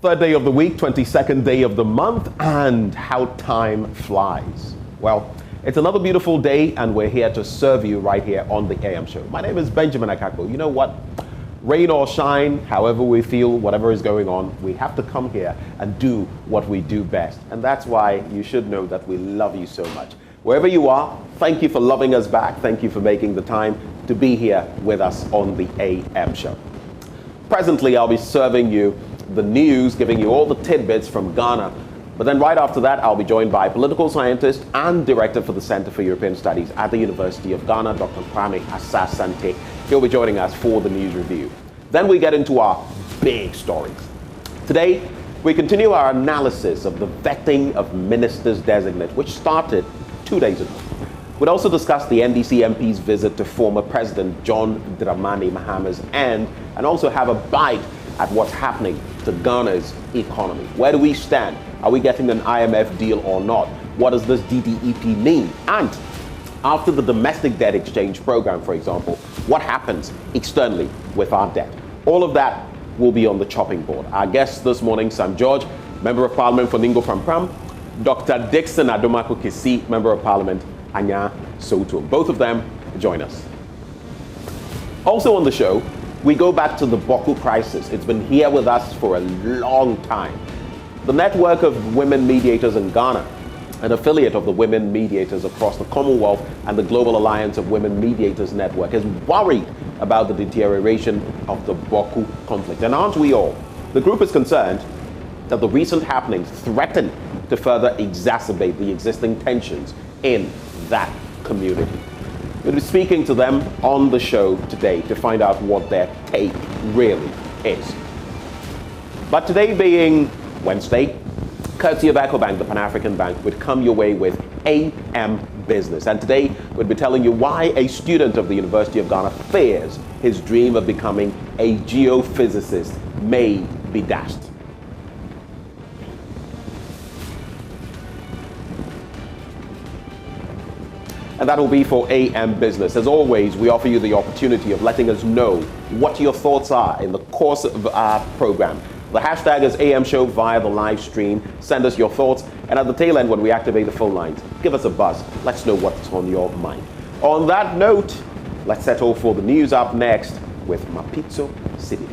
Third day of the week, 22nd day of the month, and how time flies. Well, it's another beautiful day, and we're here to serve you right here on the AM show. My name is Benjamin Akakpo. You know what? Rain or shine, however we feel, whatever is going on, we have to come here and do what we do best. And that's why you should know that we love you so much. Wherever you are, thank you for loving us back. Thank you for making the time to be here with us on the AM show. Presently, I'll be serving you the news, giving you all the tidbits from Ghana. But then right after that, I'll be joined by political scientist and director for the Center for European Studies at the University of Ghana, Dr. Kwame Asasante. He'll be joining us for the news review. Then we get into our big stories. Today, we continue our analysis of the vetting of ministers designate, which started 2 days ago. We'll also discuss the NDC MP's visit to former President John Dramani Mahama's end, and also have a bite at what's happening to Ghana's economy. Where do we stand? Are we getting an IMF deal or not? What does this DDEP mean? And after the domestic debt exchange program, for example, what happens externally with our debt? All of that will be on the chopping board. Our guests this morning, Sam George, Member of Parliament for Ningo Pram, Dr. Dixon Adomako Kisi, Member of Parliament, Anya Soto. Both of them join us. Also on the show, we go back to the Bawku crisis. It's been here with us for a long time. The network of women mediators in Ghana, an affiliate of the women mediators across the Commonwealth and the Global Alliance of Women Mediators Network, is worried about the deterioration of the Bawku conflict. And aren't we all? The group is concerned that the recent happenings threaten to further exacerbate the existing tensions in that community. We'll be speaking to them on the show today to find out what their take really is. But today being Wednesday, courtesy of EcoBank, the Pan-African Bank, would come your way with AM Business. And today we'll be telling you why a student of the University of Ghana fears his dream of becoming a geophysicist may be dashed. And that will be for AM Business. As always, we offer you the opportunity of letting us know what your thoughts are in the course of our program. The hashtag is AM Show via the live stream. Send us your thoughts. And at the tail end, when we activate the phone lines, give us a buzz. Let's know what's on your mind. On that note, let's settle for the news up next with Mapitso Sebidi.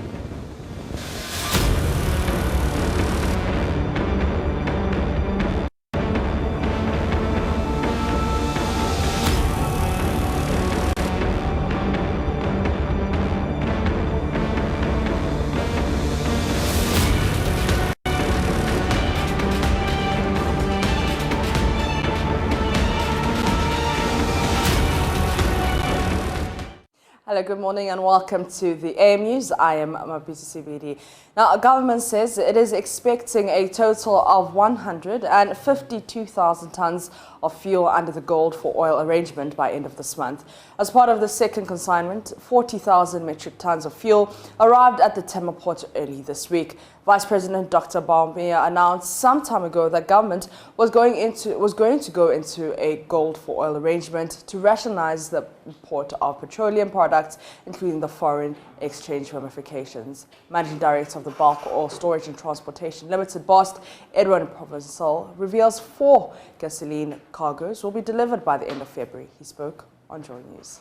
Hello, good morning and welcome to the AM News. I am Mapitso Sebidi. Now, government says it is expecting a total of 152,000 tons of fuel under the gold for oil arrangement by end of this month. As part of the second consignment, 40,000 metric tons of fuel arrived at the Tema port early this week. Vice President Dr. Bawku announced some time ago that government was going to go into a gold for oil arrangement to rationalize the import of petroleum products, including the foreign exchange ramifications. Managing Director of the Bawku Oil Storage and Transportation Limited, Boss Edwin Provençal, reveals 4 gasoline cargoes will be delivered by the end of February. He spoke on JoyNews.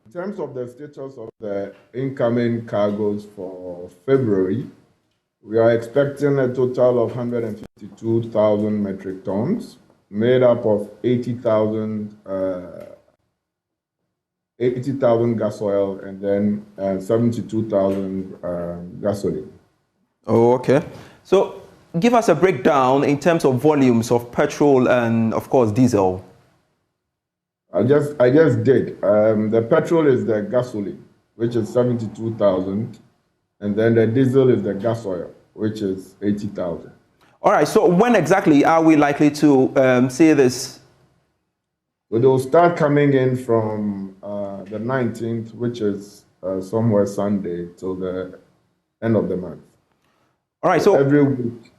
In terms of the status of the incoming cargoes for February, we are expecting a total of 152,000 metric tons, made up of 80,000 gas oil and then 72,000 gasoline. Oh, okay. So give us a breakdown in terms of volumes of petrol and, of course, diesel. I just did. The petrol is the gasoline, which is 72,000, and then the diesel is the gas oil, which is 80,000. All right. So when exactly are we likely to see this? Well, they'll start coming in from the 19th, which is somewhere Sunday, till the end of the month. All right. So every week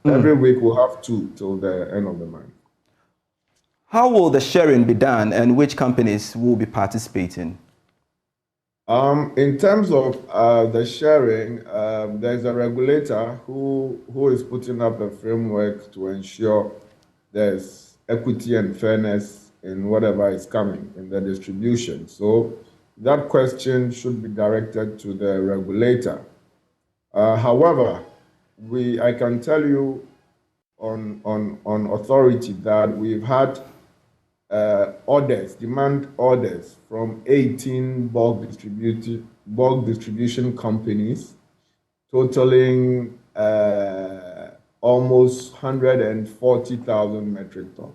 we'll have 2 till the end of the month. How will the sharing be done, and which companies will be participating? In terms of the sharing, there's a regulator who is putting up a framework to ensure there's equity and fairness in whatever is coming in the distribution. So that question should be directed to the regulator. However, I can tell you on authority that we've had demand orders from 18 bulk distribution companies, totaling almost 140,000 metric tons.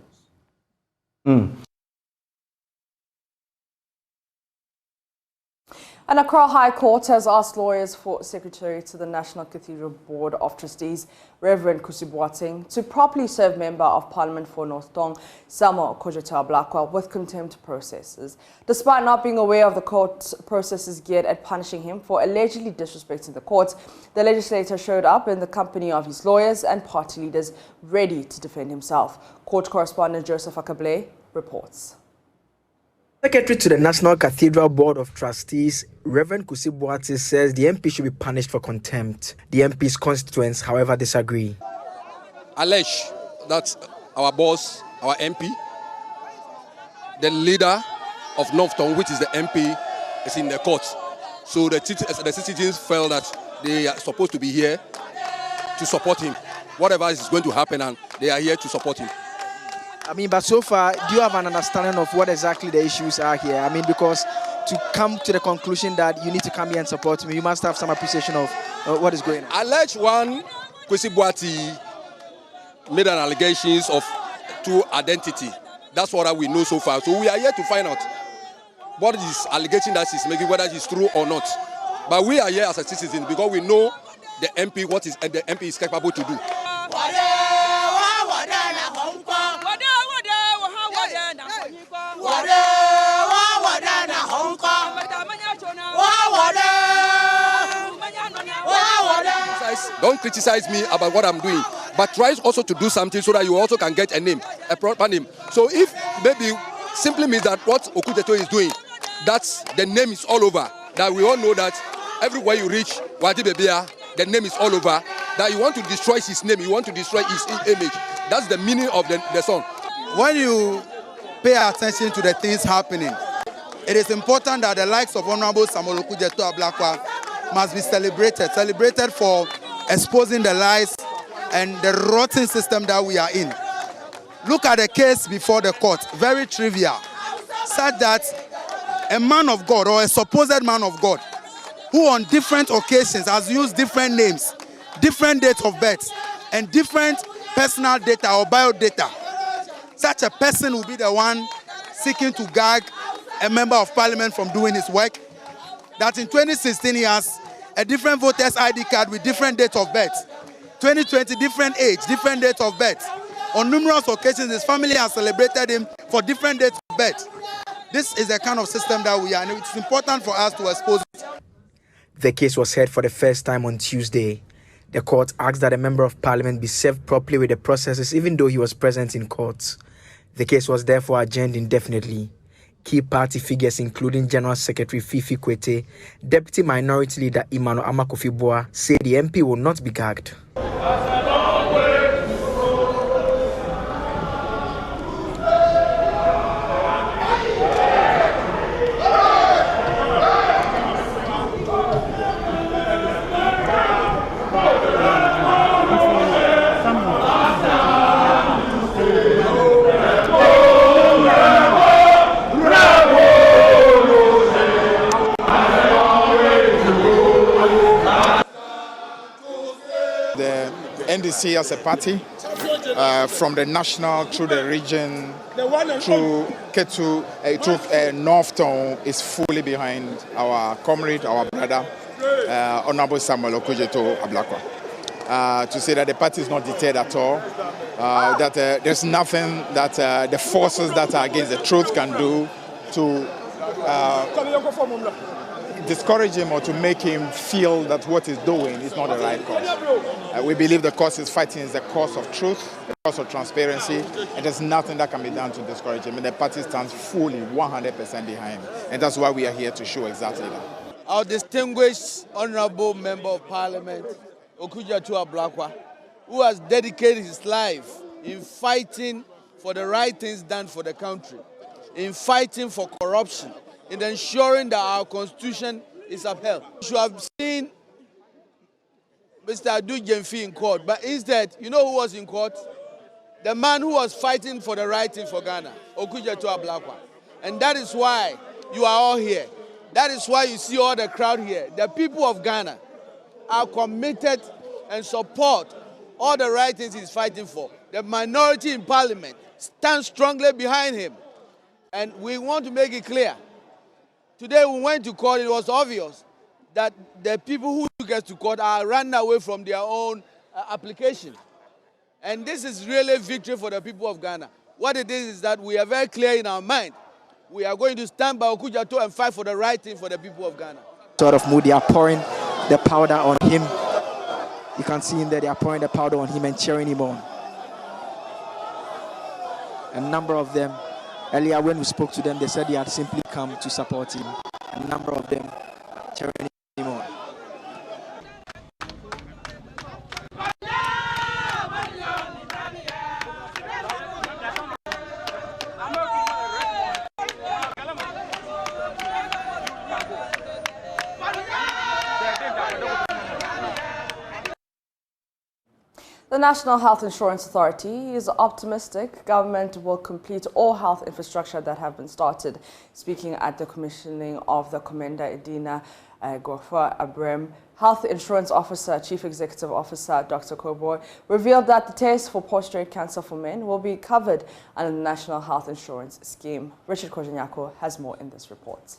And Accra High Court has asked lawyers for Secretary to the National Cathedral Board of Trustees, Reverend Kusi Boateng, to properly serve Member of Parliament for North Tong, Samuel Okudzeto-Ablakwa, with contempt processes. Despite not being aware of the court processes geared at punishing him for allegedly disrespecting the court, the legislator showed up in the company of his lawyers and party leaders ready to defend himself. Court correspondent Joseph Akakpo reports. Secretary to the National Cathedral Board of Trustees, Reverend Kusi Boateng, says the MP should be punished for contempt. The MP's constituents, however, disagree. Allege that our boss, our MP, the leader of North Tong, which is the MP, is in the court. So the citizens felt that they are supposed to be here to support him. Whatever is going to happen, and they are here to support him. But so far, do you have an understanding of what exactly the issues are here? Because to come to the conclusion that you need to come here and support me, you must have some appreciation of what is going on. Alleged one, Kusi Boateng made an allegations of true identity. That's what we know so far. So we are here to find out what is allegation that she's making, whether it's true or not. But we are here as a citizen because we know the MP, what is the MP is capable to do. Don't criticize me about what I'm doing, but try also to do something so that you also can get a name, a proper name. So if maybe simply means that what Okudzeto is doing, that's the name is all over, that we all know that everywhere you reach, Wadi Bebia, the name is all over, that you want to destroy his name, you want to destroy his image. That's the meaning of the song. When you pay attention to the things happening, it is important that the likes of Honorable Samuel Okudzeto-Ablakwa must be celebrated for exposing the lies and the rotten system that we are in. Look at the case before the court, very trivial, such that a man of God or a supposed man of God who on different occasions has used different names, different dates of birth, and different personal data or biodata, such a person will be the one seeking to gag a member of parliament from doing his work. That in 2016 he has a different voter's ID card with different date of birth. 2020, different age, different date of birth. On numerous occasions, his family has celebrated him for different dates of birth. This is the kind of system that we are, and it's important for us to expose it. The case was heard for the first time on Tuesday. The court asked that a member of parliament be served properly with the processes, even though he was present in court. The case was therefore adjourned indefinitely. Key party figures, including General Secretary Fifi Kwete, Deputy Minority Leader Emmanuel Amakofi-Boa, say the MP will not be gagged. NDC as a party, from the national through the region, through Ketu, through North Tong, is fully behind our comrade, our brother, Honorable Samuel Okudzeto-Ablakwa. To say that the party is not deterred at all, that there's nothing that the forces that are against the truth can do to discourage him or to make him feel that what he's doing is not the right cause. We believe the cause he's fighting is the cause of truth, the cause of transparency, and there's nothing that can be done to discourage him. And the party stands fully 100% behind him. And that's why we are here to show exactly that. our distinguished Honorable Member of Parliament, Okujeto Ablakwa, who has dedicated his life in fighting for the right things done for the country, in fighting for corruption, in ensuring that our constitution is upheld. You should have seen Mr. Adu Jemfi in court, but instead, you know who was in court? The man who was fighting for the right thing for Ghana, Okujeto Ablakwa. And that is why you are all here. That is why you see all the crowd here. The people of Ghana are committed and support all the right things he's fighting for. The minority in parliament stands strongly behind him. And we want to make it clear. Today we went to court, it was obvious that the people who took us to court are running away from their own application. And this is really victory for the people of Ghana. What it is that we are very clear in our mind. We are going to stand by Okujeto and fight for the right thing for the people of Ghana. Sort of mood, they are pouring the powder on him. You can see him there, they are pouring the powder on him and cheering him on. A number of them, earlier when we spoke to them, they said they had simply come to support him. A number of them cheering him on. The National Health Insurance Authority is optimistic government will complete all health infrastructure that have been started. Speaking at the commissioning of the Commander Edina Gofa Abrem, Health Insurance Officer, Chief Executive Officer Dr. Koboy revealed that the test for prostate cancer for men will be covered under the National Health Insurance Scheme. Richard Kojinyako has more in this report.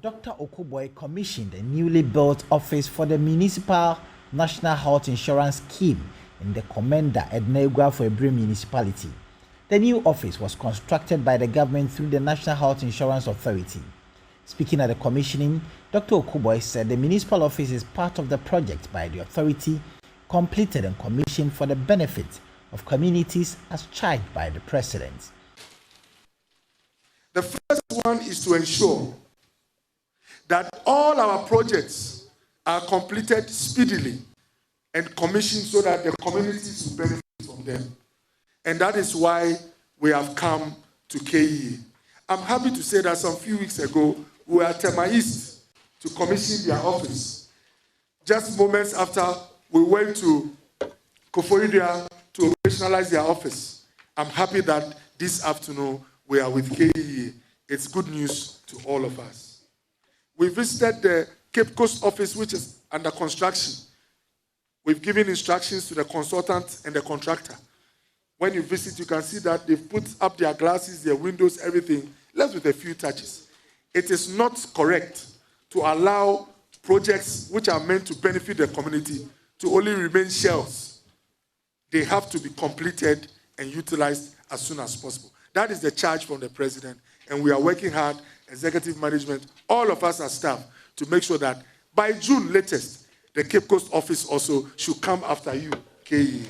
Dr. Okoboy commissioned a newly built office for the Municipal National Health Insurance Scheme in the Commander Edina Gofa Abrem municipality. The new office was constructed by the government through the National Health Insurance Authority. Speaking at the commissioning, Dr. Okoboy said the municipal office is part of the project by the authority, completed and commissioned for the benefit of communities as charged by the President. The first one is to ensure that all our projects are completed speedily and commissioned so that the communities will benefit from them. And that is why we have come to KE. I'm happy to say that some few weeks ago, we were at Tema East to commission their office. Just moments after, we went to Koforidua to operationalize their office. I'm happy that this afternoon we are with KE. It's good news to all of us. We visited the Cape Coast office, which is under construction. We've given instructions to the consultant and the contractor. When you visit, you can see that they've put up their glasses, their windows, everything, left with a few touches. It is not correct to allow projects which are meant to benefit the community to only remain shells. They have to be completed and utilized as soon as possible. That is the charge from the President, and we are working hard, executive management, all of us as staff, to make sure that by June latest, the Cape Coast office also should come after you, KE.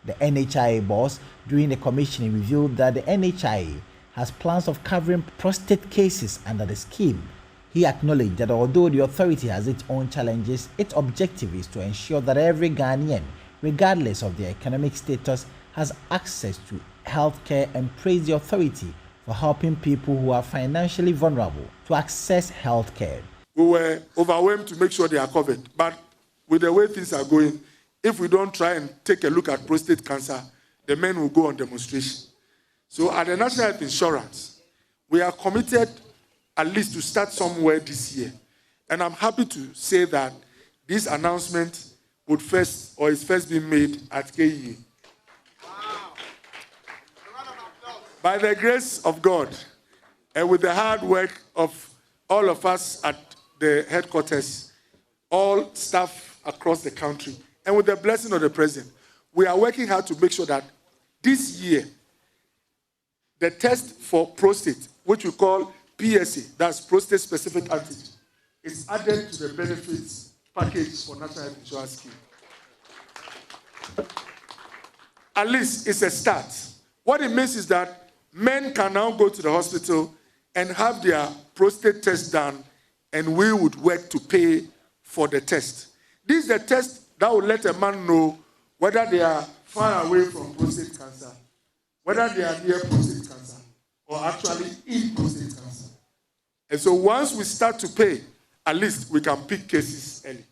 The NHIA boss, during the commissioning, revealed that the NHIA has plans of covering prostate cases under the scheme. He acknowledged that although the authority has its own challenges, its objective is to ensure that every Ghanaian, regardless of their economic status, has access to healthcare, and praised the authority for helping people who are financially vulnerable to access healthcare. We were overwhelmed to make sure they are covered, but with the way things are going, if we don't try and take a look at prostate cancer, the men will go on demonstration. So at the National Health Insurance, we are committed at least to start somewhere this year. And I'm happy to say that this announcement would first, or is first being made at KE. By the grace of God, and with the hard work of all of us at the headquarters, all staff across the country, and with the blessing of the President, we are working hard to make sure that this year, the test for prostate, which we call PSA, that's prostate specific antigen, is added to the benefits package for National Health Insurance Scheme. At least it's a start. What it means is that men can now go to the hospital and have their prostate test done and we would work to pay for the test. This is the test that will let a man know whether they are far away from prostate cancer, whether they are near prostate cancer, or actually in prostate cancer. And so once we start to pay, at least we can pick cases early.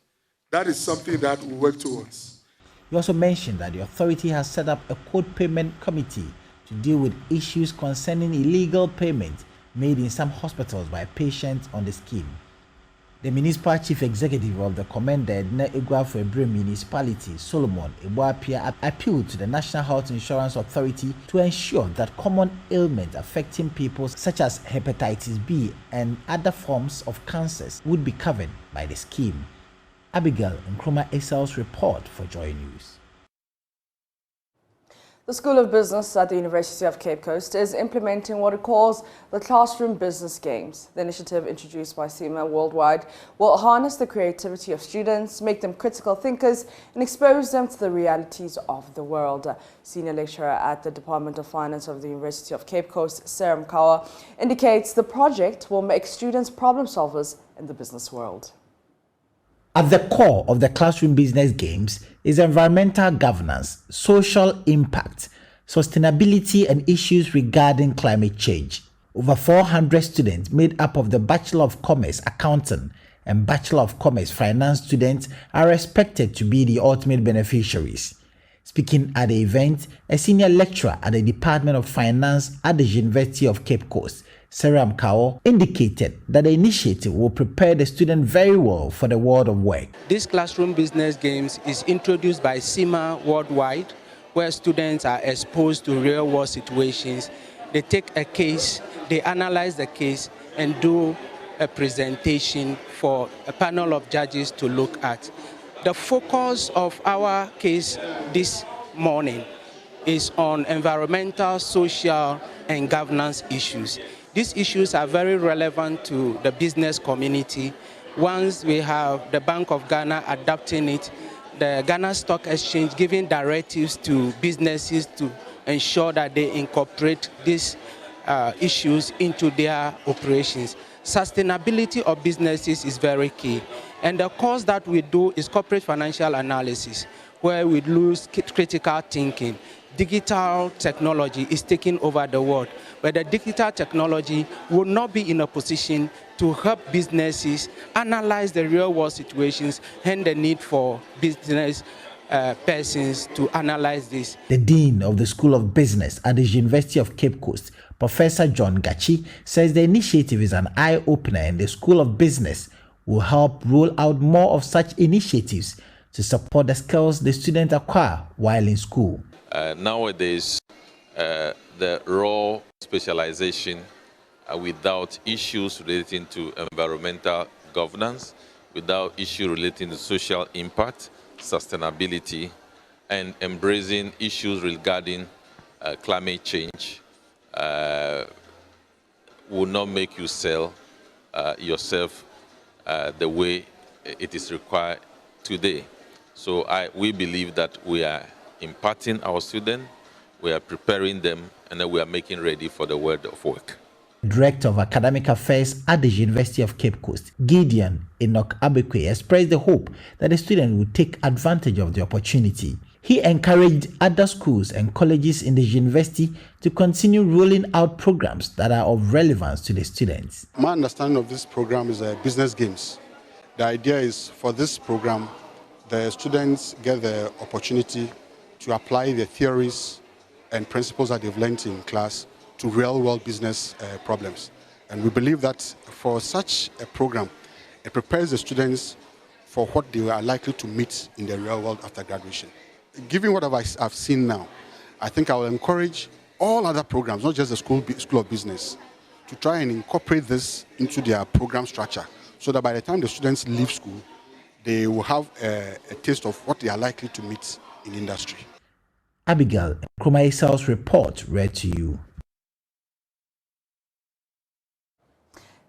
That is something that we work towards. You also mentioned that the authority has set up a code payment committee to deal with issues concerning illegal payment made in some hospitals by patients on the scheme. The municipal chief executive of the Commander for Ebre municipality, Solomon Eboapia, appealed to the National Health Insurance Authority to ensure that common ailments affecting people such as hepatitis B and other forms of cancers would be covered by the scheme. Abigail Nkrumah Esel's report for Joy News. The School of Business at the University of Cape Coast is implementing what it calls the Classroom Business Games. The initiative, introduced by SEMA worldwide, will harness the creativity of students, make them critical thinkers, and expose them to the realities of the world. Senior lecturer at the Department of Finance of the University of Cape Coast, Sarah Mkawa, indicates the project will make students problem solvers in the business world. At the core of the Classroom Business Games is environmental governance, social impact, sustainability, and issues regarding climate change. Over 400 students made up of the Bachelor of Commerce Accounting and Bachelor of Commerce Finance students are expected to be the ultimate beneficiaries. Speaking at the event, a senior lecturer at the Department of Finance at the University of Cape Coast, Sarah Mkawa, indicated that the initiative will prepare the student very well for the world of work. This Classroom Business Games is introduced by SEMA worldwide, where students are exposed to real-world situations. They take a case, they analyze the case, and do a presentation for a panel of judges to look at. The focus of our case this morning is on environmental, social, and governance issues. These issues are very relevant to the business community. Once we have the Bank of Ghana adopting it, the Ghana Stock Exchange giving directives to businesses to ensure that they incorporate these issues into their operations. Sustainability of businesses is very key. And the course that we do is corporate financial analysis, where we use critical thinking. Digital technology is taking over the world, but the digital technology will not be in a position to help businesses analyze the real world situations and the need for business persons to analyze this. The Dean of the School of Business at the University of Cape Coast, Professor John Gachi, says the initiative is an eye-opener and the School of Business will help roll out more of such initiatives to support the skills the students acquire while in school. Nowadays, the raw specialization without issues relating to environmental governance, without issues relating to social impact, sustainability, and embracing issues regarding climate change will not make you sell yourself the way it is required today. So we believe that we are imparting our students, we are preparing them, and then we are making ready for the world of work. Director of Academic Affairs at the University of Cape Coast, Gideon Enoch Abekwe, expressed the hope that the student will take advantage of the opportunity. He encouraged other schools and colleges in the university to continue rolling out programs that are of relevance to the students. My understanding of this program is business games. The idea is for this program, the students get the opportunity to apply the theories and principles that they've learned in class to real-world business problems. And we believe that for such a program, it prepares the students for what they are likely to meet in the real world after graduation. Given what I've seen now, I think I will encourage all other programs, not just the School of Business, to try and incorporate this into their program structure so that by the time the students leave school, they will have a taste of what they are likely to meet in industry. Abigail Nkrumah Esel's report read to you.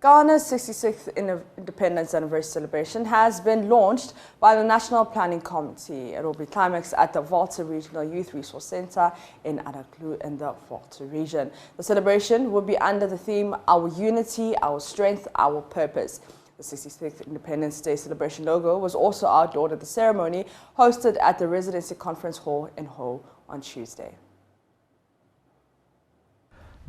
Ghana's 66th Independence Anniversary celebration has been launched by the National Planning Committee. It will be climaxed at the Volta Regional Youth Resource Center in Adaklu in the Volta region. The celebration will be under the theme, Our Unity, Our Strength, Our Purpose. The 66th Independence Day celebration logo was also outlawed at the ceremony hosted at the Residency Conference Hall in Ho on Tuesday.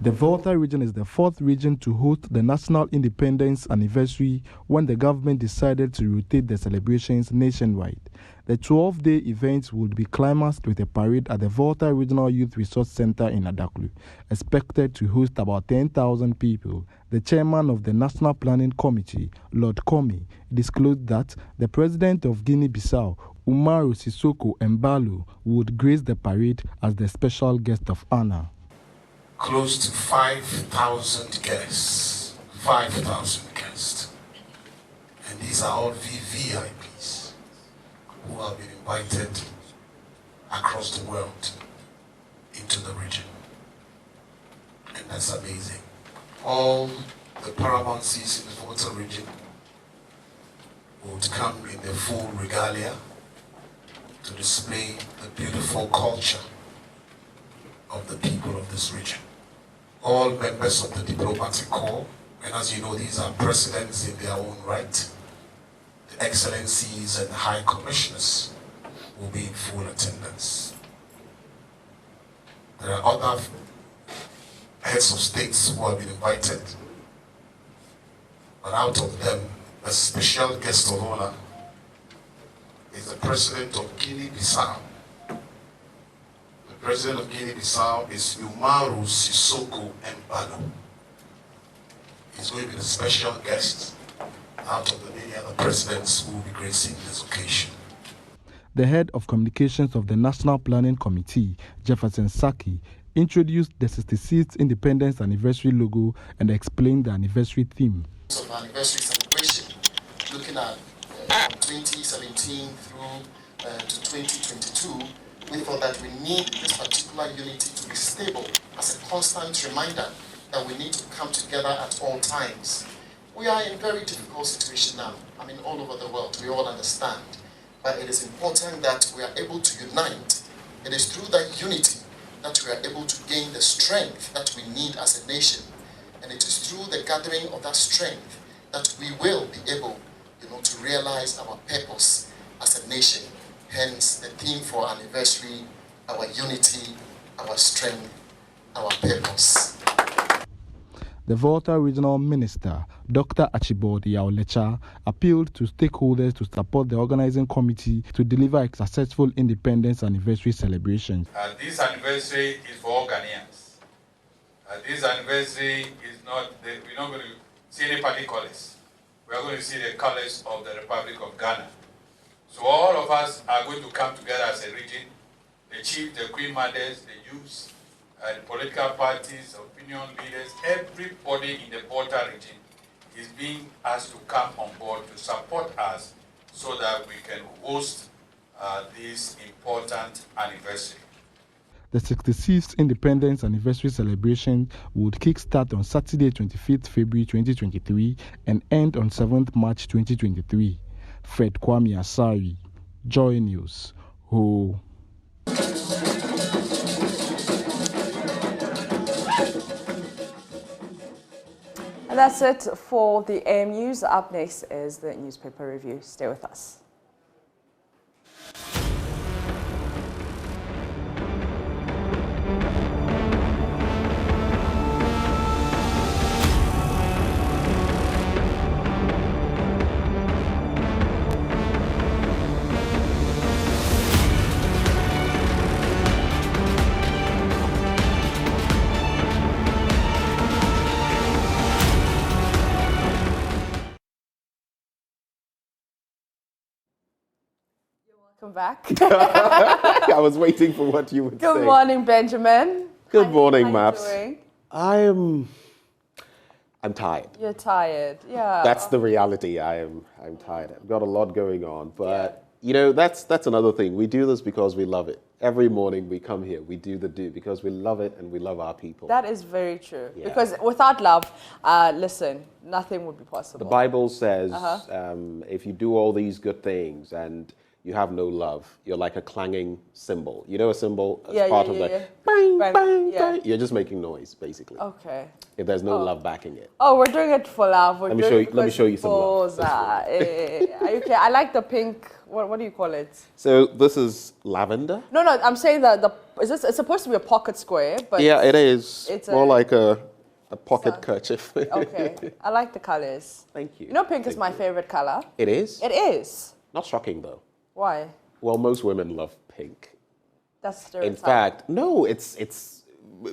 The Volta region is the fourth region to host the National Independence Anniversary when the government decided to rotate the celebrations nationwide. The 12-day event would be climaxed with a parade at the Volta Regional Youth Resource Center in Adaklu, expected to host about 10,000 people. The chairman of the National Planning Committee, Lord Comey, disclosed that the president of Guinea-Bissau, Umaru Sissoco Embalo, would grace the parade as the special guest of honor. Close to 5,000 guests. 5,000 guests. And these are all VVIPs who have been invited across the world into the region. And that's amazing. All the paramountcies in the Volta region would come in their full regalia to display the beautiful culture of the people of this region. All members of the diplomatic corps, and as you know, these are presidents in their own right, the excellencies and high commissioners will be in full attendance. There are other heads of states who have been invited, but out of them, a special guest of honor is the president of Guinea-Bissau. The president of Guinea-Bissau is Umaru Sissoco Embalo. He's going to be the special guest out of the many other presidents who will be gracing this occasion. The head of communications of the National Planning Committee, Jefferson Saki, introduced the 66th Independence Anniversary logo and explained the anniversary theme. Of anniversary celebration, looking at from 2017 through to 2022, we thought that we need this particular unity to be stable as a constant reminder that we need to come together at all times. We are in a very difficult situation now. I mean, all over the world, we all understand. But it is important that we are able to unite. It is through that unity that we are able to gain the strength that we need as a nation. And it is through the gathering of that strength that we will be able, to realize our purpose as a nation. Hence, the theme for our anniversary, our unity, our strength, our purpose. The Volta Regional Minister, Dr. Archibald Yaolecha, appealed to stakeholders to support the organizing committee to deliver a successful Independence Anniversary celebration. This anniversary is for all Ghanaians. This anniversary is not, we're not going to see any party colors. We are going to see the colors of the Republic of Ghana. So all of us are going to come together as a region, the chiefs, the queen mothers, the youths, the political parties, opinion leaders, everybody in the Volta region is being asked to come on board to support us so that we can host this important anniversary. The 66th Independence Anniversary celebration would kickstart on Saturday, 25th February 2023 and end on 7th March 2023. Fred Kwame Asari, Joy News, Ho. And that's it for the AM News. Up next is the newspaper review. Stay with us. Welcome back. I was waiting for what you would say. Good morning, Benjamin. Good morning, How Maps. you doing? I'm tired. You're tired, yeah. That's the reality. I'm tired. I've got a lot going on, but that's another thing. We do this because we love it. Every morning we come here, we do the do because we love it and we love our people. That is very true. Yeah. Because without love, listen, nothing would be possible. The Bible says if you do all these good things and you have no love. You're like a clanging cymbal. You know a cymbal as Yeah, part yeah, of yeah, the yeah. bang, Bang, bang, yeah. bang. You're just making noise, basically. Okay. If there's no love backing it. Oh, we're doing it for love. We're Let me doing show it you- let me show you some love. because, are you okay? I like the pink. What do you call it? So this is lavender. No, I'm saying that it's supposed to be a pocket square, but Yeah, it is. It's more like a pocket kerchief. Okay, I like the colors. Thank you. You know, pink is my favorite color. It is? It is. Not shocking, though. Why? Well, most women love pink. That's stereotype. In fact, no, it's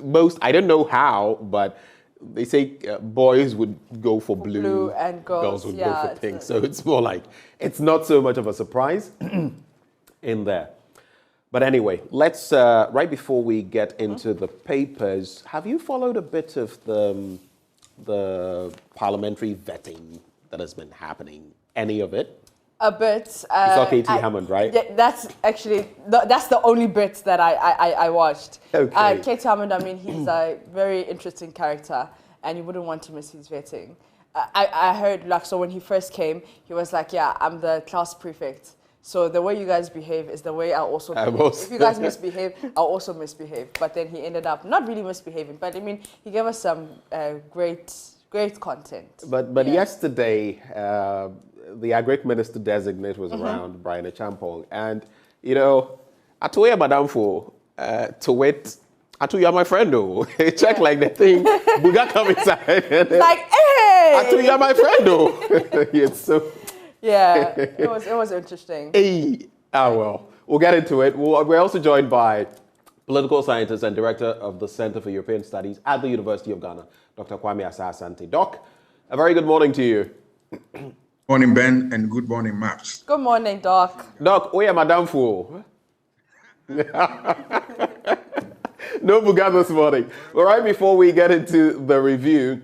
most, I don't know how, but they say boys would go for blue and girls, would yeah, go for pink. So it's more like, it's not so much of a surprise in there. But anyway, let's, right before we get into the papers, have you followed a bit of the parliamentary vetting that has been happening? Any of it? A bit. You saw K.T. Hammond, right? Yeah, that's actually, that's the only bit that I watched. Okay. K.T. Hammond, I mean, he's a very interesting character, and you wouldn't want to miss his vetting. I heard, like, so when he first came, he was like, yeah, I'm the class prefect. So the way you guys behave is the way I'll also behave. If you guys misbehave, I'll also misbehave. But then he ended up not really misbehaving, but I mean, he gave us some great content. But yesterday, the Agric Minister designate was around, Brian Achampong, and you know, I told you, Madam, for to wait. I told you, you're my friend, though. Check like the thing, Buga come inside. Like, hey! I told you, you're my friend, though. It's so. Yeah, it was interesting. Hey, well, we'll get into it. We're also joined by political scientist and director of the Center for European Studies at the University of Ghana, Dr. Kwame Asah-Asante. Doc, a very good morning to you. Morning, Ben, and good morning, Maps. Good morning, Doc. Doc, where Madame Fu? No Buga this morning. Well, right before we get into the review,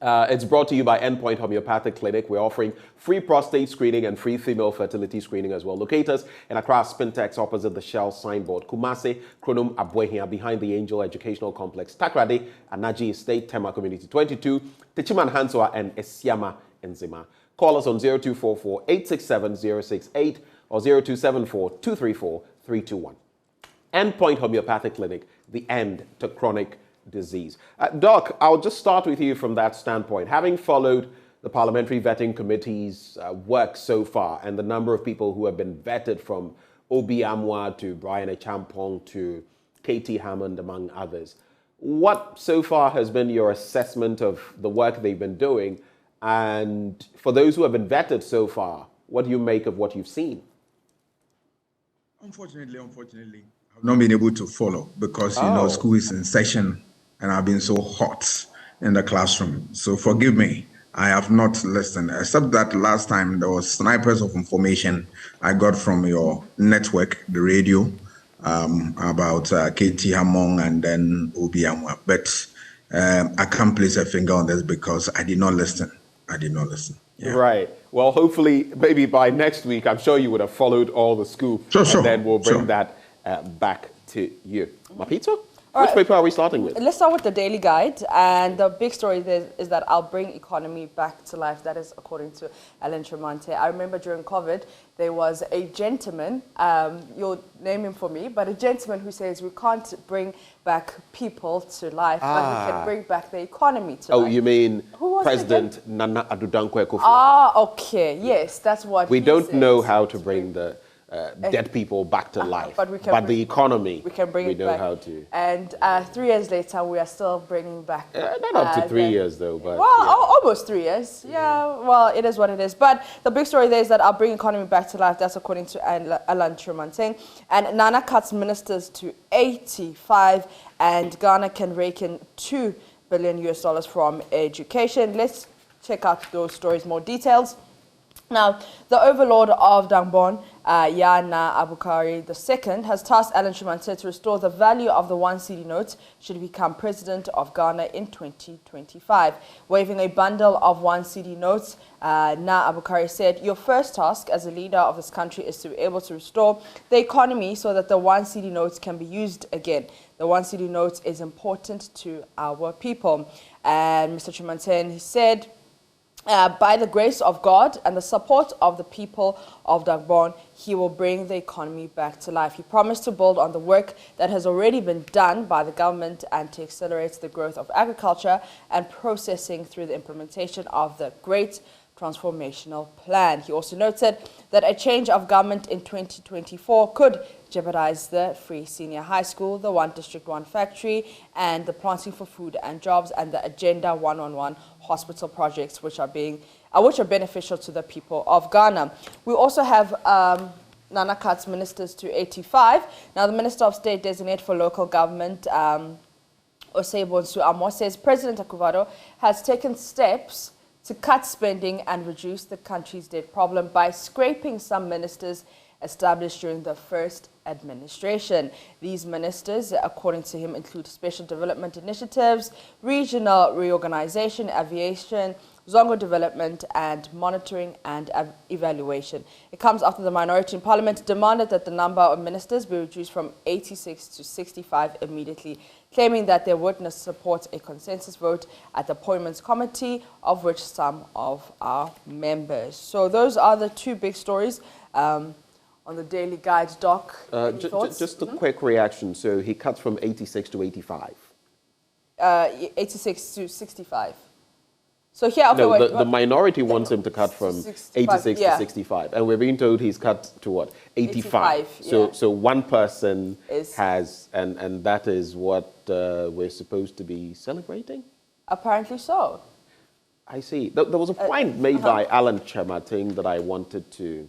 it's brought to you by Endpoint Homeopathic Clinic. We're offering free prostate screening and free female fertility screening as well. Locate us in Accra Spintex opposite the Shell signboard. Kumasi, Kronum, Abwehia, behind the Angel Educational Complex. Takrade, Anaji Estate, Tema Community 22, Techiman Hanswa, and Esiama Enzima. Call us on 0244-867-068 or 0274-234-321. Endpoint Homeopathic Clinic, the end to chronic disease. Doc, I'll just start with you from that standpoint. Having followed the Parliamentary Vetting Committee's work so far and the number of people who have been vetted from Obi Amwa to Brian Achampong to K.T. Hammond, among others, what so far has been your assessment of the work they've been doing? And for those who have been vetted so far, what do you make of what you've seen? Unfortunately, I've not been able to follow because, you know, school is in session and I've been so hot in the classroom. So forgive me, I have not listened, except that last time there was snipers of information I got from your network, the radio, about K.T. Hammond and then Obi Amwa. But I can't place a finger on this because I did not listen. Yeah. Right. Well, hopefully, maybe by next week, I'm sure you would have followed all the scoop. Sure. And then we'll bring that back to you. Mapitso? All Which right. paper are we starting with? Let's start with the Daily Guide. And the big story there is that I'll bring economy back to life. That is according to Alan Tremonte. I remember during COVID, there was a gentleman, you'll name him for me, but a gentleman who says we can't bring back people to life, but we can bring back the economy to life. Oh, you mean Who was it President Nana Addo Dankwa Akufo-Addo? Ah, okay. Yes, that's what We he don't said. know how to bring the dead people back to life, but we can but bring- the economy, we can bring we it know back. how to. And 3 years later, we are still bringing back. Not up to 3 years, though, but... Well, almost 3 years. Yeah, well, it is what it is. But the big story there is that I'll bring economy back to life. That's according to Alan Tremonte. And Nana cuts ministers to 85, and Ghana can rake in $2 billion from education. Let's check out those stories, more details. Now, the overlord of Dangbon, Yana Abukari II, has tasked Alan Tremonte to restore the value of the 1 cedi note should he become president of Ghana in 2025. Waving a bundle of 1 cedi notes, Na Abukari said, "Your first task as a leader of this country is to be able to restore the economy so that the 1 cedi notes can be used again. The 1 cedi note is important to our people." And Mr. Tremonte said, By the grace of God and the support of the people of Dagbon, he will bring the economy back to life. He promised to build on the work that has already been done by the government and to accelerate the growth of agriculture and processing through the implementation of the Great Transformational Plan. He also noted that a change of government in 2024 could jeopardize the free senior high school, the One District One factory, and the planting for food and jobs, and the Agenda 111 hospital projects, which are beneficial to the people of Ghana. We also have Nana Kat's ministers to 85. Now, the Minister of State Designate for Local Government, Osebonsu Amo, says President Akufo-Addo has taken steps to cut spending and reduce the country's debt problem by scraping some ministers established during the first administration. These ministers, according to him, include special development initiatives, regional reorganization, aviation, Zongo development, and monitoring and evaluation. It comes after the minority in parliament demanded that the number of ministers be reduced from 86 to 65 immediately, claiming that they would not support a consensus vote at the appointments committee, of which some of our members. So those are the two big stories on the Daily Guide, Doc. Just a quick reaction. So he cuts from 86 to 85. 86 to 65. So here, okay, no, wait, the minority wants him to cut from 86 yeah. to 65, and we're being told he's cut to what? 85. Yeah. So one person has, and that is what we're supposed to be celebrating? Apparently so. I see. There was a point made by Alan Chemating that I wanted to,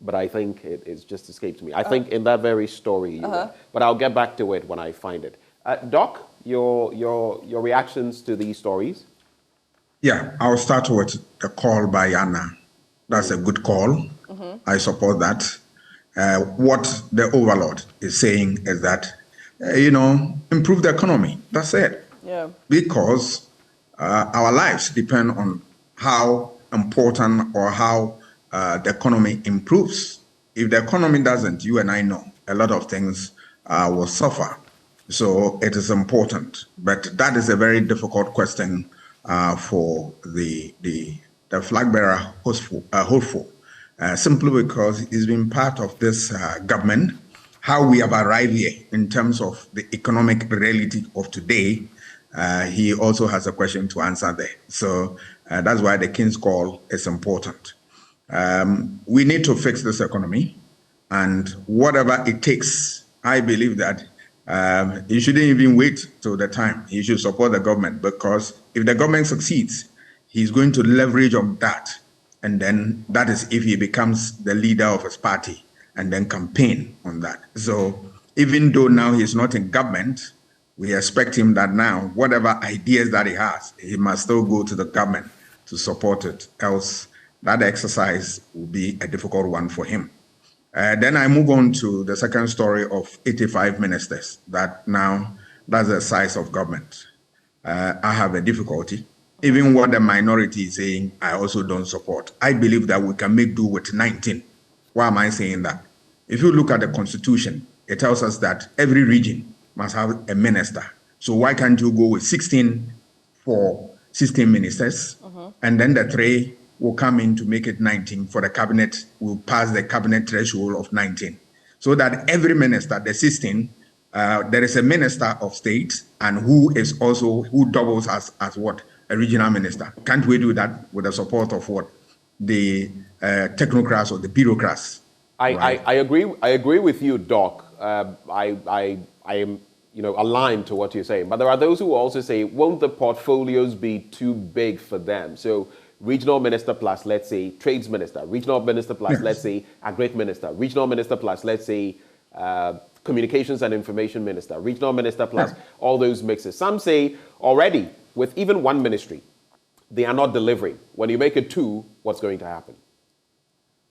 but I think it's just escaped me. I think in that very story, but I'll get back to it when I find it. Doc, your reactions to these stories? Yeah, I'll start with the call by Anna. That's a good call. I support that. What the overlord is saying is that, improve the economy. That's it. Yeah. Because our lives depend on how important or how the economy improves. If the economy doesn't, you and I know, a lot of things will suffer. So it is important. But that is a very difficult question for the flag bearer hopeful, simply because he's been part of this government. How we have arrived here in terms of the economic reality of today, he also has a question to answer there. So that's why the King's call is important. We need to fix this economy, and whatever it takes, I believe that he shouldn't even wait till the time. He should support the government, because if the government succeeds, he's going to leverage on that. And then that is if he becomes the leader of his party and then campaign on that. So even though now he's not in government, we expect him that now, whatever ideas that he has, he must still go to the government to support it. Else that exercise will be a difficult one for him. Then I move on to the second story of 85 ministers, that now that's the size of government. I have a difficulty. Even what the minority is saying, I also don't support. I believe that we can make do with 19. Why am I saying that? If you look at the Constitution, it tells us that every region must have a minister. So why can't you go with 16 for 16 ministers, and then the 3 will come in to make it 19 for the cabinet, will pass the cabinet threshold of 19. So that every minister, the 16, there is a minister of state and who doubles as what? A regional minister. Can't we do that with the support of what? The technocrats or the bureaucrats? I agree with you, Doc. I am aligned to what you're saying. But there are those who also say, won't the portfolios be too big for them? So regional minister plus, let's say, trades minister. Regional minister plus, let's say, agri minister. Regional minister plus, let's say, communications and information minister. Regional minister plus, all those mixes. Some say already, with even one ministry, they are not delivering. When you make it 2, what's going to happen?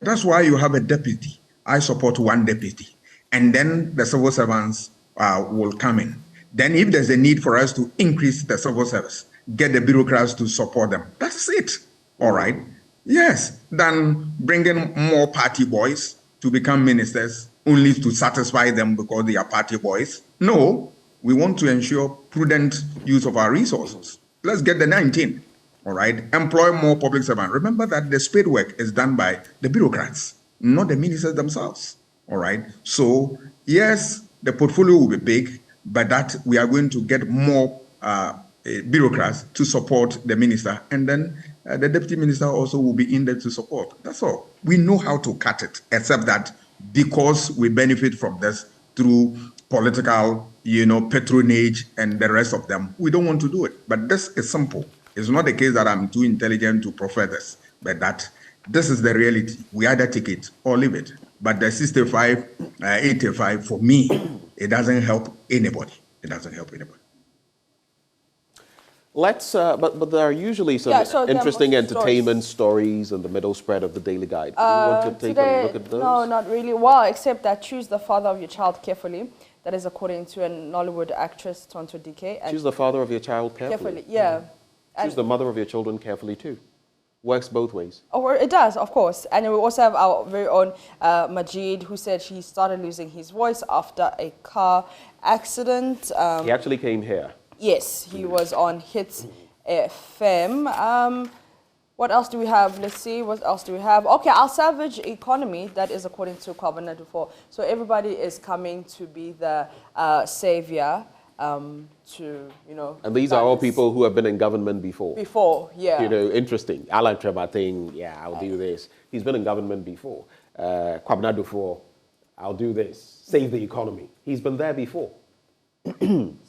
That's why you have a deputy. I support one deputy. And then the civil servants will come in. Then if there's a need for us to increase the civil service, get the bureaucrats to support them. That's it. All right. Yes. Than bringing more party boys to become ministers only to satisfy them because they are party boys. No, we want to ensure prudent use of our resources. Let's get the 19. all right, employ more public servants. Remember that the spade work is done by the bureaucrats, not the ministers themselves, all right? So, yes, the portfolio will be big, but that we are going to get more bureaucrats to support the minister, and then the deputy minister also will be in there to support. That's all. We know how to cut it, except that because we benefit from this through political, patronage and the rest of them, we don't want to do it. But this is simple. It's not the case that I'm too intelligent to profess this, but that this is the reality. We either take it or leave it. But the 65, 85, for me, it doesn't help anybody. It doesn't help anybody. Let's, but there are usually some interesting entertainment stories in the middle spread of the Daily Guide. Do you want to take a look at those? No, not really. Well, except that choose the father of your child carefully. That is according to a Nollywood actress, Tonto DK. Choose the father of your child carefully. Yeah. Choose the mother of your children carefully too. Works both ways. Oh, it does, of course. And we also have our very own Majid, who said he started losing his voice after a car accident. He actually came here. Yes, he was on Hits FM. What else do we have? Let's see, what else do we have? Okay, our savage economy, that is according to Carbon94. So everybody is coming to be the savior to, And these are all people who have been in government before. Before, yeah. Interesting. Alan Trebating, yeah, I'll do this. He's been in government before. Carbon94, I'll do this. Save the economy. He's been there before.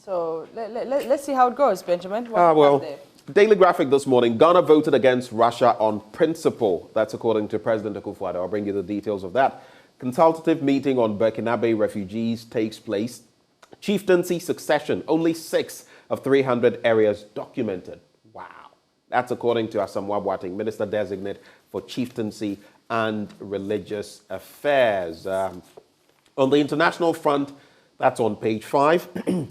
So let's see how it goes, Benjamin. Daily Graphic this morning. Ghana voted against Russia on principle. That's according to President Akufo-Addo. I'll bring you the details of that. Consultative meeting on Burkinabe refugees takes place. Chieftaincy succession. Only 6 of 300 areas documented. Wow. That's according to Asamoah Boateng, Minister Designate for Chieftaincy and Religious Affairs. On the international front, that's on page 5.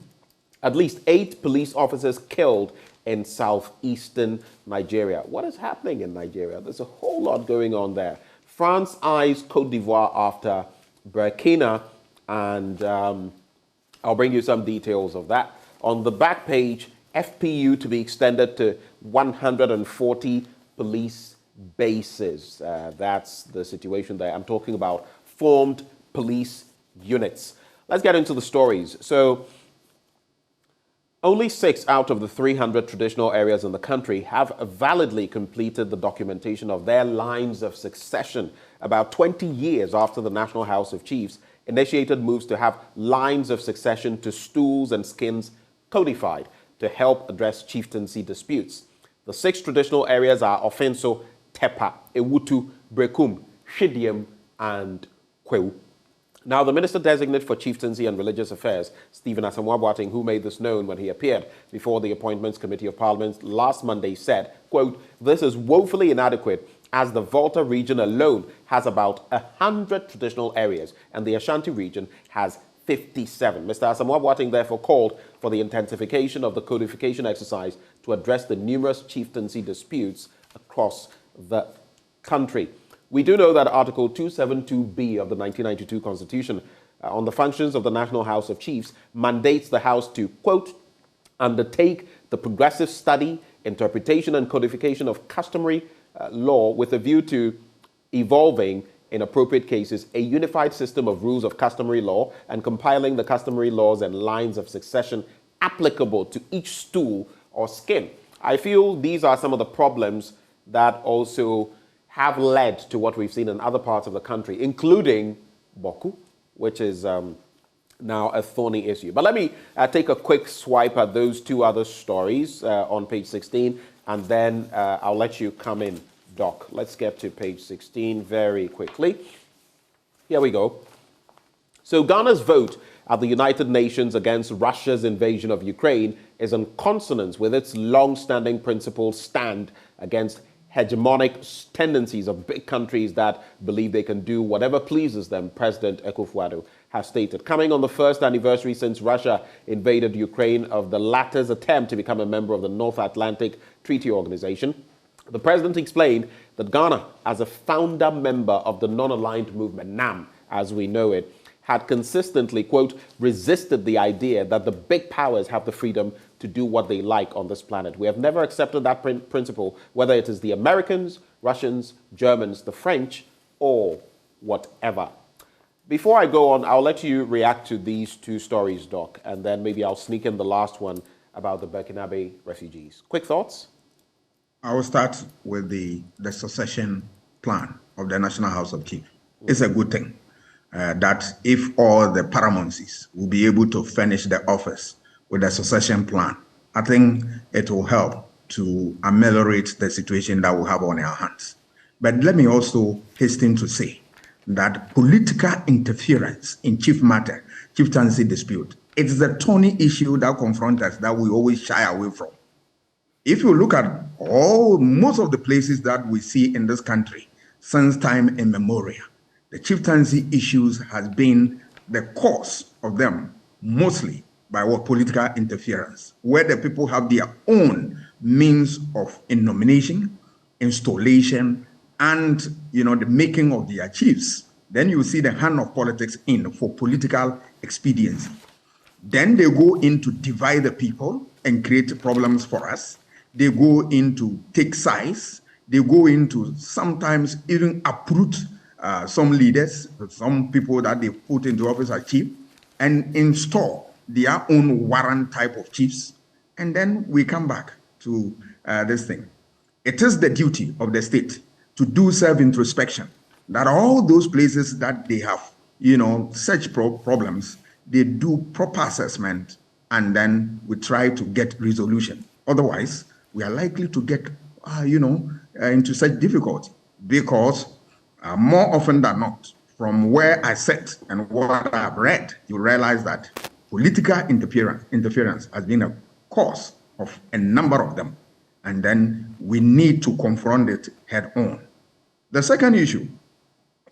At least 8 police officers killed in southeastern Nigeria. What is happening in Nigeria? There's a whole lot going on there. France eyes Côte d'Ivoire after Burkina, and I'll bring you some details of that. On the back page, FPU to be extended to 140 police bases. That's the situation there. I'm talking about formed police units. Let's get into the stories. So, only 6 out of the 300 traditional areas in the country have validly completed the documentation of their lines of succession. About 20 years after the National House of Chiefs initiated moves to have lines of succession to stools and skins codified to help address chieftaincy disputes. The 6 traditional areas are Ofenso, Tepa, Ewutu, Brekum, Shidiem, and Kwewu. Now, the Minister Designate for Chieftaincy and Religious Affairs, Stephen Asamoah Boateng, who made this known when he appeared before the Appointments Committee of Parliament last Monday, said, quote, "This is woefully inadequate as the Volta region alone has about 100 traditional areas and the Ashanti region has 57. Mr. Asamoah Boateng therefore called for the intensification of the codification exercise to address the numerous chieftaincy disputes across the country. We do know that Article 272B of the 1992 Constitution on the functions of the National House of Chiefs mandates the House to, quote, undertake the progressive study, interpretation and codification of customary law with a view to evolving, in appropriate cases, a unified system of rules of customary law and compiling the customary laws and lines of succession applicable to each stool or skin." I feel these are some of the problems that also have led to what we've seen in other parts of the country, including Bawku, which is now a thorny issue. But let me take a quick swipe at those 2 other stories on page 16, and then I'll let you come in, Doc. Let's get to page 16 very quickly. Here we go. So Ghana's vote at the United Nations against Russia's invasion of Ukraine is in consonance with its long-standing principled stand against hegemonic tendencies of big countries that believe they can do whatever pleases them, President Akufo-Addo has stated. Coming on the first anniversary since Russia invaded Ukraine of the latter's attempt to become a member of the North Atlantic Treaty Organization, the president explained that Ghana, as a founder member of the non-aligned movement, NAM, as we know it, had consistently, quote, resisted the idea that the big powers have the freedom to do what they like on this planet. We have never accepted that principle, whether it is the Americans, Russians, Germans, the French, or whatever. Before I go on, I'll let you react to these two stories, Doc, and then maybe I'll sneak in the last one about the Burkinabe refugees. Quick thoughts? I will start with the succession plan of the National House of Chiefs. It's a good thing that if all the paramountcies will be able to furnish the office with a succession plan, I think it will help to ameliorate the situation that we have on our hands. But let me also hasten to say that political interference in chieftaincy dispute, it is a thorny issue that confronts us that we always shy away from. If you look at most of the places that we see in this country since time immemorial, the chieftaincy issues has been the cause of them, mostly by political interference, where the people have their own means of nomination, installation, and the making of their chiefs. Then you see the hand of politics in for political expediency. Then they go in to divide the people and create problems for us. They go into take sides. They go into sometimes even uproot some leaders, some people that they put into office as chief, and install their own warrant type of chiefs. And then we come back to this thing. It is the duty of the state to do self-introspection, that all those places that they have, such problems, they do proper assessment, and then we try to get resolution. Otherwise, we are likely to get, into such difficulty, because more often than not, from where I sit and what I've read, you realize that political interference has been a cause of a number of them, and then we need to confront it head on. The second issue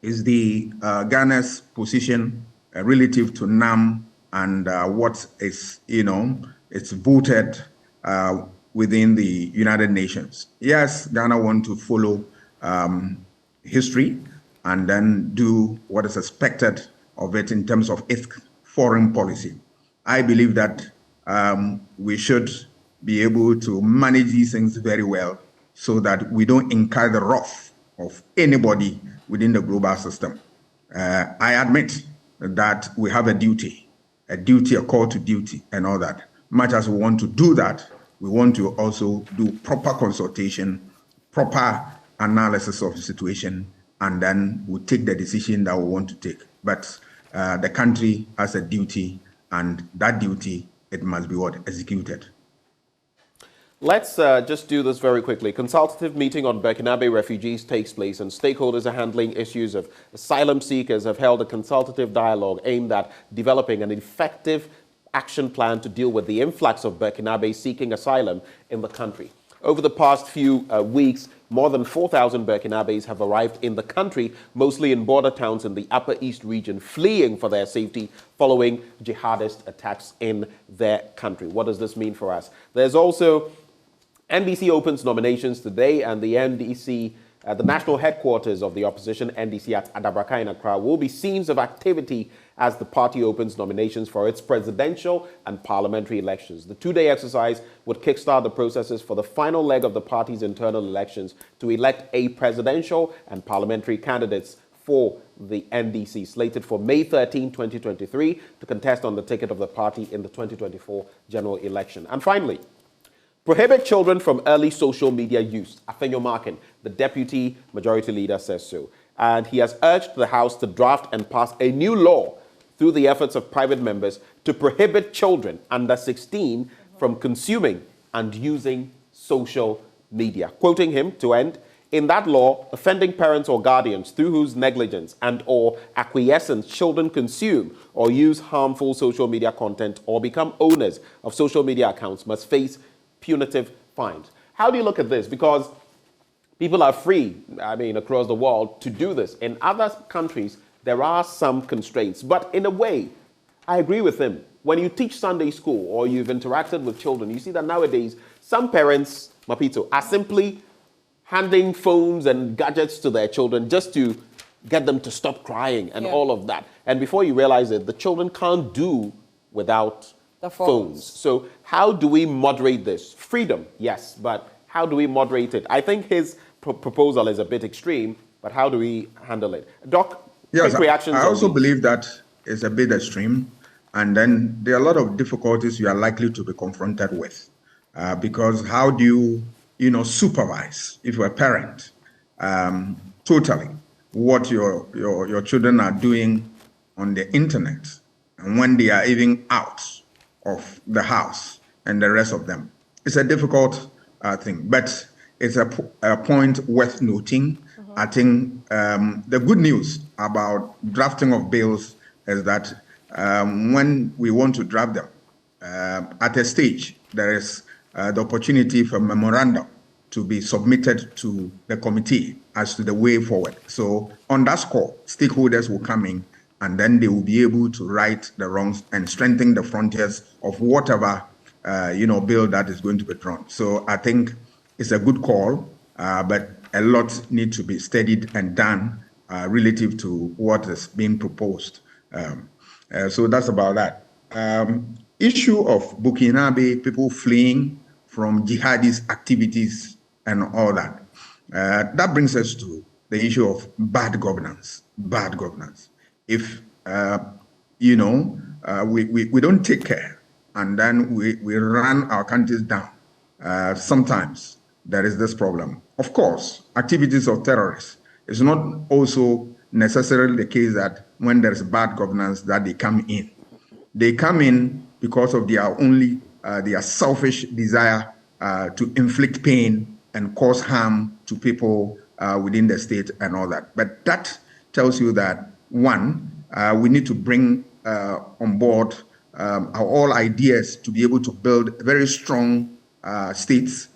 is the Ghana's position relative to NAM and what is, it's voted within the United Nations. Yes, Ghana want to follow history and then do what is expected of it in terms of its foreign policy. I believe that we should be able to manage these things very well so that we don't incur the wrath of anybody within the global system. I admit that we have a duty, a call to duty and all that. Much as we want to do that, we want to also do proper consultation, proper analysis of the situation, and then we take the decision that we want to take. But the country has a duty, and that duty, it must be executed. Let's just do this very quickly. Consultative meeting on Burkinabe refugees takes place, and stakeholders are handling issues of asylum seekers have held a consultative dialogue aimed at developing an effective action plan to deal with the influx of Burkinabe seeking asylum in the country. Over the past few weeks, more than 4,000 Burkinabes have arrived in the country, mostly in border towns in the Upper East region, fleeing for their safety following jihadist attacks in their country. What does this mean for us? There's also NDC opens nominations today, and the NDC, the national headquarters of the opposition, NDC at Adabraka in Accra, will be scenes of activity as the party opens nominations for its presidential and parliamentary elections. The two-day exercise would kickstart the processes for the final leg of the party's internal elections to elect a presidential and parliamentary candidates for the NDC, slated for May 13, 2023, to contest on the ticket of the party in the 2024 general election. And finally, prohibit children from early social media use. Afenyo Markin, the deputy majority leader, says so. And he has urged the House to draft and pass a new law through the efforts of private members to prohibit children under 16 from consuming and using social media. Quoting him to end, in that law, offending parents or guardians through whose negligence and or acquiescence children consume or use harmful social media content or become owners of social media accounts must face punitive fines. How do you look at this? Because people are free, across the world to do this. In other countries, there are some constraints. But in a way, I agree with him. When you teach Sunday school or you've interacted with children, you see that nowadays, some parents, Mapitso, are simply handing phones and gadgets to their children just to get them to stop crying and all of that. And before you realize it, the children can't do without The phones. So how do we moderate this? Freedom, yes, but how do we moderate it? I think his proposal is a bit extreme, but how do we handle it? Doc, yes, quick reactions I on also these. believe that it's a bit extreme, and then there are a lot of difficulties you are likely to be confronted with, because how do you supervise, if you're a parent, totally what your children are doing on the internet, and when they are even out of the house and the rest of them. It's a difficult thing, but it's a point worth noting. I think the good news about drafting of bills is that when we want to draft them, at a stage, there is the opportunity for memorandum to be submitted to the committee as to the way forward. So on that score, stakeholders will come in and then they will be able to right the wrongs and strengthen the frontiers of whatever bill that is going to be drawn. So I think it's a good call, but a lot needs to be studied and done relative to what is being proposed. So that's about that. Issue of Burkinabe, people fleeing from jihadist activities and all that. That brings us to the issue of bad governance. Bad governance. If we don't take care and then we run our countries down, sometimes there is this problem. Of course, activities of terrorists. It's not also necessarily the case that when there's bad governance that they come in. They come in because of their selfish desire to inflict pain and cause harm to people within the state and all that. But that tells you that, one, we need to bring on board all ideas to be able to build very strong states,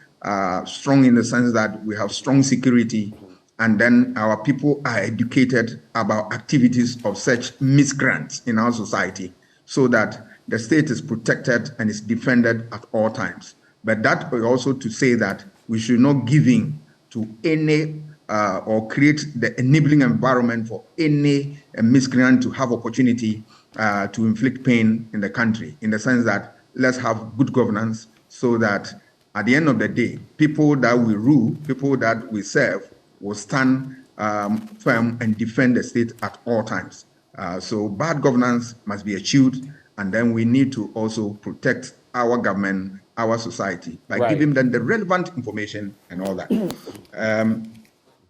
strong in the sense that we have strong security, and then our people are educated about activities of such miscreants in our society so that the state is protected and is defended at all times. But that is also to say that we should not give in to any or create the enabling environment for any miscreant to have opportunity to inflict pain in the country, in the sense that let's have good governance so that at the end of the day, people that we rule, people that we serve, will stand firm and defend the state at all times. So bad governance must be eschewed, and then we need to also protect our government, our society, by giving them the relevant information and all that.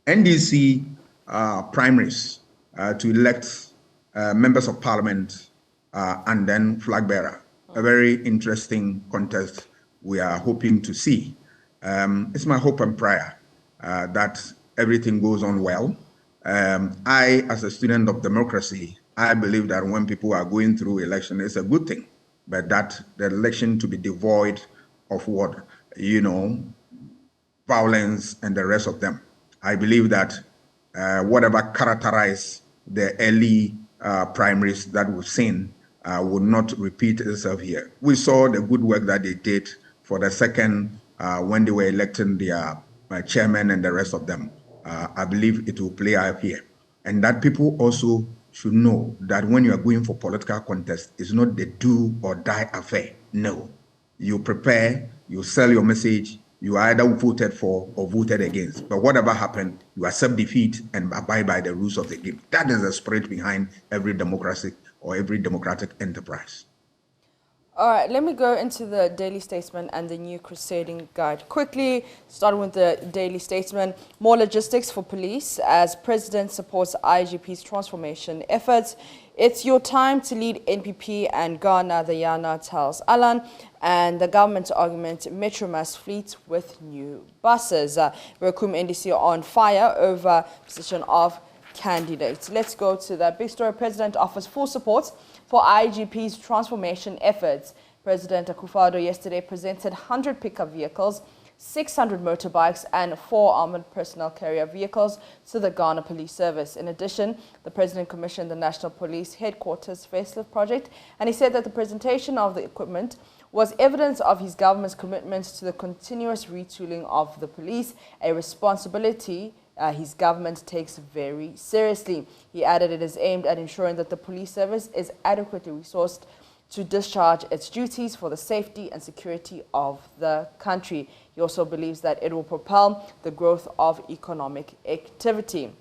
NDC primaries to elect members of parliament and then flag bearer. A very interesting contest we are hoping to see. It's my hope and prayer that everything goes on well. I, as a student of democracy, I believe that when people are going through election, it's a good thing, but that the election to be devoid of what, violence and the rest of them. I believe that whatever characterized the early primaries that we've seen would not repeat itself here. We saw the good work that they did for the second when they were electing their chairman and the rest of them. I believe it will play out here. And that people also should know that when you are going for political contest, it's not the do or die affair. No. You prepare, you sell your message, you either voted for or voted against. But whatever happened, you accept defeat and abide by the rules of the game. That is the spirit behind every democratic enterprise. All right, let me go into the Daily Statesman and the new Crusading Guide. Quickly, starting with the Daily Statesman, more logistics for police as President supports IGP's transformation efforts. It's your time to lead NPP and Ghana, the Yana tells Alan. And the government's argument, Metro must fleet with new buses. Bawku NDC on fire over position of candidates. Let's go to the big story. President offers full support for IGP's transformation efforts. President Akufo-Addo yesterday presented 100 pickup vehicles, 600 motorbikes and 4 armored personnel carrier vehicles to the Ghana Police Service. In addition, the President commissioned the National Police Headquarters facelift project, and he said that the presentation of the equipment was evidence of his government's commitment to the continuous retooling of the police, a responsibility his government takes very seriously. He added it is aimed at ensuring that the police service is adequately resourced to discharge its duties for the safety and security of the country. He also believes that it will propel the growth of economic activity.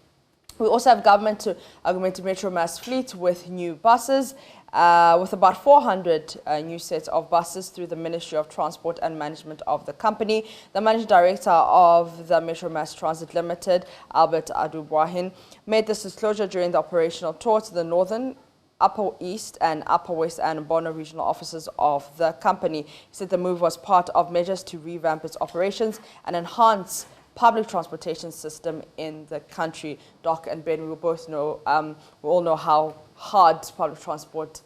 We also have government to augment the Metro Mass fleet with new buses, with about 400 new sets of buses through the Ministry of Transport and Management of the company. The Managing Director of the Metro Mass Transit Limited, Albert Adubwahin, made this disclosure during the operational tour to the northern, Upper East and Upper West and Bono regional offices of the company. He said the move was part of measures to revamp its operations and enhance public transportation system in the country. Doc and Ben, we both know, we all know how hard public transport,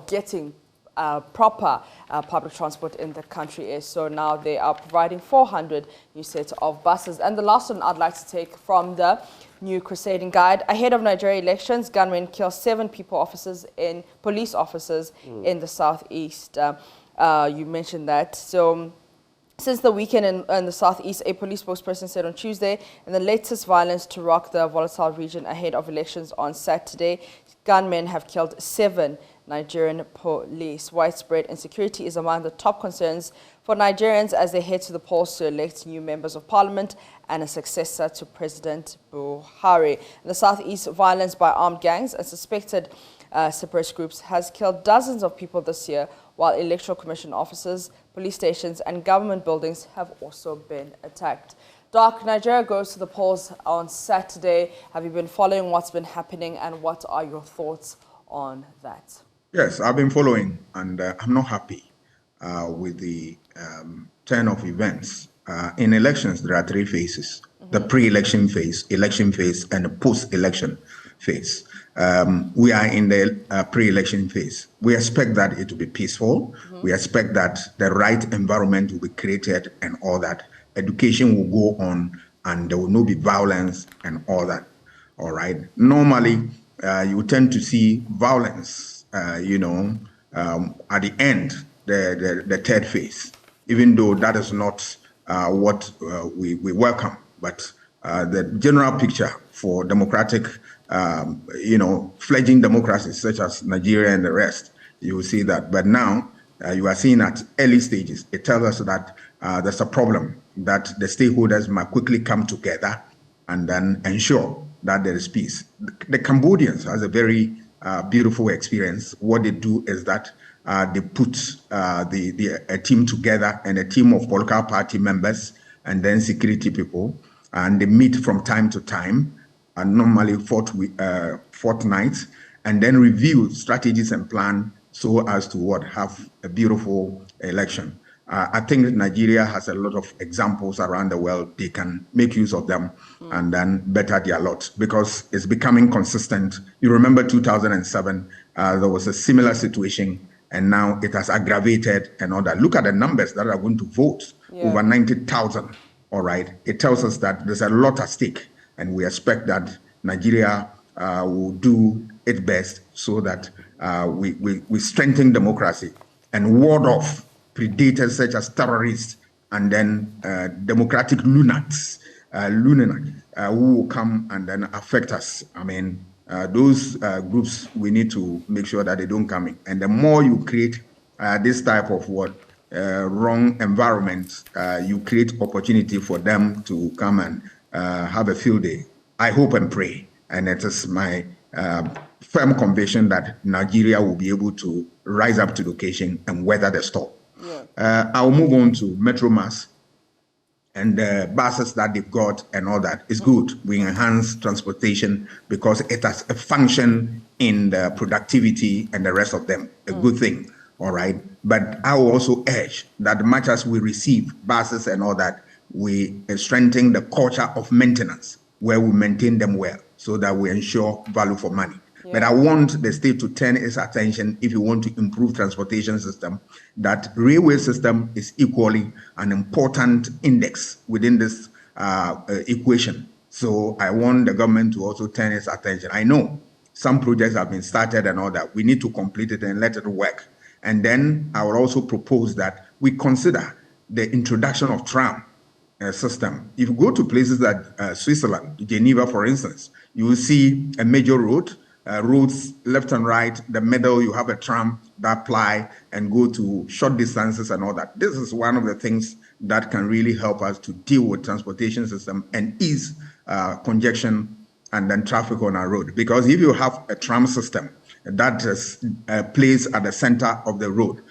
getting proper public transport in the country is. So now they are providing 400 new sets of buses. And the last one I'd like to take from the new Crusading Guide. Ahead of Nigeria elections, gunmen kill 7 police officers in the southeast. You mentioned that. So since the weekend in the southeast, a police spokesperson said on Tuesday, in the latest violence to rock the volatile region ahead of elections on Saturday, gunmen have killed 7 Nigerian police. Widespread insecurity is among the top concerns for Nigerians as they head to the polls to elect new members of parliament and a successor to President Buhari. In the southeast, violence by armed gangs and suspected separatist groups has killed dozens of people this year, while electoral commission offices, police stations and government buildings have also been attacked. Doc, Nigeria goes to the polls on Saturday. Have you been following what's been happening, and what are your thoughts on that? Yes, I've been following, and I'm not happy with the turn of events. In elections, there are 3 phases: the pre-election phase, election phase, and the post-election phase. We are in the pre-election phase. We expect that it will be peaceful. We expect that the right environment will be created and all that. Education will go on and there will not be violence and all that. All right. Normally, you tend to see violence, at the end, the third phase, even though that is not what we welcome. But the general picture for democratic fledgling democracies such as Nigeria and the rest, you will see that. But now you are seeing at early stages, it tells us that there's a problem, that the stakeholders might quickly come together and then ensure that there is peace. The Cambodians has a very beautiful experience. What they do is that they put a team together, and a team of political party members and then security people, and they meet from time to time, and normally fortnight, and then review strategies and plan so as to have a beautiful election. I think Nigeria has a lot of examples around the world. They can make use of them and then better their lot, because it's becoming consistent. You remember 2007, there was a similar situation, and now it has aggravated and all that. Look at the numbers that are going to vote, over 90,000. All right. It tells us that there's a lot at stake, and we expect that Nigeria will do its best so that we strengthen democracy and ward off predators such as terrorists and then democratic lunatics who will come and then affect us. I mean, those groups, we need to make sure that they don't come in. And the more you create this type of wrong environment, you create opportunity for them to come and have a field day. I hope and pray, and it is my firm conviction that Nigeria will be able to rise up to the occasion and weather the storm. I'll move on to Metro Mass and the buses that they've got and all that. It's good. We enhance transportation because it has a function in the productivity and the rest of them. A good thing. All right. But I will also urge that much as we receive buses and all that, we strengthen the culture of maintenance, where we maintain them well so that we ensure value for money. But I want the state to turn its attention, if you want to improve transportation system, that railway system is equally an important index within this equation. So I want the government to also turn its attention. I know some projects have been started and all that. We need to complete it and let it work. And then I will also propose that we consider the introduction of tram system. If you go to places like Switzerland, Geneva, for instance, you will see a major road roads left and right, the middle, you have a tram that ply and go to short distances and all that. This is one of the things that can really help us to deal with transportation system and ease congestion and then traffic on our road. Because if you have a tram system that is placed at the center of the road,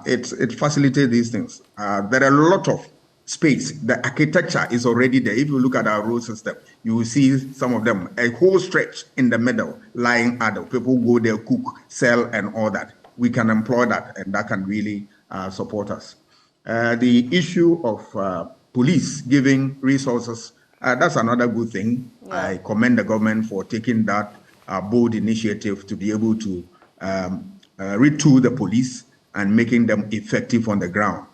it facilitates these things. There are a lot of space. The architecture is already there. If you look at our road system, you will see some of them, a whole stretch in the middle, lying idle. People go there, cook, sell, and all that. We can employ that, and that can really support us. The issue of police giving resources, that's another good thing. Yeah. I commend the government for taking that bold initiative to be able to retool the police and making them effective on the ground.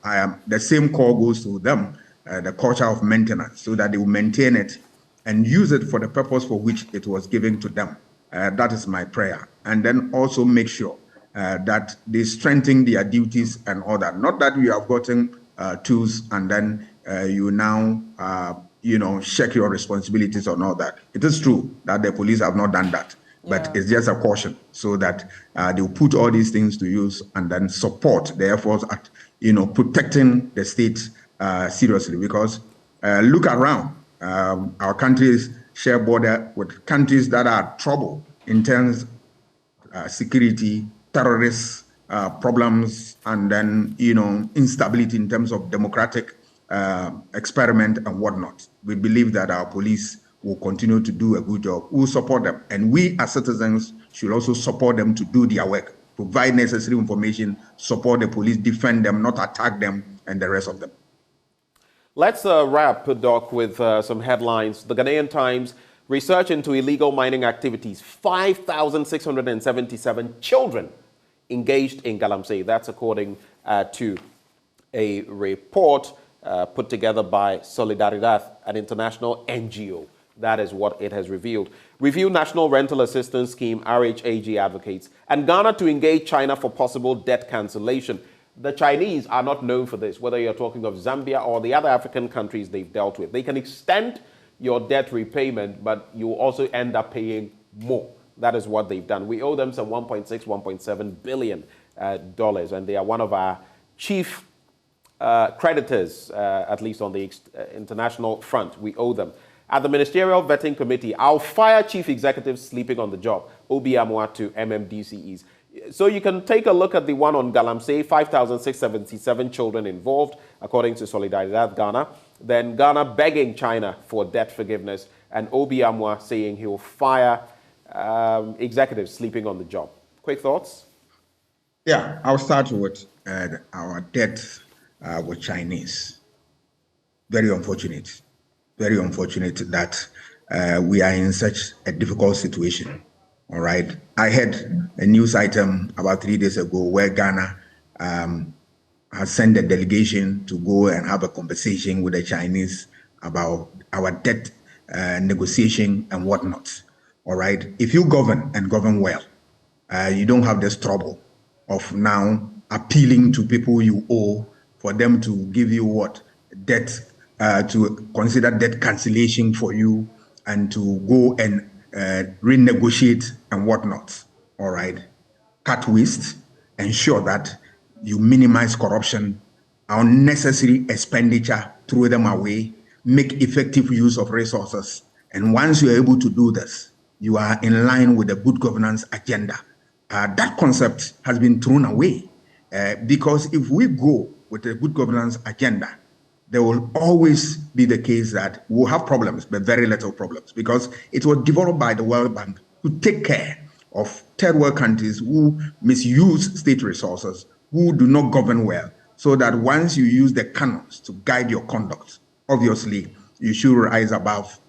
The same call goes to them, the culture of maintenance, so that they will maintain it and use it for the purpose for which it was given to them. That is my prayer. And then also make sure that they strengthen their duties and all that. Not that you have gotten tools and then you now, check your responsibilities on all that. It is true that the police have not done that. But it's just a caution so that they will put all these things to use and then support the efforts at, protecting the state seriously. Because look around, our countries share border with countries that are trouble in terms of security, terrorist problems, and then, instability in terms of democratic experiment and whatnot. We believe that our police will continue to do a good job. We'll support them. And we as citizens should also support them to do their work, provide necessary information, support the police, defend them, not attack them, and the rest of them. Let's wrap, Doc, with some headlines. The Ghanaian Times, research into illegal mining activities, 5,677 children engaged in Galamsey. That's according to a report put together by Solidaridad, an international NGO. That is what it has revealed. Review National Rental Assistance Scheme, RHAG advocates, and Ghana to engage China for possible debt cancellation. The Chinese are not known for this, whether you're talking of Zambia or the other African countries they've dealt with. They can extend your debt repayment, but you also end up paying more. That is what they've done. We owe them some $1.6, $1.7 billion, and they are one of our chief creditors, at least on the international front. We owe them. At the Ministerial Vetting Committee, our fire chief executives sleeping on the job, Obi Amwa to MMDCEs. So you can take a look at the one on Galamsey, 5,677 children involved, according to Solidaridad Ghana. Then Ghana begging China for debt forgiveness, and Obi Amwa saying he will fire executives sleeping on the job. Quick thoughts? Yeah, I'll start with our debt with Chinese. Very unfortunate. Very unfortunate that we are in such a difficult situation. All right. I had a news item about 3 days ago where Ghana has sent a delegation to go and have a conversation with the Chinese about our debt negotiation and whatnot. All right. If you govern and govern well, you don't have this trouble of now appealing to people you owe for them to give you what? Debt, to consider debt cancellation for you and to go and renegotiate and whatnot. All right. Cut waste, ensure that you minimize corruption, unnecessary expenditure, throw them away, make effective use of resources. And once you're able to do this, you are in line with the good governance agenda. That concept has been thrown away because if we go with a good governance agenda, there will always be the case that we'll have problems, but very little problems, because it was developed by the World Bank to take care of third world countries who misuse state resources, who do not govern well, so that once you use the canons to guide your conduct, obviously you should rise above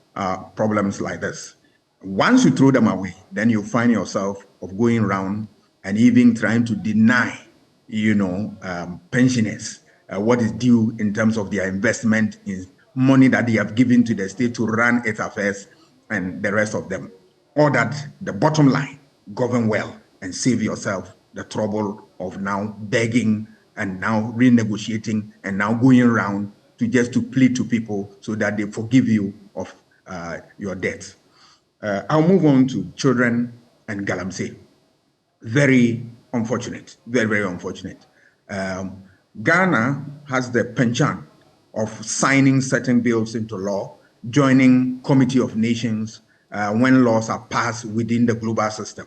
problems like this. Once you throw them away, then you find yourself of going around and even trying to deny, pensioners what is due in terms of their investment in money that they have given to the state to run its affairs and the rest of them. Or that the bottom line, govern well and save yourself the trouble of now begging and now renegotiating and now going around to just to plead to people so that they forgive you of your debts. I'll move on to children and Galamsey. Very unfortunate, very, very unfortunate. Ghana has the penchant of signing certain bills into law, joining Committee of Nations when laws are passed within the global system.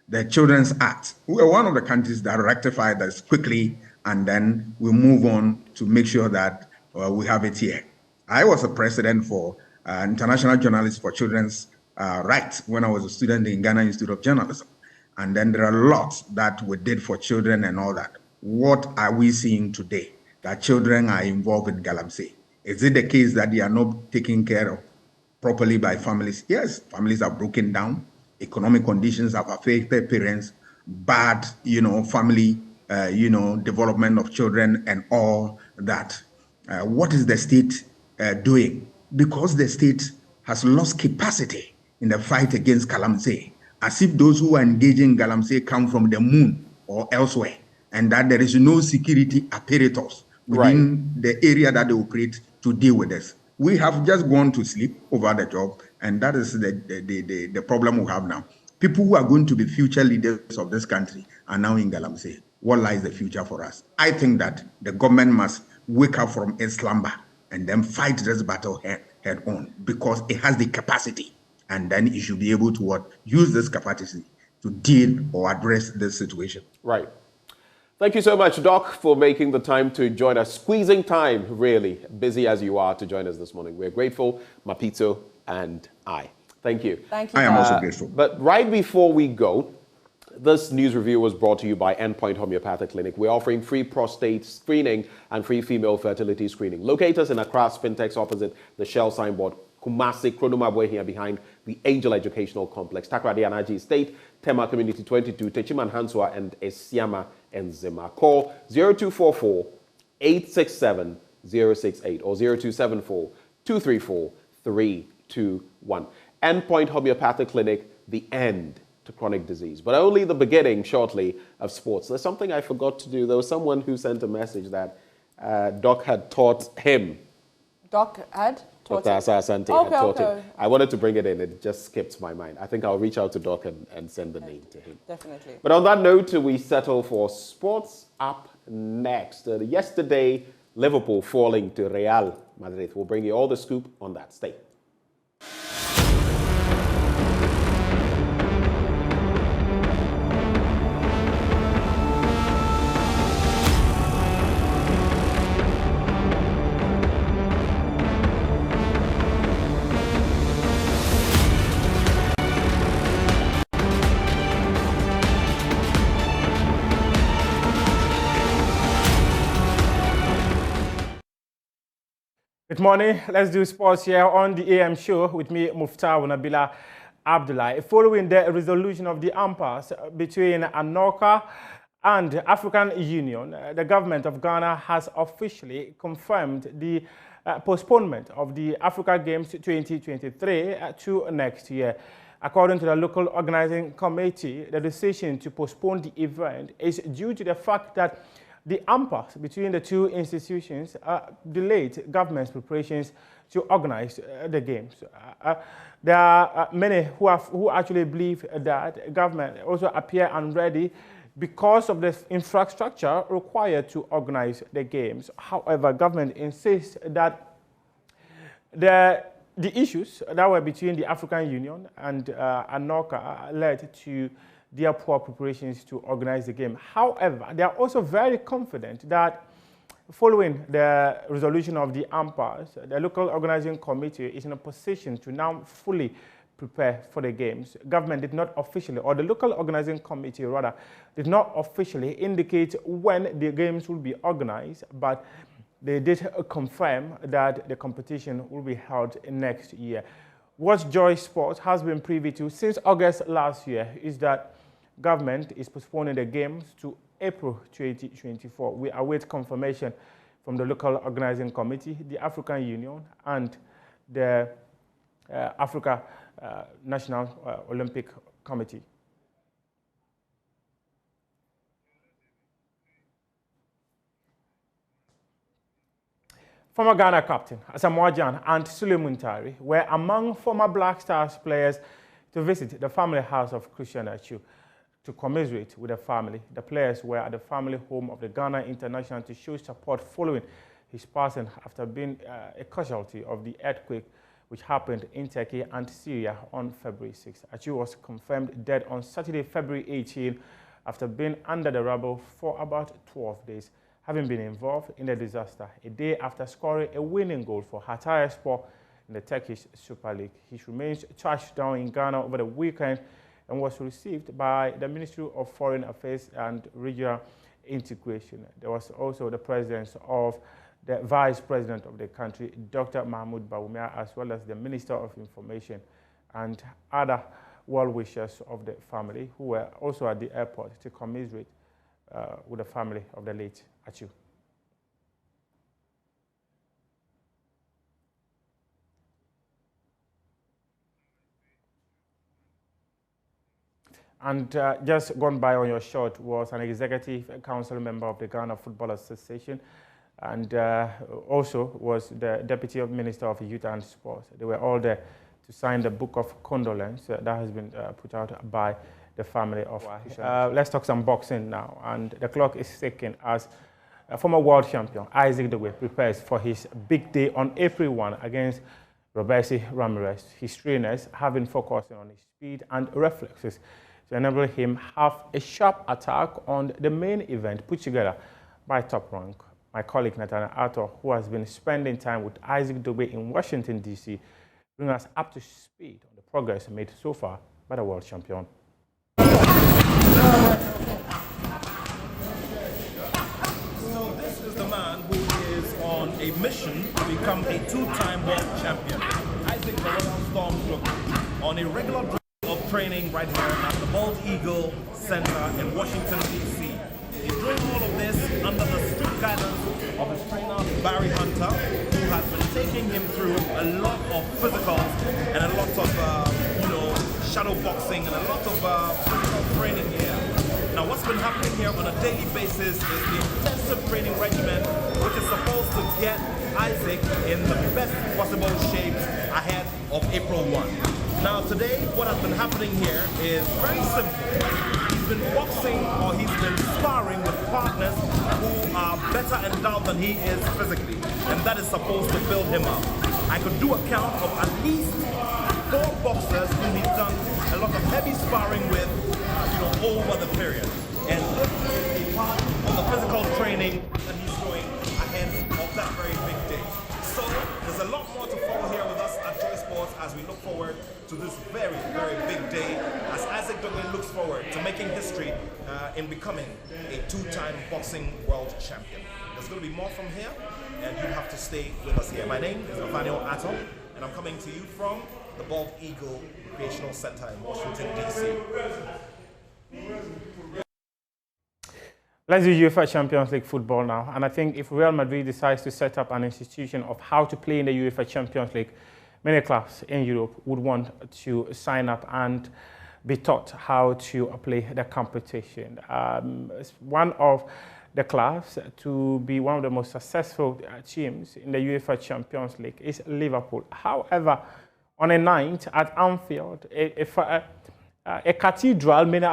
The Children's Act, we are one of the countries that rectified this quickly, and then we move on to make sure that we have it here. I was a president for International Journalists for Children's Rights when I was a student in Ghana Institute of Journalism. And then there are lots that we did for children and all that. What are we seeing today? That children are involved in Galamsey. Is it the case that they are not taken care of properly by families? Yes, families are broken down. Economic conditions have affected parents, bad, family, development of children and all that. What is the state doing? Because the state has lost capacity in the fight against Galamsey, as if those who are engaging in Galamsey come from the moon or elsewhere, and that there is no security apparatus within the area that they operate to deal with this. We have just gone to sleep over the job, and that is the problem we have now. People who are going to be future leaders of this country are now in Galamsey. What lies the future for us? I think that the government must wake up from its slumber and then fight this battle head on, because it has the capacity. And then it should be able to use this capacity to deal or address this situation. Right. Thank you so much, Doc, for making the time to join us. Squeezing time, really, busy as you are, to join us this morning. We're grateful, Mapitso and I. Thank you. Thank you. I am also grateful. But right before we go, this news review was brought to you by Endpoint Homeopathic Clinic. We're offering free prostate screening and free female fertility screening. Locate us in Accra, Spintex, opposite the Shell signboard. Kumasi, Kronumabwe here behind the Angel Educational Complex, Takrady Anaji Estate, Tema Community 22, Techiman Hanswa and Esiama and Zima. Call 0244 867 068 or 0274 234 321. Endpoint Homeopathic Clinic, the end to chronic disease, but only the beginning shortly of sports. There's something I forgot to do. There was someone who sent a message that Doc had taught him. Doc had? Dr. Asa Asante had taught him. I wanted to bring it in. It just skipped my mind. I think I'll reach out to Doc and send the name to him. Definitely. But on that note, we settle for sports up next. Yesterday, Liverpool falling to Real Madrid. We'll bring you all the scoop on that. Stay. Good morning. Let's do sports here on the AM show with me, Muftar Nabila Abdullah. Following the resolution of the impasse between ANOCA and the African Union, the government of Ghana has officially confirmed the postponement of the Africa Games 2023 to next year. According to the local organizing committee, the decision to postpone the event is due to the fact that the impasse between the two institutions delayed government's preparations to organize the games. There are many who actually believe that government also appear unready because of the infrastructure required to organize the games. However, government insists that the issues that were between the African Union and ANOCA led to their poor preparations to organize the game. However, they are also very confident that following the resolution of the impasse, the local organizing committee is in a position to now fully prepare for the games. Government did not officially, or the local organizing committee rather, did not officially indicate when the games will be organized, but they did confirm that the competition will be held next year. What Joy Sports has been privy to since August last year is that government is postponing the games to April 2024. We await confirmation from the local organizing committee, the African Union, and the Africa National Olympic Committee. Former Ghana captain Asamoah Gyan and Suleiman Tari were among former Black Stars players to visit the family house of Christian Achu to commiserate with the family. The players were at the family home of the Ghana International to show support following his passing after being a casualty of the earthquake which happened in Turkey and Syria on February 6. Achu was confirmed dead on Saturday, February 18, after being under the rubble for about 12 days, having been involved in the disaster a day after scoring a winning goal for Hatayspor in the Turkish Super League. His remains touched down in Ghana over the weekend and was received by the Ministry of Foreign Affairs and Regional Integration. There was also the presence of the Vice President of the country, Dr. Mahmoud Bawumia, as well as the Minister of Information and other well-wishers of the family who were also at the airport to commiserate with the family of the late Achu. And just gone by on your shot was an executive council member of the Ghana Football Association, and also was the Deputy Minister of Youth and Sports. They were all there to sign the book of condolence that has been put out by the family of let's talk some boxing now. And the clock is ticking as former world champion Isaac Dogwe prepares for his big day on April 1 against Roberto Ramirez. His trainers have been focusing on his speed and reflexes to enable him have a sharp attack on the main event put together by Top Rank. My colleague Nathaniel Arthur, who has been spending time with Isaac Dogwe in Washington, D.C., bring us up to speed on the progress made so far by the world champion. So this is the man who is on a mission to become a two-time world champion. Isaac the Royal Stormtrooper on a regular drive of training right here at the Bald Eagle Center in Washington, D.C. He's doing all of this under the strict guidance of his trainer, Barry Hunter, who has been taking him through a lot of physicals and a lot of, shadow boxing and a lot of physical training here. Now, what's been happening here on a daily basis is the intensive training regimen, which is supposed to get Isaac in the best possible shape ahead of April 1. Now, today, what has been happening here is very simple. He's been boxing or he's been sparring with partners who are better endowed than he is physically, and that is supposed to build him up. I could do a count of at least 4 boxers whom he's done a lot of heavy sparring with, over the period, and this is a part of the physical training that he's doing ahead of that very big day. So there's a lot more to follow here with us at Joy Sports as we look forward to this very, very big day as Isaac Dogwe looks forward to making history in becoming a 2-time boxing world champion. There's going to be more from here, and you have to stay with us here. My name is Nathaniel Arthur, and I'm coming to you from the Bald Eagle Recreational Center in Washington, D.C. Let's do UEFA Champions League football now. And I think if Real Madrid decides to set up an institution of how to play in the UEFA Champions League, many clubs in Europe would want to sign up and be taught how to play the competition. One of the clubs to be one of the most successful teams in the UEFA Champions League is Liverpool. However, on a night at Anfield, a cathedral, many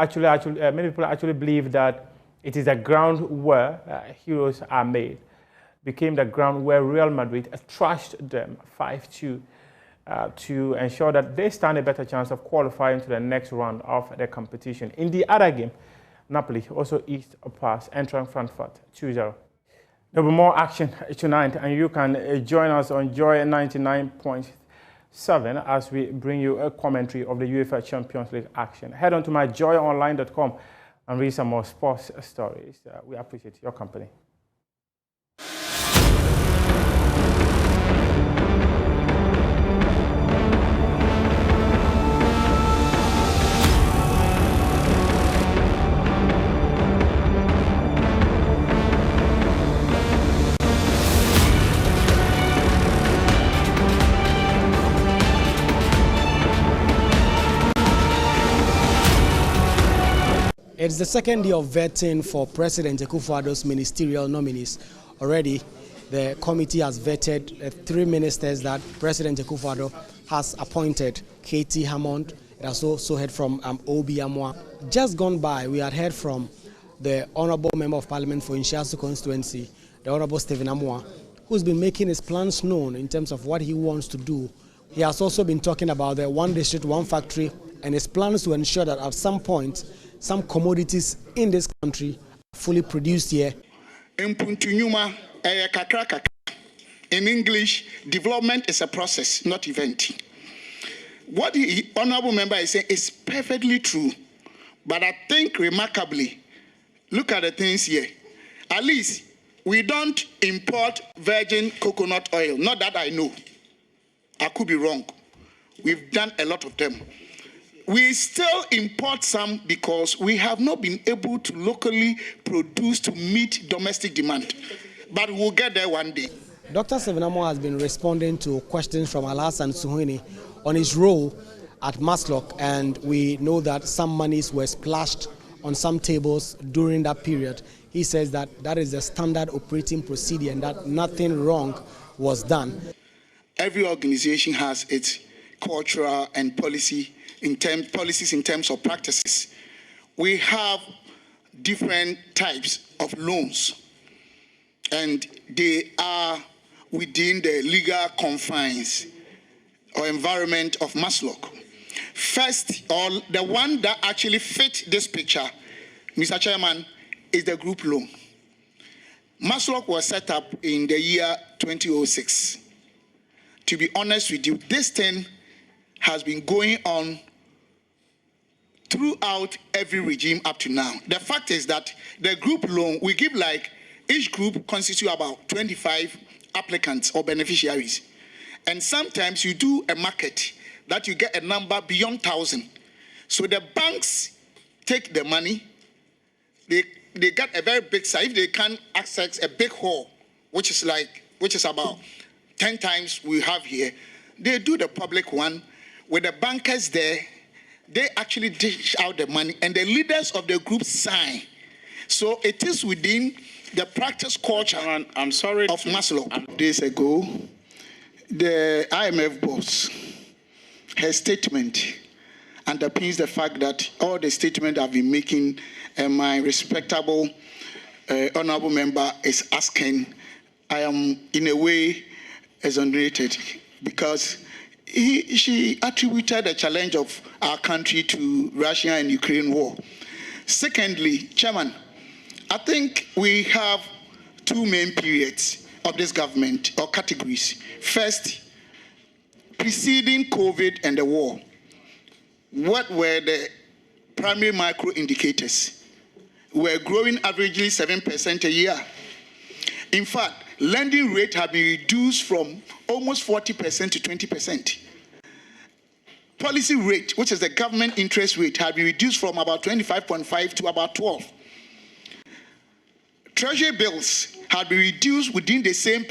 people actually believe that it is the ground where heroes are made, became the ground where Real Madrid trashed them 5-2 to ensure that they stand a better chance of qualifying to the next round of the competition. In the other game, Napoli also eased past Eintracht Frankfurt 2-0. There will be more action tonight, and you can join us on Joy 99.7 as we bring you a commentary of the UEFA Champions League action. Head on to myjoyonline.com and read some more sports stories. We appreciate your company. It's the second day of vetting for President Akufo-Addo's ministerial nominees. Already, the committee has vetted 3 ministers that President Akufo-Addo has appointed: Katie Hammond, It has also heard from Obi Amwa. Just gone by, we had heard from the Honourable Member of Parliament for Inshiasu constituency, the Honourable Stephen Amwa, who's been making his plans known in terms of what he wants to do. He has also been talking about the one district, one factory, and his plans to ensure that at some point, some commodities in this country are fully produced here. In English, development is a process, not event. What the Honourable Member is saying is perfectly true, but I think remarkably, look at the things here. At least we don't import virgin coconut oil. Not that I know. I could be wrong. We've done a lot of them. We still import some because we have not been able to locally produce to meet domestic demand. But we'll get there one day. Dr. Sevenamo has been responding to questions from Alhassan Suhuni on his role at Maslock, and we know that some monies were splashed on some tables during that period. He says that that is the standard operating procedure and that nothing wrong was done. Every organization has its cultural and policies in terms of practices. We have different types of loans, and they are within the legal confines or environment of Maslock. First, or the one that actually fit this picture, Mr. Chairman, is the group loan. Maslock was set up in the year 2006. To be honest with you, this thing has been going on throughout every regime up to now. The fact is that the group loan, we give like, each group constitutes about 25 applicants or beneficiaries. And sometimes you do a market that you get a number beyond 1,000. So the banks take the money, they get a very big size. If they can access a big hall, which is about 10 times we have here, they do the public one with the bankers there. They actually dish out the money and the leaders of the group sign. So it is within the practice culture of Maslow. Days ago, the IMF boss, her statement underpins the fact that all the statements I've been making and my respectable honorable member is asking, I am in a way exonerated because she attributed the challenge of our country to Russia and Ukraine war. Secondly, Chairman, I think we have two main periods of this government or categories. First, preceding COVID and the war, what were the primary micro indicators? We're growing averagely 7% a year. In fact, lending rate have been reduced from almost 40% to 20%. Policy rate, which is the government interest rate, have been reduced from about 25.5 to about 12. Treasury bills have been reduced within the same.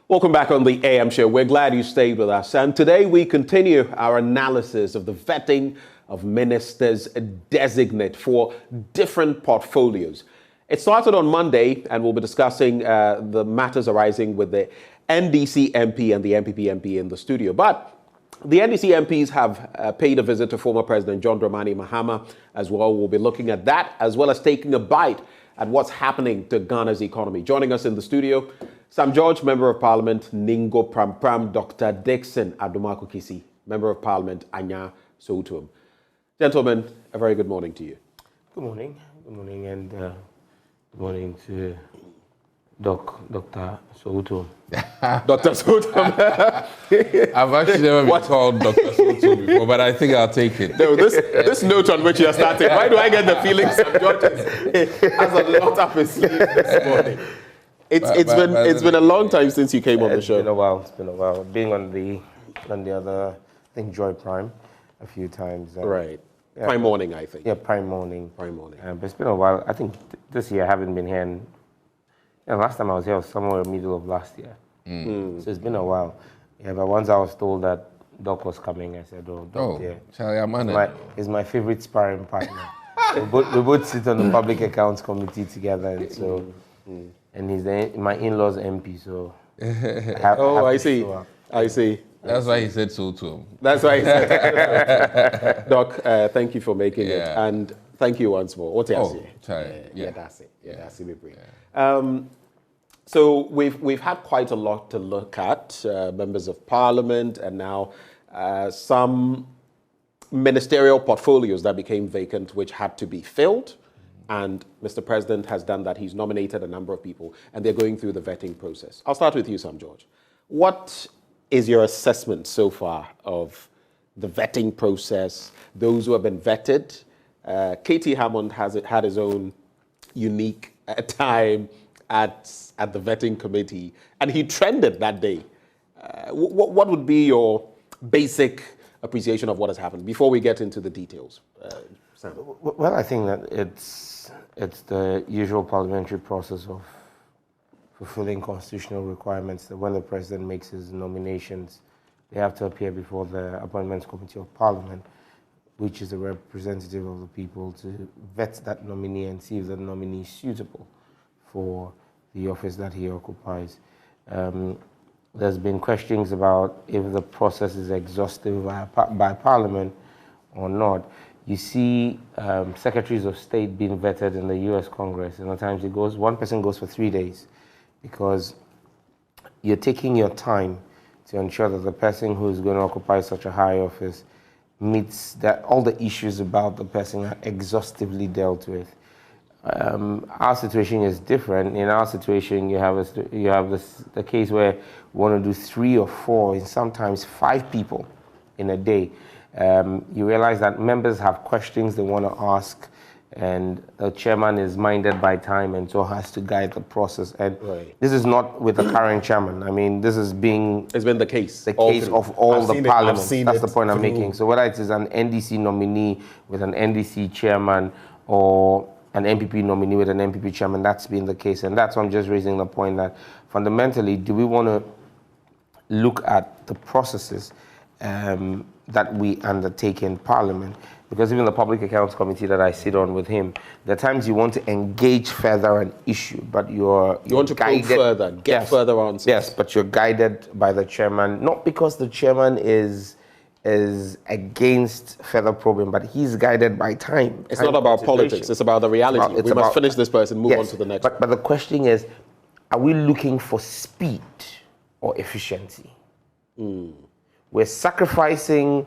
Welcome back on the AM show. We're glad you stayed with us. And today we continue our analysis of the vetting of ministers designate for different portfolios. It started on Monday, and we'll be discussing the matters arising with the NDC MP and the MPP MP in the studio. But the NDC MPs have paid a visit to former President John Dramani Mahama as well. We'll be looking at that, as well as taking a bite at what's happening to Ghana's economy. Joining us in the studio, Sam George, Member of Parliament, Ningo Pram, Dr. Dixon Adomako Kisi, Member of Parliament, Anya Soutum. Gentlemen, a very good morning to you. Good morning. Good morning, and good morning to Dr. Soutum. Dr. Soutum. I've actually never been called Dr. Soutum before, but I think I'll take it. No, this note on which you're starting, why do I get the feeling Sam George has a lot up his sleeve this morning? It's been a long time since you came on the show. It's been a while. Being on the other, I think Joy Prime, a few times. Right. Prime morning, I think. Yeah, prime morning. Prime morning. But it's been a while. I think this year I haven't been here. Last time I was here was somewhere in the middle of last year. So it's been a while. Yeah, but once I was told that Doc was coming, I said, "Oh, Doc, yeah." Charlie, I'm on He's my favorite sparring partner. we both sit on the Public Accounts Committee together, and so, and he's my in-laws MP, so. I see. I see. That's why he said so to him. That's why he said Doc, thank you for making it. And thank you once more. What else? Yeah, that's it. Yeah, that's it. So we've had quite a lot to look at, members of parliament, and now some ministerial portfolios that became vacant, which had to be filled. And Mr. President has done that. He's nominated a number of people, and they're going through the vetting process. I'll start with you, Sam George. What is your assessment so far of the vetting process, those who have been vetted? K.T. Hammond has had his own unique time at the vetting committee, and he trended that day. What would be your basic appreciation of what has happened before we get into the details? Sam? Well, I think that it's the usual parliamentary process of fulfilling constitutional requirements that when the president makes his nominations, they have to appear before the Appointments Committee of Parliament, which is a representative of the people, to vet that nominee and see if the nominee is suitable for the office that he occupies. There's been questions about if the process is exhaustive by Parliament or not. You see secretaries of state being vetted in the US Congress, and at times one person goes for 3 days, because you're taking your time to ensure that the person who is going to occupy such a high office meets that all the issues about the person are exhaustively dealt with. Our situation is different. In our situation, you have the case where we want to do 3 or 4, and sometimes 5 people in a day. You realize that members have questions they want to ask, and the chairman is minded by time and so has to guide the process. And this is not with the current chairman. I mean, it's been the case of all the parliaments. That's the point I'm making. So whether it is an NDC nominee with an NDC chairman or an MPP nominee with an MPP chairman, that's been the case. And that's why I'm just raising the point that fundamentally, do we want to look at the processes that we undertake in Parliament? Because even the Public Accounts Committee that I sit on with him, there are times you want to engage further an issue, but you want to probe further, get further answers. Yes, but you're guided by the chairman, not because the chairman is against further probing, but he's guided by time. It's not about politics, it's about the reality. We must finish this person, move on to the next. But the question is, are we looking for speed or efficiency? We're sacrificing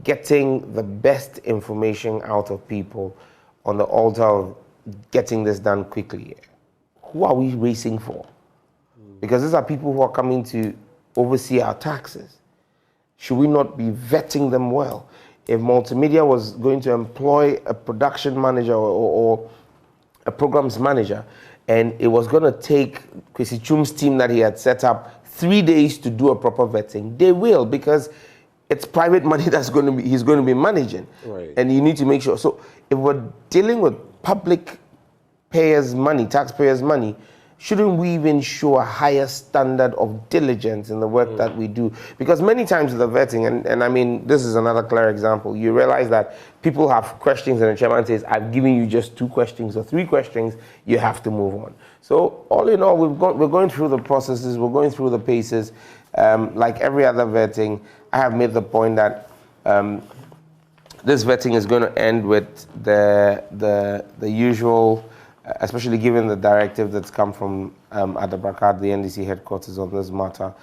getting the best information out of people on the altar of getting this done quickly. Who are we racing for? Because these are people who are coming to oversee our taxes. Should we not be vetting them well? If multimedia was going to employ a production manager or a programs manager, and it was going to take Kwesi Chum's team that he had set up 3 days to do a proper vetting, they will, because it's private money he's going to be managing. And you need to make sure. So if we're dealing with public payers' money, taxpayers' money, shouldn't we even show a higher standard of diligence in the work that we do? Because many times with the vetting, and I mean, this is another clear example, you realize that people have questions and the chairman says, I've given you just 2 questions or 3 questions, you have to move on. So all in all, we're going through the processes, we're going through the paces. Like every other vetting, I have made the point that this vetting is going to end with the usual, especially given the directive that's come from Adabrakat, the NDC headquarters on this matter.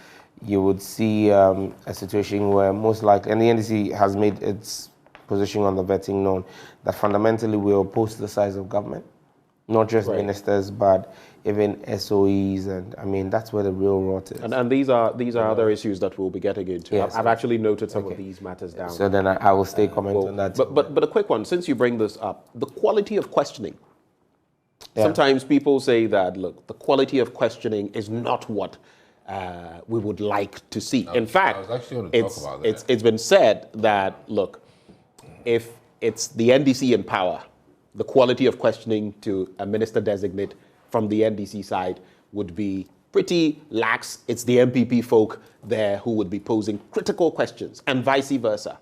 You would see a situation where most likely, and the NDC has made its position on the vetting known, that fundamentally we oppose the size of government, not just ministers, but even SOEs, and I mean that's where the real rot is. And these are other issues that we'll be getting into. Yes, I've actually noted some of these matters down. So then I will stay comment on that. But a quick one, since you bring this up, the quality of questioning. Sometimes people say that, look, the quality of questioning is not what we would like to see. In fact, it's been said that, look, if it's the NDC in power, the quality of questioning to a minister designate from the NDC side would be pretty lax. It's the MPP folk there who would be posing critical questions, and vice versa.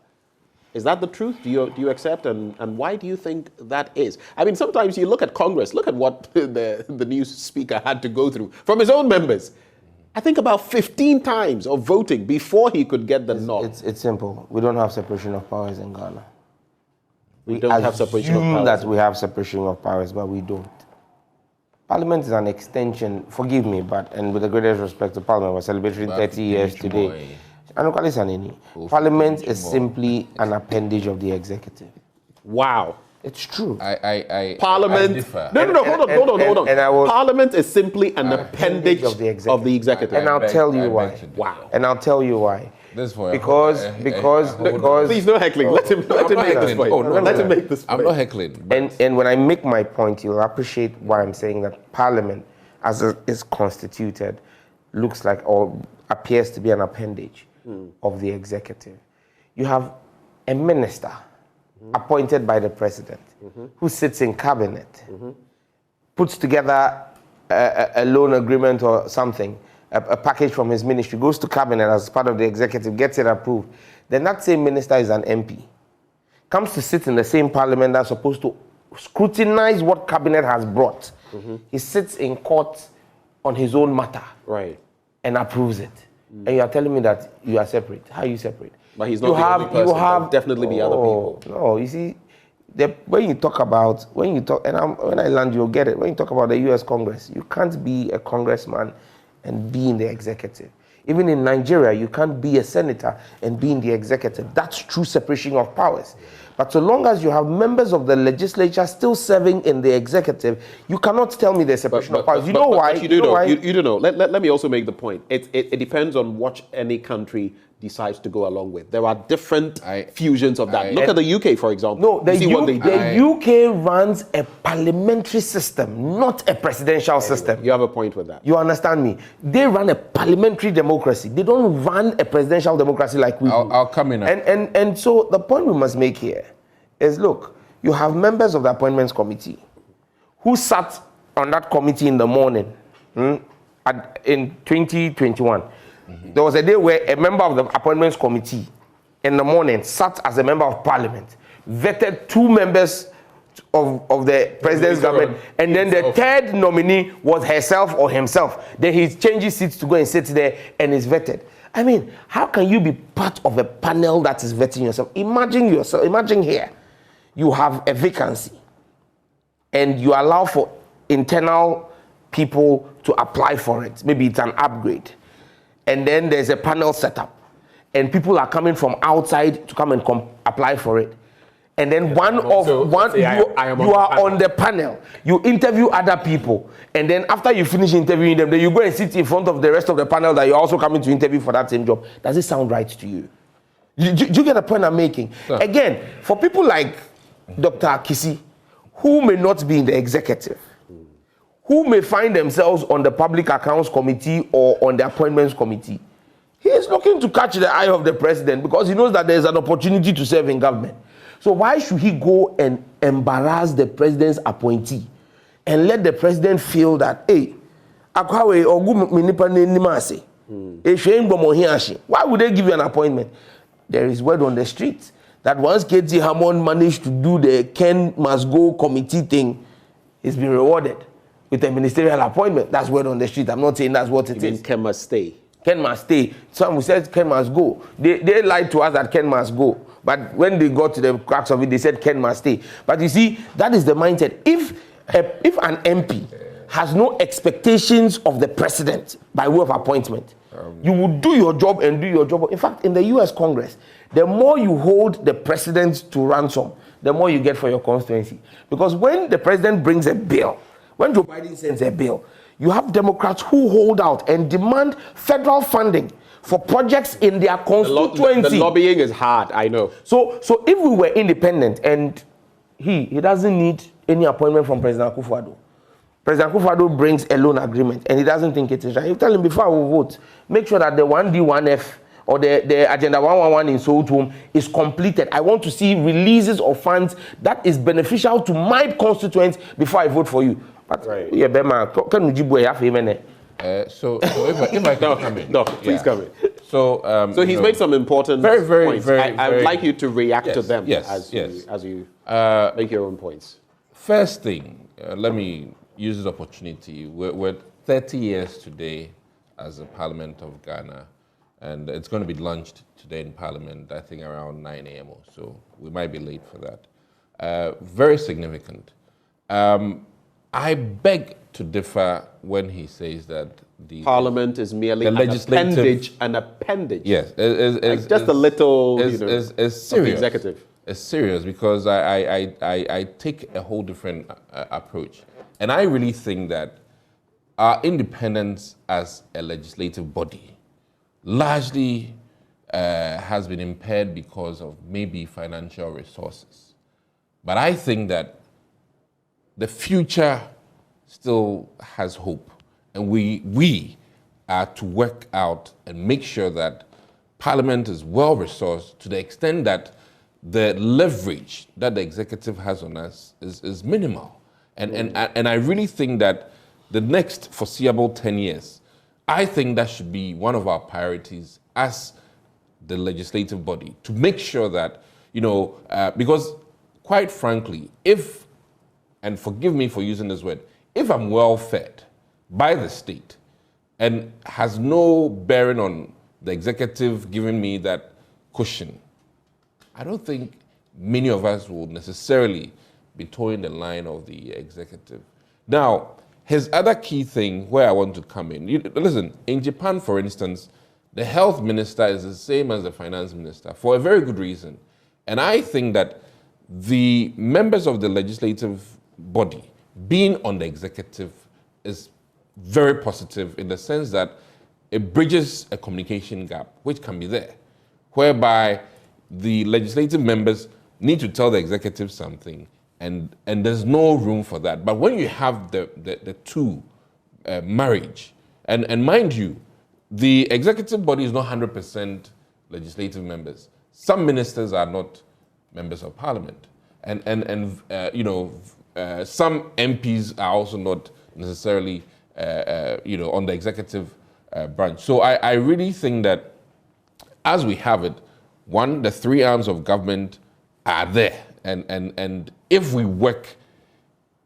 Is that the truth? Do you accept? And why do you think that is? I mean, sometimes you look at Congress, look at what the new speaker had to go through from his own members. I think about 15 times of voting before he could get the nod. It's simple. We don't have separation of powers in Ghana. We don't have separation of powers. That we have separation of powers, but we don't. Parliament is an extension, forgive me, and with the greatest respect to Parliament, we're celebrating 30 years today. Parliament is simply an appendage of the executive. Wow. It's true. Parliament. Hold on. Parliament is simply an appendage of the executive. And I'll tell you why. Wow. And I'll tell you why. Because please, no heckling. Let him make this point. Let him make this point. I'm not heckling. And when I make my point, you'll appreciate why I'm saying that Parliament, as it is constituted, looks like or appears to be an appendage of the executive. You have a minister appointed by the president who sits in cabinet, puts together a loan agreement or something, a package from his ministry, goes to cabinet as part of the executive, gets it approved. Then that same minister is an MP, comes to sit in the same parliament that's supposed to scrutinize what cabinet has brought. He sits in court on his own matter, and approves it. And you are telling me that you are separate. How are you separate? But he's not the only person. There'll definitely be other people. No, you see, when I land, you'll get it. When you talk about the U.S. Congress, you can't be a congressman and be in the executive. Even in Nigeria, you can't be a senator and be in the executive. That's true separation of powers. But so long as you have members of the legislature still serving in the executive, you cannot tell me there's separation of powers. You know why? You do know. Let me also make the point. It depends on what any country decides to go along with. There are different fusions of that. Look at the UK, for example. No, the UK runs a parliamentary system, not a presidential system. You have a point with that. You understand me? They run a parliamentary democracy. They don't run a presidential democracy like we do. I'll come in. And so the point we must make here is, look, you have members of the appointments committee who sat on that committee in the morning in 2021. There was a day where a member of the appointments committee in the morning sat as a member of parliament, vetted 2 members of the president's government, and then the third nominee was herself or himself. Then he changes seats to go and sit there and is vetted. I mean, how can you be part of a panel that is vetting yourself? Imagine here, you have a vacancy and you allow for internal people to apply for it. Maybe it's an upgrade. And then there's a panel set up, and people are coming from outside to come and apply for it. And then you are on the panel. You interview other people, and then after you finish interviewing them, then you go and sit in front of the rest of the panel that you're also coming to interview for that same job. Does it sound right to you? Do you get the point I'm making? Sure. Again, for people like Dr. Kisi, who may not be in the executive, who may find themselves on the Public Accounts Committee or on the Appointments Committee, he is looking to catch the eye of the president because he knows that there is an opportunity to serve in government. So why should he go and embarrass the president's appointee and let the president feel that, hey, why would they give you an appointment? There is word on the street that once KT Hammond managed to do the Ken Must Go committee thing, he's been rewarded with a ministerial appointment. That's word on the street. I'm not saying that's what it is. Ken must stay. Ken must stay. Some who said Ken must go. They lied to us that Ken must go. But when they got to the cracks of it, they said Ken must stay. But you see, that is the mindset. If an MP has no expectations of the president by way of appointment, you will do your job and do your job. In fact, in the U.S. Congress, the more you hold the president to ransom, the more you get for your constituency. Because when the president brings a bill, when Joe Biden sends a bill, you have Democrats who hold out and demand federal funding for projects in their constituency. The lobbying is hard, I know. So if we were independent and he doesn't need any appointment from President Akufo-Addo. President Akufo-Addo brings a loan agreement and he doesn't think it is right. You tell him before I will vote, make sure that the 1D, 1F or the Agenda 111 in Soweto is completed. I want to see releases of funds that is beneficial to my constituents before I vote for you. But yeah, Bema, can you give a favor? So if I can come in. No, please come in. So, so he's made some important points. I would like you to react to them as you make your own points. First thing, let me use this opportunity. We're 30 years today as a Parliament of Ghana, and it's going to be launched today in Parliament, I think around 9 a.m. or so. We might be late for that. Very significant. I beg to differ when he says that the Parliament is merely an appendage. Yes, like just a little, it's serious. Of the executive. It's serious because I take a whole different approach, and I really think that our independence as a legislative body largely has been impaired because of maybe financial resources. But I think that the future still has hope, and we are to work out and make sure that Parliament is well resourced to the extent that the leverage that the executive has on us is minimal. And I really think that the next foreseeable 10 years, I think that should be one of our priorities as the legislative body, to make sure that, because quite frankly, and forgive me for using this word, if I'm well fed by the state and has no bearing on the executive giving me that cushion, I don't think many of us will necessarily be towing the line of the executive. Now, his other key thing where I want to come in, listen, in Japan, for instance, the health minister is the same as the finance minister for a very good reason. And I think that the members of the legislative body being on the executive is very positive in the sense that it bridges a communication gap, which can be there, whereby the legislative members need to tell the executive something, and there's no room for that. But when you have the two marriage, and mind you, the executive body is not 100% legislative members. Some ministers are not members of parliament, and some MPs are also not necessarily, on the executive branch. So I really think that as we have it, one, the three arms of government are there. And if we work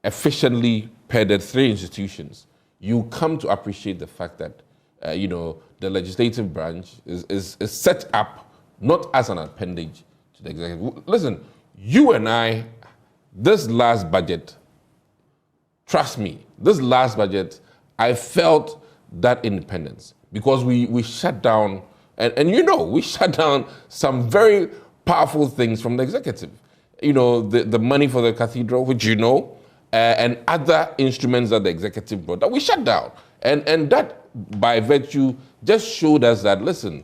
efficiently per the three institutions, you come to appreciate the fact that, the legislative branch is set up not as an appendage to the executive. Listen, you and I, this last budget, trust me, this last budget, I felt that independence because we shut down, and we shut down some very powerful things from the executive. The money for the cathedral, which and other instruments that the executive brought that we shut down. And that, by virtue, just showed us that, listen,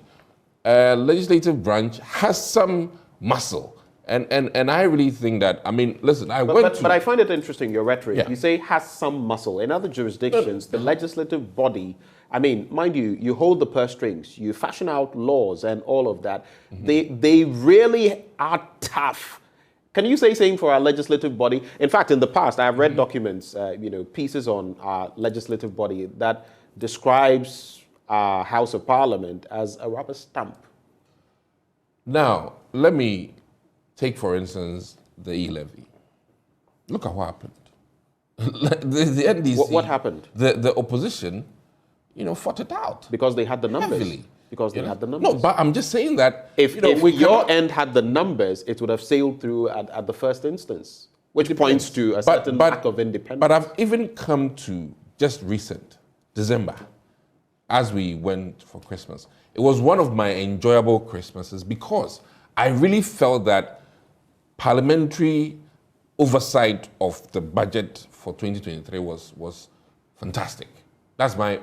legislative branch has some muscle. And I really think that, listen, But I find it interesting, your rhetoric. Yeah. You say has some muscle. In other jurisdictions, the legislative body, mind you, you hold the purse strings, you fashion out laws and all of that. Mm-hmm. They really are tough. Can you say same for our legislative body? In fact, in the past, I've read documents, pieces on our legislative body that describes our House of Parliament as a rubber stamp. Now, let me take, for instance, the e-levy. Look at what happened. the NDC... What happened? The opposition, fought it out. Because they had the numbers. Heavily. Because they had the numbers. No, but I'm just saying that... If your end had the numbers, it would have sailed through at the first instance, which points to a certain lack of independence. But I've even come to just recent, December, as we went for Christmas. It was one of my enjoyable Christmases because I really felt that parliamentary oversight of the budget for 2023 was fantastic. That's my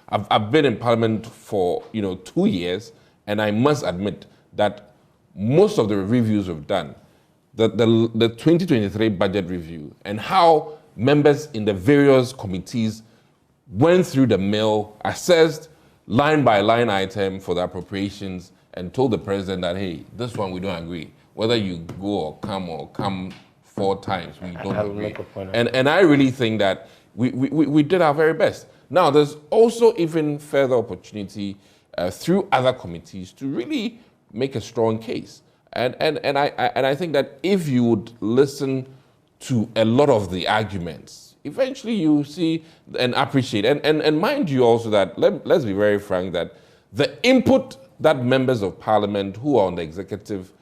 I've been in Parliament for 2 years, and I must admit that most of the reviews we've done, the 2023 budget review, and how members in the various committees went through the mail, assessed, line by line item for the appropriations and told the president that, hey, this one we don't agree. Whether you go or come 4 times, we don't agree. And I really think that we did our very best. Now, there's also even further opportunity through other committees to really make a strong case. And I think that if you would listen to a lot of the arguments, eventually you see and appreciate. And mind you also that, let's be very frank, that the input that members of parliament who are on the executive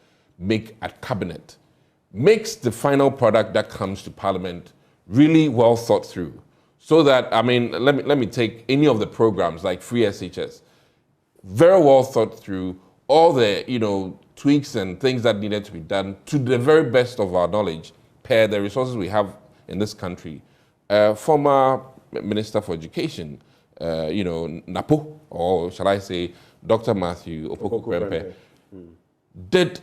make at cabinet makes the final product that comes to parliament really well thought through. So that, I mean, let me take any of the programs like Free SHS, very well thought through, all the, tweaks and things that needed to be done to the very best of our knowledge, per the resources we have in this country. Former Minister for Education, Napo, or shall I say, Dr. Matthew Opoku-Prempeh, did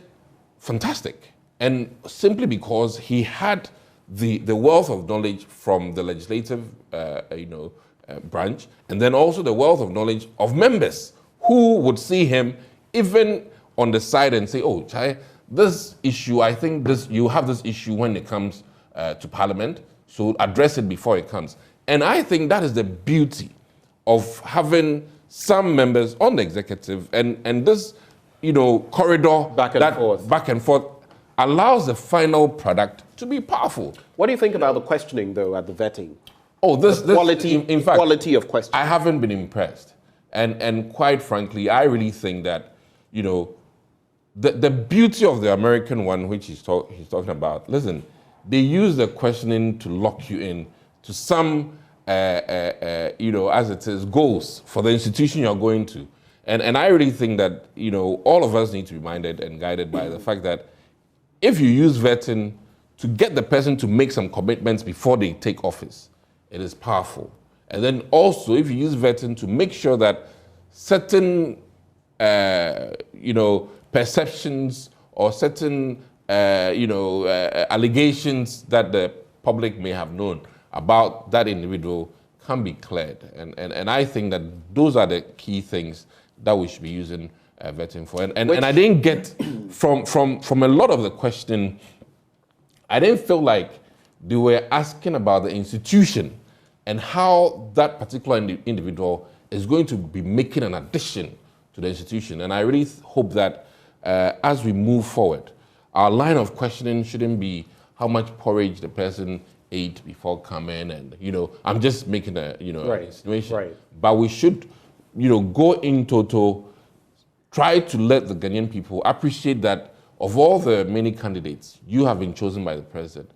fantastic. And simply because he had the wealth of knowledge from the legislative, branch, and then also the wealth of knowledge of members who would see him even on the side and say, oh, Chai, this issue, I think you have this issue when it comes to Parliament, so address it before it comes. And I think that is the beauty of having some members on the executive, and this, corridor back and forth allows the final product to be powerful. What do you think about the questioning, though, at the vetting? Oh, this quality, in fact, quality of questions. I haven't been impressed, and quite frankly, I really think that, the beauty of the American one, which he's talking about. Listen, they use the questioning to lock you in to some, as it is, goals for the institution you're going to, and I really think that all of us need to be minded and guided by the fact that if you use vetting to get the person to make some commitments before they take office, it is powerful. And then also, if you use vetting to make sure that certain, perceptions or certain, allegations that the public may have known about that individual can be cleared. And I think that those are the key things that we should be using vetting for. And I didn't get, from a lot of the question, I didn't feel like they were asking about the institution and how that particular individual is going to be making an addition to the institution. And I really hope that as we move forward, our line of questioning shouldn't be how much porridge the person ate before coming, and I'm just making a an insinuation. Right. But we should go in total, try to let the Ghanaian people appreciate that of all the many candidates you have been chosen by the president,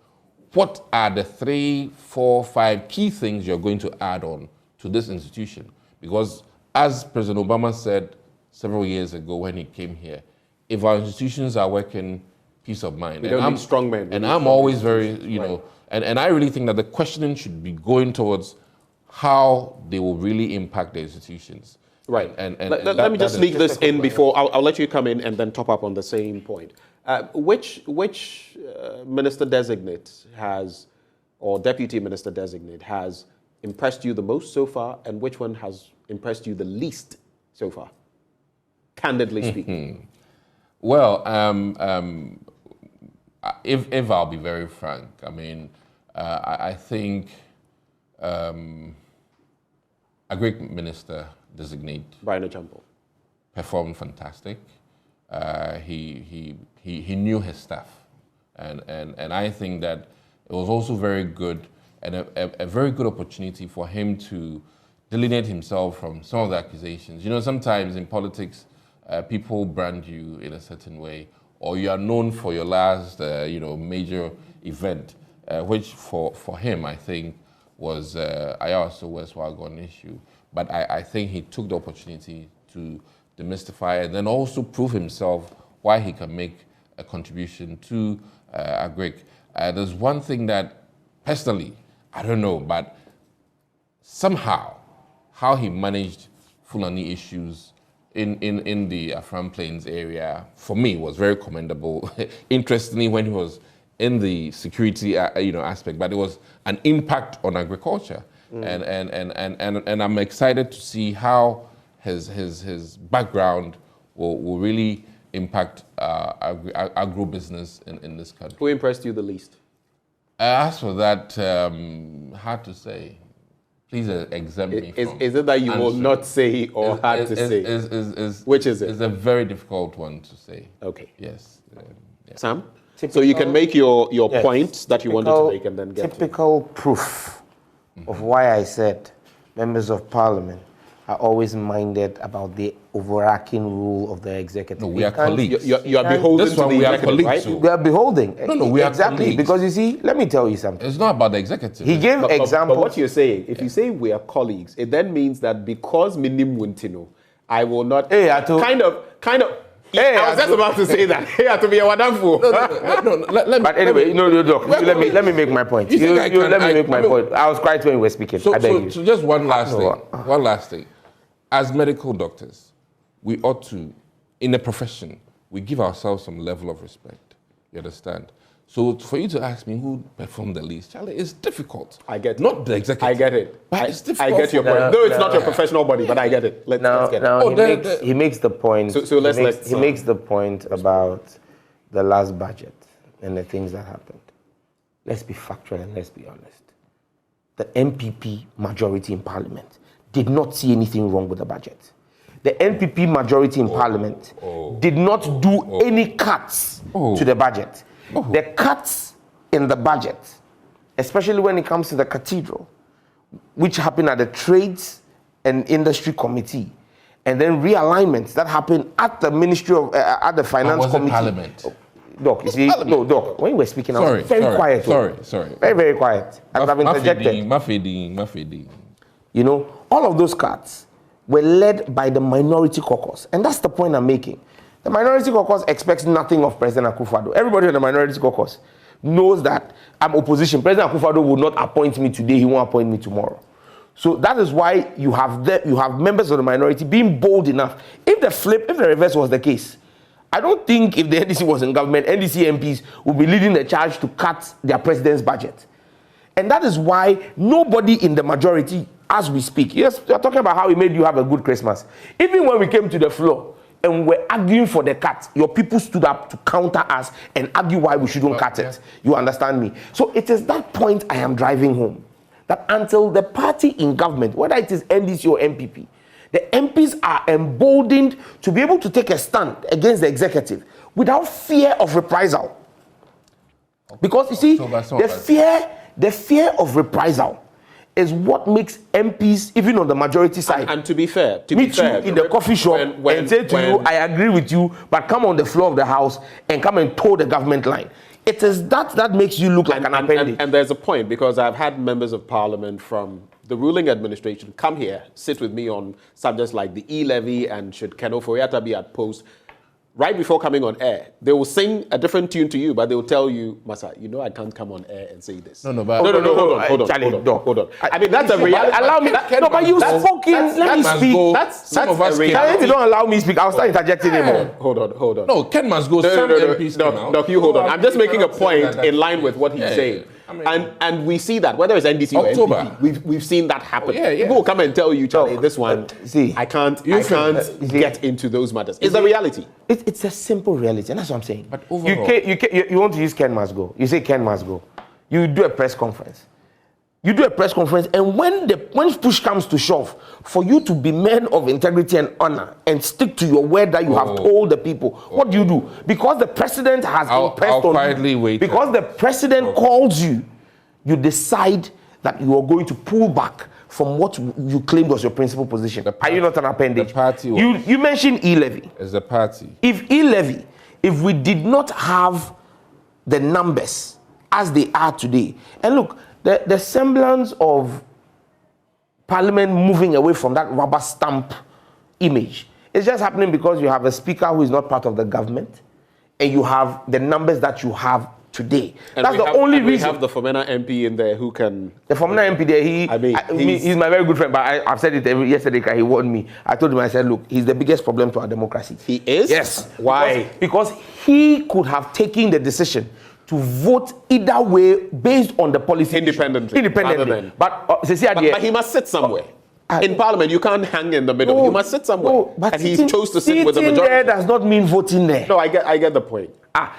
what are the 3, 4, 5 key things you're going to add on to this institution? Because as President Obama said several years ago when he came here, if our institutions are working, peace of mind. We don't need strong men. And I'm always very, and I really think that the questioning should be going towards how they will really impact the institutions. Right. Let me just sneak this in before, I'll let you come in and then top up on the same point. Which minister designate has, or deputy minister designate has impressed you the most so far, and which one has impressed you the least so far? Candidly speaking. Well, if I'll be very frank, I mean, I think a great minister designate performed fantastic. He knew his stuff, and I think that it was also very good and a very good opportunity for him to delineate himself from some of the accusations. Sometimes in politics, people brand you in a certain way, or you are known for your last, major event, which for him, I think, was Ayawaso West Wagon issue. But I think he took the opportunity to demystify and then also prove himself why he can make a contribution to Agric. There's one thing that, personally, I don't know, but somehow, how he managed Fulani issues in the Afram Plains area, for me, was very commendable. Interestingly, when he was in the security aspect, but it was an impact on agriculture. And I'm excited to see how his background will really impact agribusiness in this country. Who impressed you the least? As for that, hard to say. Please exempt me from Is it that you will answering. not say or hard to say? Which is it? It's a very difficult one to say. Okay. Yes. Yeah. Sam? So you can make your points that you wanted to make and then get typical proof of why I said members of parliament are always minded about the overarching rule of the executive. No, we are colleagues. You are beholden to the executive, right? We are beholding. No, we are exactly. colleagues. Because you see, let me tell you something. It's not about the executive. He gave examples. But what you're saying, if you say we are colleagues, it then means that because Minim Wuntino, I will not kind of. Hey, I was just about to say that. Hey, to be a wonderful. But anyway, Doc, let me make my point. Let me make my point. I was quiet when you were speaking. I beg you. So just one last thing. One last thing. As medical doctors, we ought to, in a profession, we give ourselves some level of respect. You understand? So for you to ask me who performed the least, Charlie, it's difficult. I get it. Not the executive. I get it. But it's difficult. I get your point. No, it's not your professional body, but I get it. Let's get it. He makes the point. He makes the point about the last budget and the things that happened. Let's be factual and let's be honest. The MPP majority in Parliament did not see anything wrong with the budget. The NPP majority in Parliament did not do any cuts to the budget. The cuts in the budget, especially when it comes to the cathedral, which happened at the Trades and Industry Committee, and then realignments that happened at the Ministry of at the Finance Committee. Parliament? Doc, you see, no, Doc, when you were speaking, I was very quiet. Sorry. Very, very quiet. I've interjected. Mafedi. You know, all of those cuts were led by the minority caucus. And that's the point I'm making. The minority caucus expects nothing of President Akufo-Addo. Everybody in the minority caucus knows that I'm opposition. President Akufo-Addo will not appoint me today. He won't appoint me tomorrow. So that is why you have members of the minority being bold enough. If the reverse was the case, I don't think if the NDC was in government, NDC MPs would be leading the charge to cut their president's budget. And that is why nobody in the majority, as we speak, yes, we are talking about how we made you have a good Christmas. Even when we came to the floor and we're arguing for the cut, your people stood up to counter us and argue why we shouldn't cut it. You understand me? So it is that point I am driving home. That until the party in government, whether it is NDC or MPP, the MPs are emboldened to be able to take a stand against the executive without fear of reprisal. Because you see, the fear of reprisal is what makes MPs, even on the majority side, and to be fair, meet you in the coffee shop and say to you, I agree with you, but come on the floor of the house and come and toe the government line. It is that makes you look like an appendage. And there's a point, because I've had members of parliament from the ruling administration come here, sit with me on subjects like the e-levy and should Ken Ofori-Atta be at post. Right before coming on air, they will sing a different tune to you, but they will tell you, Masa, you know I can't come on air and say this. Hold on. I mean, that's a reality. Allow me. No, but you spoken. Let me speak. That's a reality. If you don't allow me to speak, I'll start interjecting anymore. Hold on. No, Ken must go. No, you hold on. I'm just making a point in line with what he's saying. And we see that, whether it's NDC or NPP, we've seen that happen. People will come and tell you, Charlie, this one, I can't get into those matters. It's a reality. It's a simple reality, and that's what I'm saying. But overall, you want to use Ken must go. You say Ken must go. You do a press conference. And when push comes to shove, for you to be men of integrity and honor and stick to your word that you have told the people, what do? Because the president has impressed on you. Because the president calls you, you decide that you are going to pull back from what you claimed was your principal position. Are you not an appendage? The party. You mentioned e-levy. As a party. If we did not have the numbers as they are today, and look, the semblance of Parliament moving away from that rubber stamp image is just happening because you have a speaker who is not part of the government, and you have the numbers that you have today. And that's the only reason. We have the Fomena MP in there who can. The Fomena MP there, he's my very good friend, but I've said it yesterday. He warned me. I told him, I said, look, he's the biggest problem to our democracy. He is? Yes. Why? Because he could have taken the decision to vote either way based on the policy. Independently. But he must sit somewhere. In Parliament, you can't hang in the middle. No, you must sit somewhere. No, but and he chose to sit with the majority. Sitting there does not mean voting there. No, I get the point.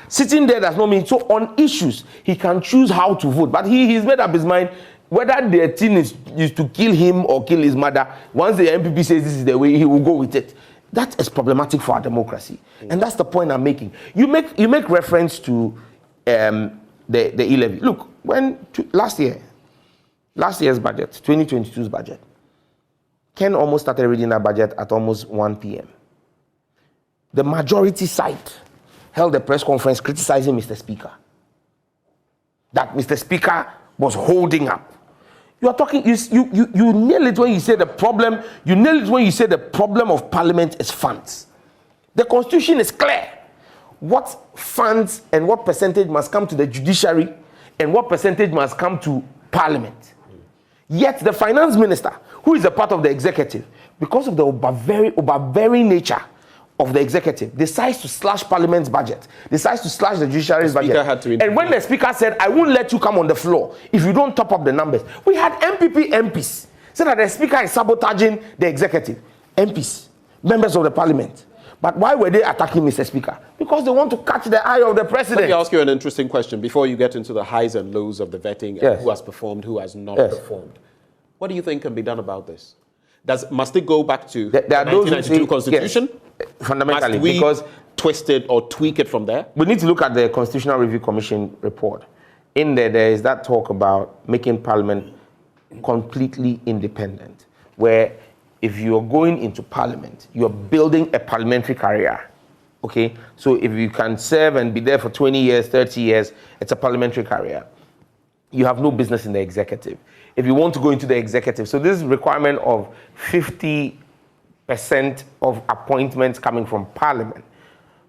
Sitting there does not mean, so on issues, he can choose how to vote. But he's made up his mind whether the thing is to kill him or kill his mother. Once the MPP says this is the way, he will go with it. That is problematic for our democracy. And that's the point I'm making. You make reference to the e-levy. Look, last year's budget, 2022's budget, Ken almost started reading that budget at almost 1 p.m. The majority side held a press conference criticizing Mr. Speaker. That Mr. Speaker was holding up. You are talking, you nail it when you say the problem, you nail it when you say the problem of Parliament is funds. The Constitution is clear. What funds and what percentage must come to the judiciary and what percentage must come to Parliament. Yet the finance minister, who is a part of the executive, because of the overbearing nature of the executive, decides to slash Parliament's budget, decides to slash the judiciary's budget. And when the speaker said, I won't let you come on the floor if you don't top up the numbers, we had MPs say that the speaker is sabotaging the executive. MPs, members of the Parliament. But why were they attacking Mr. Speaker? Because they want to catch the eye of the president. Let me ask you an interesting question before you get into the highs and lows of the vetting and who has performed, who has not performed. What do you think can be done about this? Must it go back to the 1992 Constitution? Yes, fundamentally, must we because twist it or tweak it from there? We need to look at the Constitutional Review Commission report. In there is that talk about making Parliament completely independent, where if you're going into Parliament, you're building a parliamentary career. Okay? So if you can serve and be there for 20 years, 30 years, it's a parliamentary career. You have no business in the executive. If you want to go into the executive, so this requirement of 50% of appointments coming from Parliament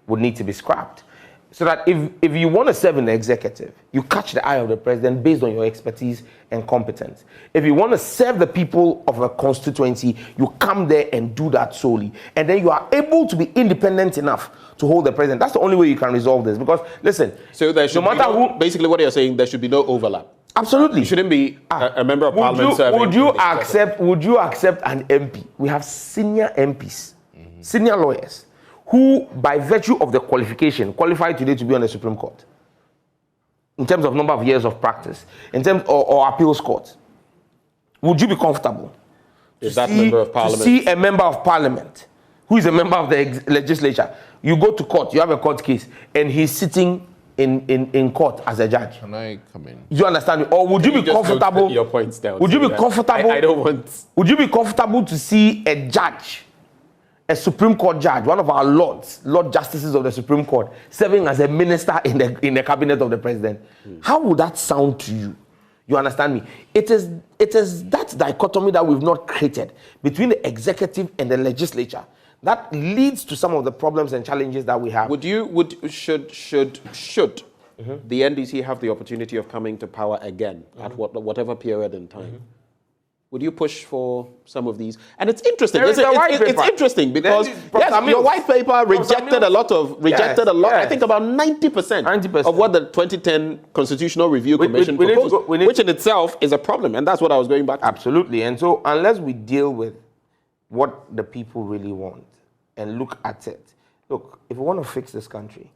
would need to be scrapped. So that if you want to serve in the executive, you catch the eye of the president based on your expertise and competence. If you want to serve the people of a constituency, you come there and do that solely. And then you are able to be independent enough to hold the president. That's the only way you can resolve this. Because, listen, so there should basically what you're saying, there should be no overlap. Absolutely. You shouldn't be a member of Parliament serving. Would you accept an MP? We have senior MPs, senior lawyers, who, by virtue of the qualification, qualified today to be on the Supreme Court, in terms of number of years of practice, in terms or appeals court. Would you be comfortable to see a member of Parliament who is a member of the legislature? You go to court, you have a court case, and he's sitting in court as a judge. Can I come in? Do you understand me? Or would you be comfortable? Your points down. Would you be comfortable? I don't want. Would you be comfortable to see a judge, a Supreme Court judge, one of our Lord Justices of the Supreme Court, serving as a minister in the cabinet of the president? How would that sound to you? You understand me? It is that dichotomy that we've not created between the executive and the legislature that leads to some of the problems and challenges that we have. Should the NDC have the opportunity of coming to power again at whatever period in time? Would you push for some of these? And it's interesting. It's interesting because your white paper rejected a lot. I think about 90% of what the 2010 Constitutional Review Commission proposed, which in itself is a problem. And that's what I was going back to. Absolutely. And so unless we deal with what the people really want and look at it, look, if we want to fix this country,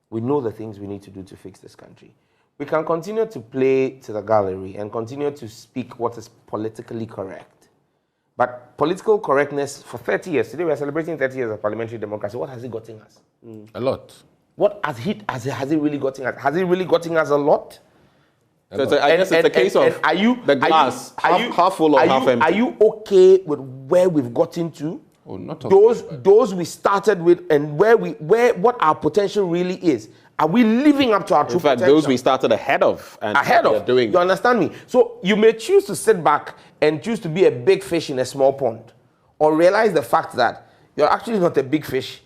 we know the things we need to do to fix this country. We can continue to play to the gallery and continue to speak what is politically correct. But political correctness for 30 years, today we are celebrating 30 years of parliamentary democracy. What has it gotten us? A lot. What has it really gotten us? Has it really gotten us a lot? So I guess it's a case of the glass half full or half empty. Are you okay with where we've gotten to? Oh, not those we started with and what our potential really is. Are we living up to our true potential? In fact, those we started ahead of. You understand me? So you may choose to sit back and choose to be a big fish in a small pond, or realize the fact that you're actually not a big fish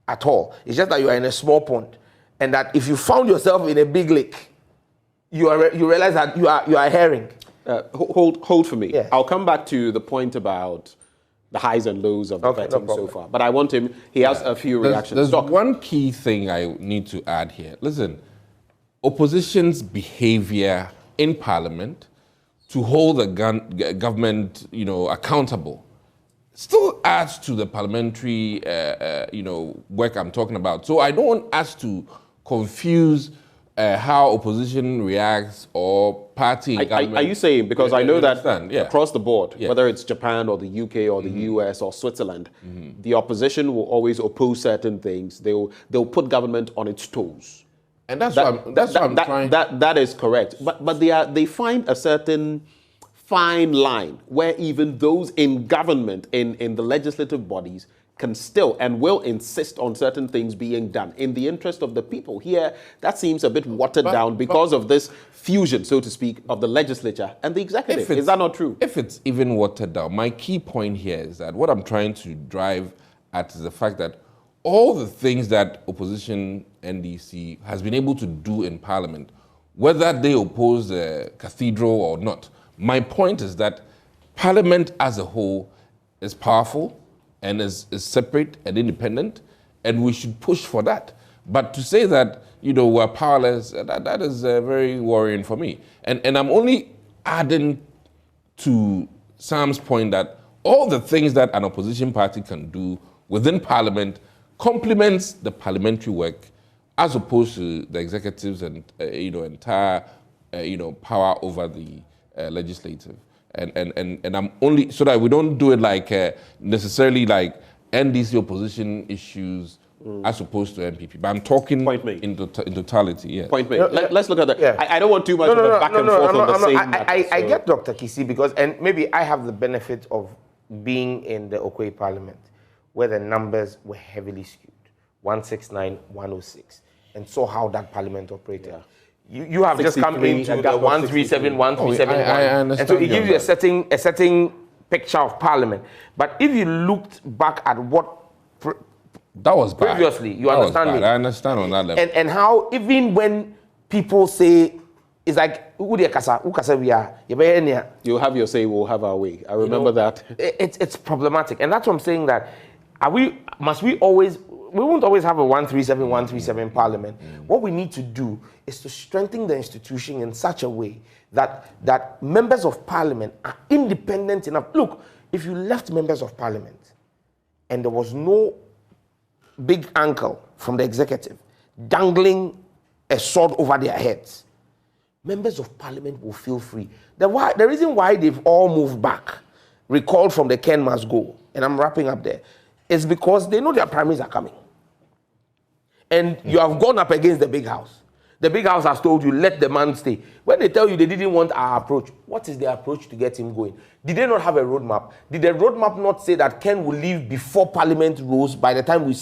at all. It's just that you are in a small pond, and that if you found yourself in a big lake, you realize that you are a herring. Hold for me. Yeah. I'll come back to the point about the highs and lows of the vetting so far. But I want him, he has a few reactions. There's one key thing I need to add here. Listen, opposition's behavior in Parliament to hold the government, accountable, still adds to the parliamentary, work I'm talking about. So I don't want us to confuse how opposition reacts or party in government. Are you saying, because I know that yeah. across the board, whether it's Japan or the UK or the US or Switzerland, the opposition will always oppose certain things. They'll put government on its toes. And that's what I'm trying. That is correct. But they find a certain fine line where even those in government, in the legislative bodies, can still and will insist on certain things being done in the interest of the people. Here, that seems a bit watered down because of this fusion, so to speak, of the legislature and the executive. Is that not true? If it's even watered down, my key point here is that what I'm trying to drive at is the fact that all the things that opposition NDC has been able to do in Parliament, whether they oppose the cathedral or not, my point is that Parliament as a whole is powerful and is separate and independent, and we should push for that. But to say that, we're powerless, that is very worrying for me. And I'm only adding to Sam's point that all the things that an opposition party can do within Parliament complements the parliamentary work as opposed to the executives and, entire, power over the legislative. And I'm only, so that we don't do it like necessarily like NDC opposition issues as opposed to MPP. But I'm talking in totality, yes. Point made. Let's look at that. Yeah. I don't want too much of a back and forth on the same matter. I get Dr. Kisi because, and maybe I have the benefit of being in the Okoye Parliament where the numbers were heavily skewed, 169, 106, and saw how that Parliament operated. Yeah. You have just come into the 137, 137, and so it gives you a certain picture of Parliament. But if you looked back at what that was bad. Previously, you understand me? I understand on that level. And how even when people say it's like you have your say, we'll have our way. I remember that. It's problematic, and that's what I'm saying. That we won't always have a 137 Parliament. What we need to do is to strengthen the institution in such a way that members of Parliament are independent enough. Look, if you left members of Parliament and there was no big uncle from the executive dangling a sword over their heads, members of Parliament will feel free. The reason why they've all moved back, recalled from the Ken must go, and I'm wrapping up there, is because they know their primaries are coming. And you have gone up against the big house. The big house has told you, let the man stay. When they tell you they didn't want our approach, what is the approach to get him going? Did they not have a roadmap? Did the roadmap not say that Ken will leave before Parliament rose by the time we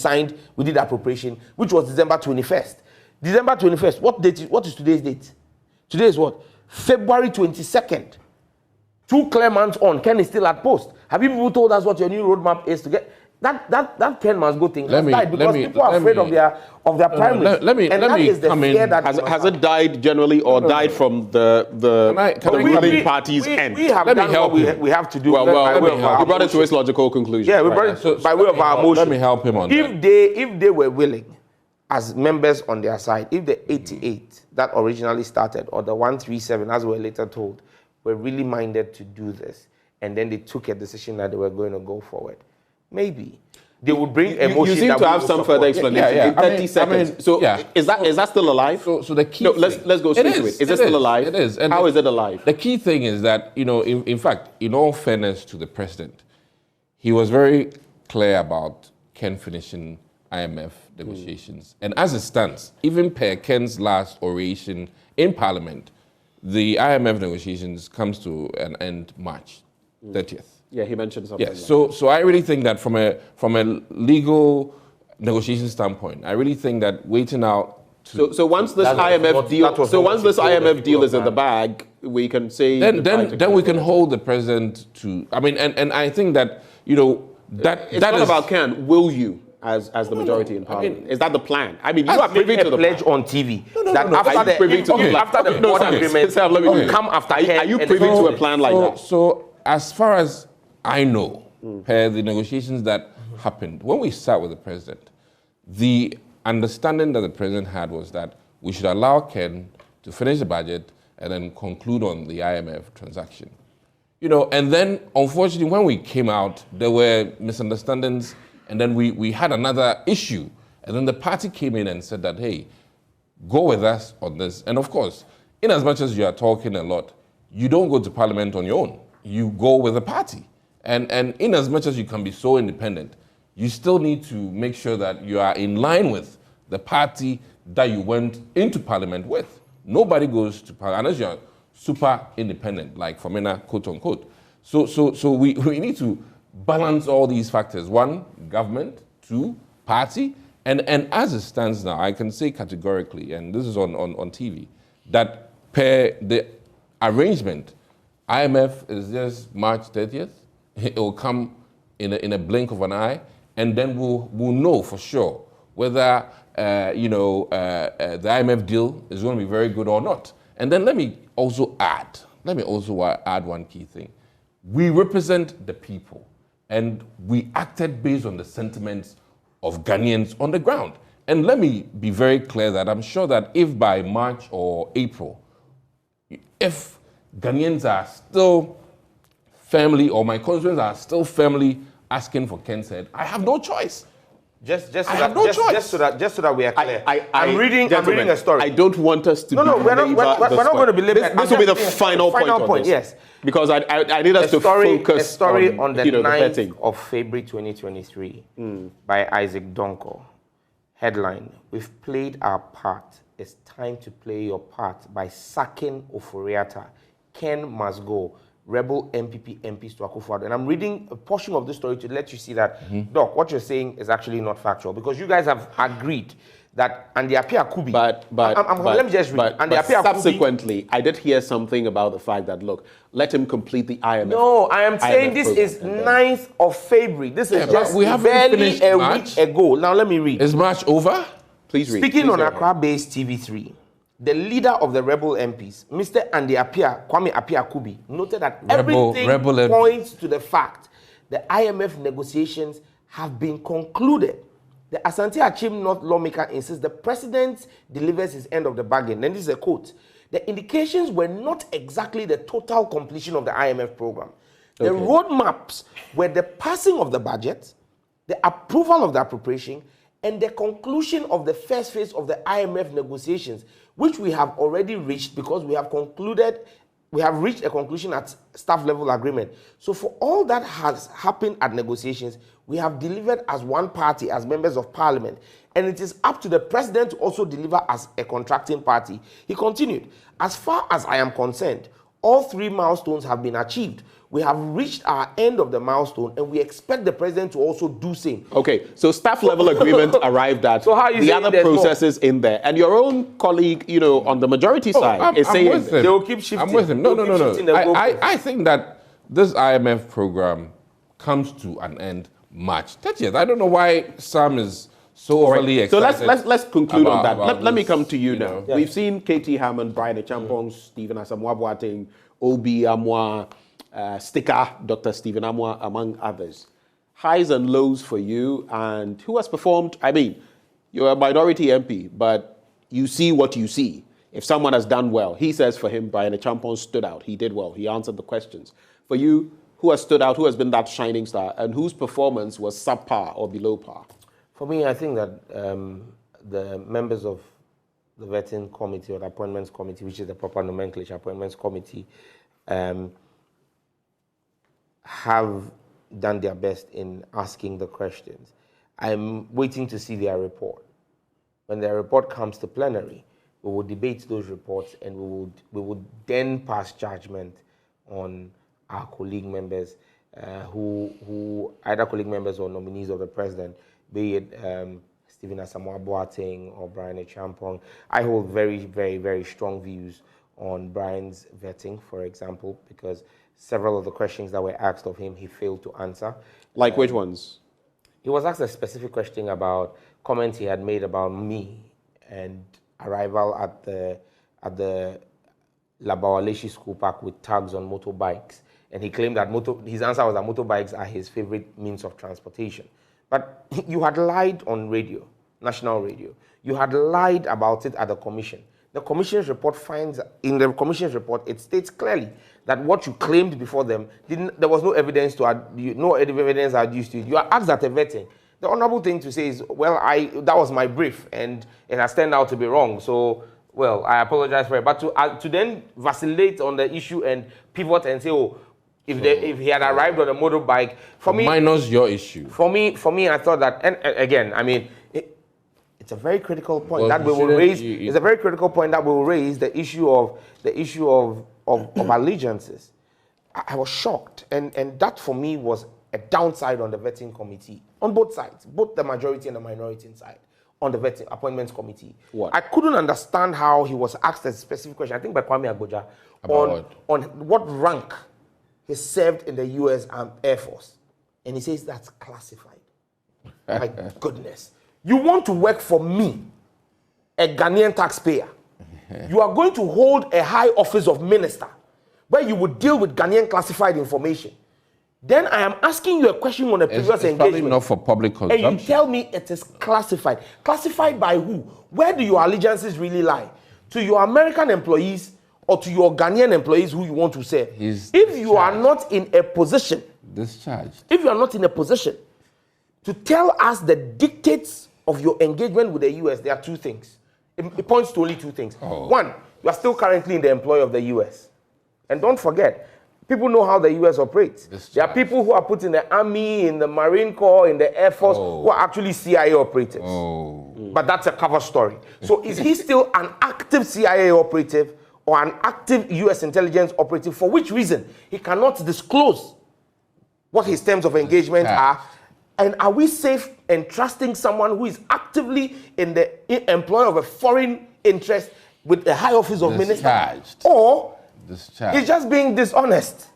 did appropriation, which was December 21st? December 21st, what is today's date? Today is what? February 22nd. 2 clear months on, Ken is still at post. Have you people told us what your new roadmap is to get? That Ken must go thing has died because people are afraid of their primaries. Let me come in. Has it died generally or died from the ruling party's end? We have done what we have to do. You brought it to its logical conclusion. Yeah, we brought it by way of our motion. Let me help him on that. If they were willing, as members on their side, if the 88 that originally started or the 137, as we were later told, were really minded to do this, and then they took a decision that they were going to go forward, maybe they would bring a motion. You seem to have some further explanation in 30 seconds. Is that still alive? So the key. Let's go straight to it. Is it still alive? It is. And how is it alive? The key thing is that in fact, in all fairness to the president, he was very clear about Ken finishing IMF negotiations, and as it stands, even per Ken's last oration in Parliament, the IMF negotiations comes to an end March 30th. Yeah, he mentioned something. Yes, so I really think that from a legal negotiation standpoint, I really think that waiting out. So once this IMF deal is in the bag, we can say. Then we can hold the president to. I mean, and I think that it's not about Ken. Will you? As the majority in Parliament, is that the plan? I mean, you are privy to the pledge on TV. After the board agreement, come after. Are you privy to a plan like that? So as far as I know, per the negotiations that happened, when we sat with the president, the understanding that the president had was that we should allow Ken to finish the budget and then conclude on the IMF transaction. And then unfortunately when we came out, there were misunderstandings, and then we had another issue. And then the party came in and said that, hey, go with us on this. And of course, in as much as you are talking a lot, you don't go to parliament on your own. You go with the party. And in as much as you can be so independent, you still need to make sure that you are in line with the party that you went into parliament with. Nobody goes to parliament unless you're super independent, like Famena, quote unquote. So we need to balance all these factors. One, government. Two, party. And as it stands now, I can say categorically, and this is on TV, that per the arrangement, IMF is just March 30th. It will come in a blink of an eye, and then we'll know for sure whether the IMF deal is going to be very good or not. And then let me also add one key thing. We represent the people, and we acted based on the sentiments of Ghanaians on the ground. And let me be very clear that I'm sure that if by March or April, if Ghanaians are still firmly, or my constituents are still firmly asking for Ken's head, I have no choice. Just so that we are clear. I'm reading a story. I don't want us to. We're not going to be limited. This will be the final point. Yes, because I need us to focus. A story on the 9th the of February 2023 by Isaac Donko. Headline: We've played our part. It's time to play your part by sacking Oforiatta. Ken must go. Rebel MPP MPs to Akufo-Addo. And I'm reading a portion of this story to let you see that, Doc, what you're saying is actually not factual, because you guys have agreed that Andy Appiah Kubi. Let me just read. But subsequently, I did hear something about the fact that, look, let him complete the IMF. No, I am saying this is 9th of February. This is just barely a week ago. Now let me read. Is March over? Please read. Speaking on Accra-based TV3, the leader of the rebel MPs, Mr. Andy Appiah, Kwame Appiah Kubi, noted that everything points to the fact the IMF negotiations have been concluded. The Asante Achim North lawmaker insists the president delivers his end of the bargain. And this is a quote. The indications were not exactly the total completion of the IMF program. The roadmaps were the passing of the budget, the approval of the appropriation, and the conclusion of the first phase of the IMF negotiations, which we have already reached because we have reached a conclusion at staff level agreement. So for all that has happened at negotiations, we have delivered as one party, as members of parliament, and it is up to the president to also deliver as a contracting party. He continued, as far as I am concerned, all 3 milestones have been achieved. We have reached our end of the milestone, and we expect the president to also do same. Okay, so staff level agreement arrived at. So how you the other processes in there, and your own colleague, on the majority side, is saying they will keep shifting. I'm with him. No. I think that this IMF program comes to an end March 30th. I don't know why Sam is so overly excited. So let's conclude on that. Let me come to you now. Yeah. We've seen KT Hammond, Brian Champong, Stephen Asamoah Boateng, Obi Amwa, Sticker, Dr. Stephen Amwa, among others. Highs and lows for you, and who has performed? I mean, you're a minority MP, but you see what you see. If someone has done well, he says for him, Brian Champong stood out. He did well. He answered the questions. For you, who has stood out? Who has been that shining star? And whose performance was subpar or below par? For me, I think that the members of the vetting committee or the appointments committee, which is the proper nomenclature, appointments committee, have done their best in asking the questions. I'm waiting to see their report. When their report comes to plenary, we will debate those reports, and we would then pass judgment on our colleague members who either colleague members or nominees of the president, be it Stephen Asamoah Boateng or Brian Champong. I hold very, very, very strong views on Brian's vetting, for example, because several of the questions that were asked of him, he failed to answer. Like which ones? He was asked a specific question about comments he had made about me and arrival at the Labawaleshi School Park with tags on motorbikes. And he claimed that his answer was that motorbikes are his favorite means of transportation. But you had lied on radio, national radio. You had lied about it at the commission. The commission's report finds, in the commission's report, it states clearly that what you claimed before them, there was no evidence adduced to it. You are asked at a vetting. The honorable thing to say is, well, that was my brief, and it has turned out to be wrong. So, well, I apologize for it. But to then vacillate on the issue and pivot and say, oh, if he had arrived on a motorbike, for me, minus your issue. For me, I thought that, and again, I mean, it's a very critical point that we will raise. It's a very critical point that we will raise the issue of allegiances. I was shocked, and that for me was a downside on the vetting committee on both sides, both the majority and the minority side on the vetting appointments committee. What? I couldn't understand how he was asked a specific question, I think by Kwame Agboja, on what rank he served in the U.S. Air Force, and he says that's classified. My goodness. You want to work for me, a Ghanaian taxpayer. You are going to hold a high office of minister where you would deal with Ghanaian classified information. Then I am asking you a question on a previous engagement. Probably not for public consumption. And you tell me it is classified. Classified by who? Where do your allegiances really lie? To your American employees or to your Ghanaian employees who you want to serve? If you are not in a position, if you are not in a position to tell us the dictates of your engagement with the US, there are two things. It points to only two things. One, you are still currently in the employ of the US. And don't forget, people know how the US operates. There are people who are put in the Army, in the Marine Corps, in the Air Force, who are actually CIA operatives. But that's a cover story. So is he still an active CIA operative or an active US intelligence operative? For which reason he cannot disclose what his terms of engagement are? And are we safe in trusting someone who is actively in the employ of a foreign interest with a high office of minister? Or he's just being dishonest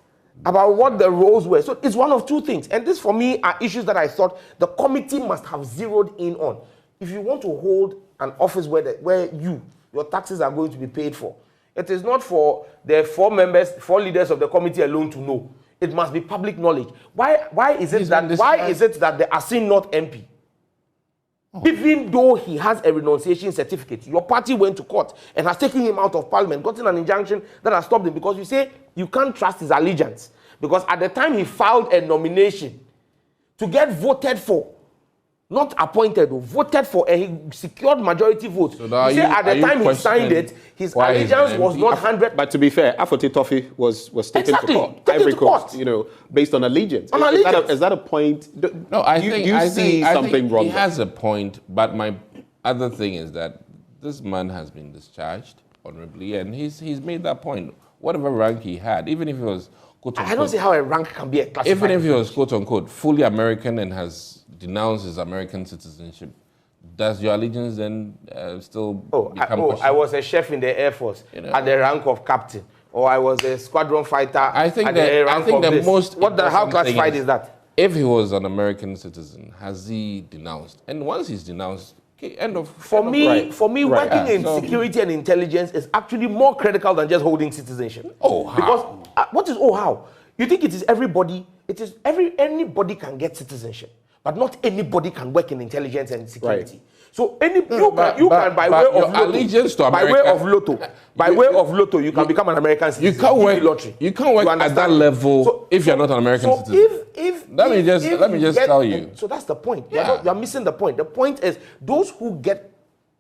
about what the roles were. So it's one of two things. And this, for me, are issues that I thought the committee must have zeroed in on. If you want to hold an office where your taxes are going to be paid for, it is not for the four leaders of the committee alone to know. It must be public knowledge. Why is it that the Asin North MP, even though he has a renunciation certificate, your party went to court and has taken him out of parliament, gotten an injunction that has stopped him because you say you can't trust his allegiance. Because at the time he filed a nomination to get voted for, not appointed, voted for, and he secured majority votes. So you say at the time he signed it, his allegiance was not 100. But to be fair, Afote Toffee was taken to court. Ivory Coast, based on allegiance. Is that a point? No, I think you see something wrong. He has a point, but my other thing is that this man has been discharged honorably, and he's made that point. Whatever rank he had, even if he was quote unquote, I don't see how a rank can be a classified. Even if he was quote unquote fully American and has denounced his American citizenship, does your allegiance then still become I was a chef in the Air Force at the rank of captain, or I was a squadron fighter how classified is that? If he was an American citizen, has he denounced? And once he's denounced, okay, end of. For me, working in security and intelligence is actually more critical than just holding citizenship. Because what is how? You think it is everybody? It is anybody can get citizenship, but not anybody can work in intelligence and security. So you can by way of lotto, you can become an American citizen. You can't work lottery. You can't work at that level if you're not an American citizen. Let me just tell you. So that's the point. You're missing the point. The point is those who get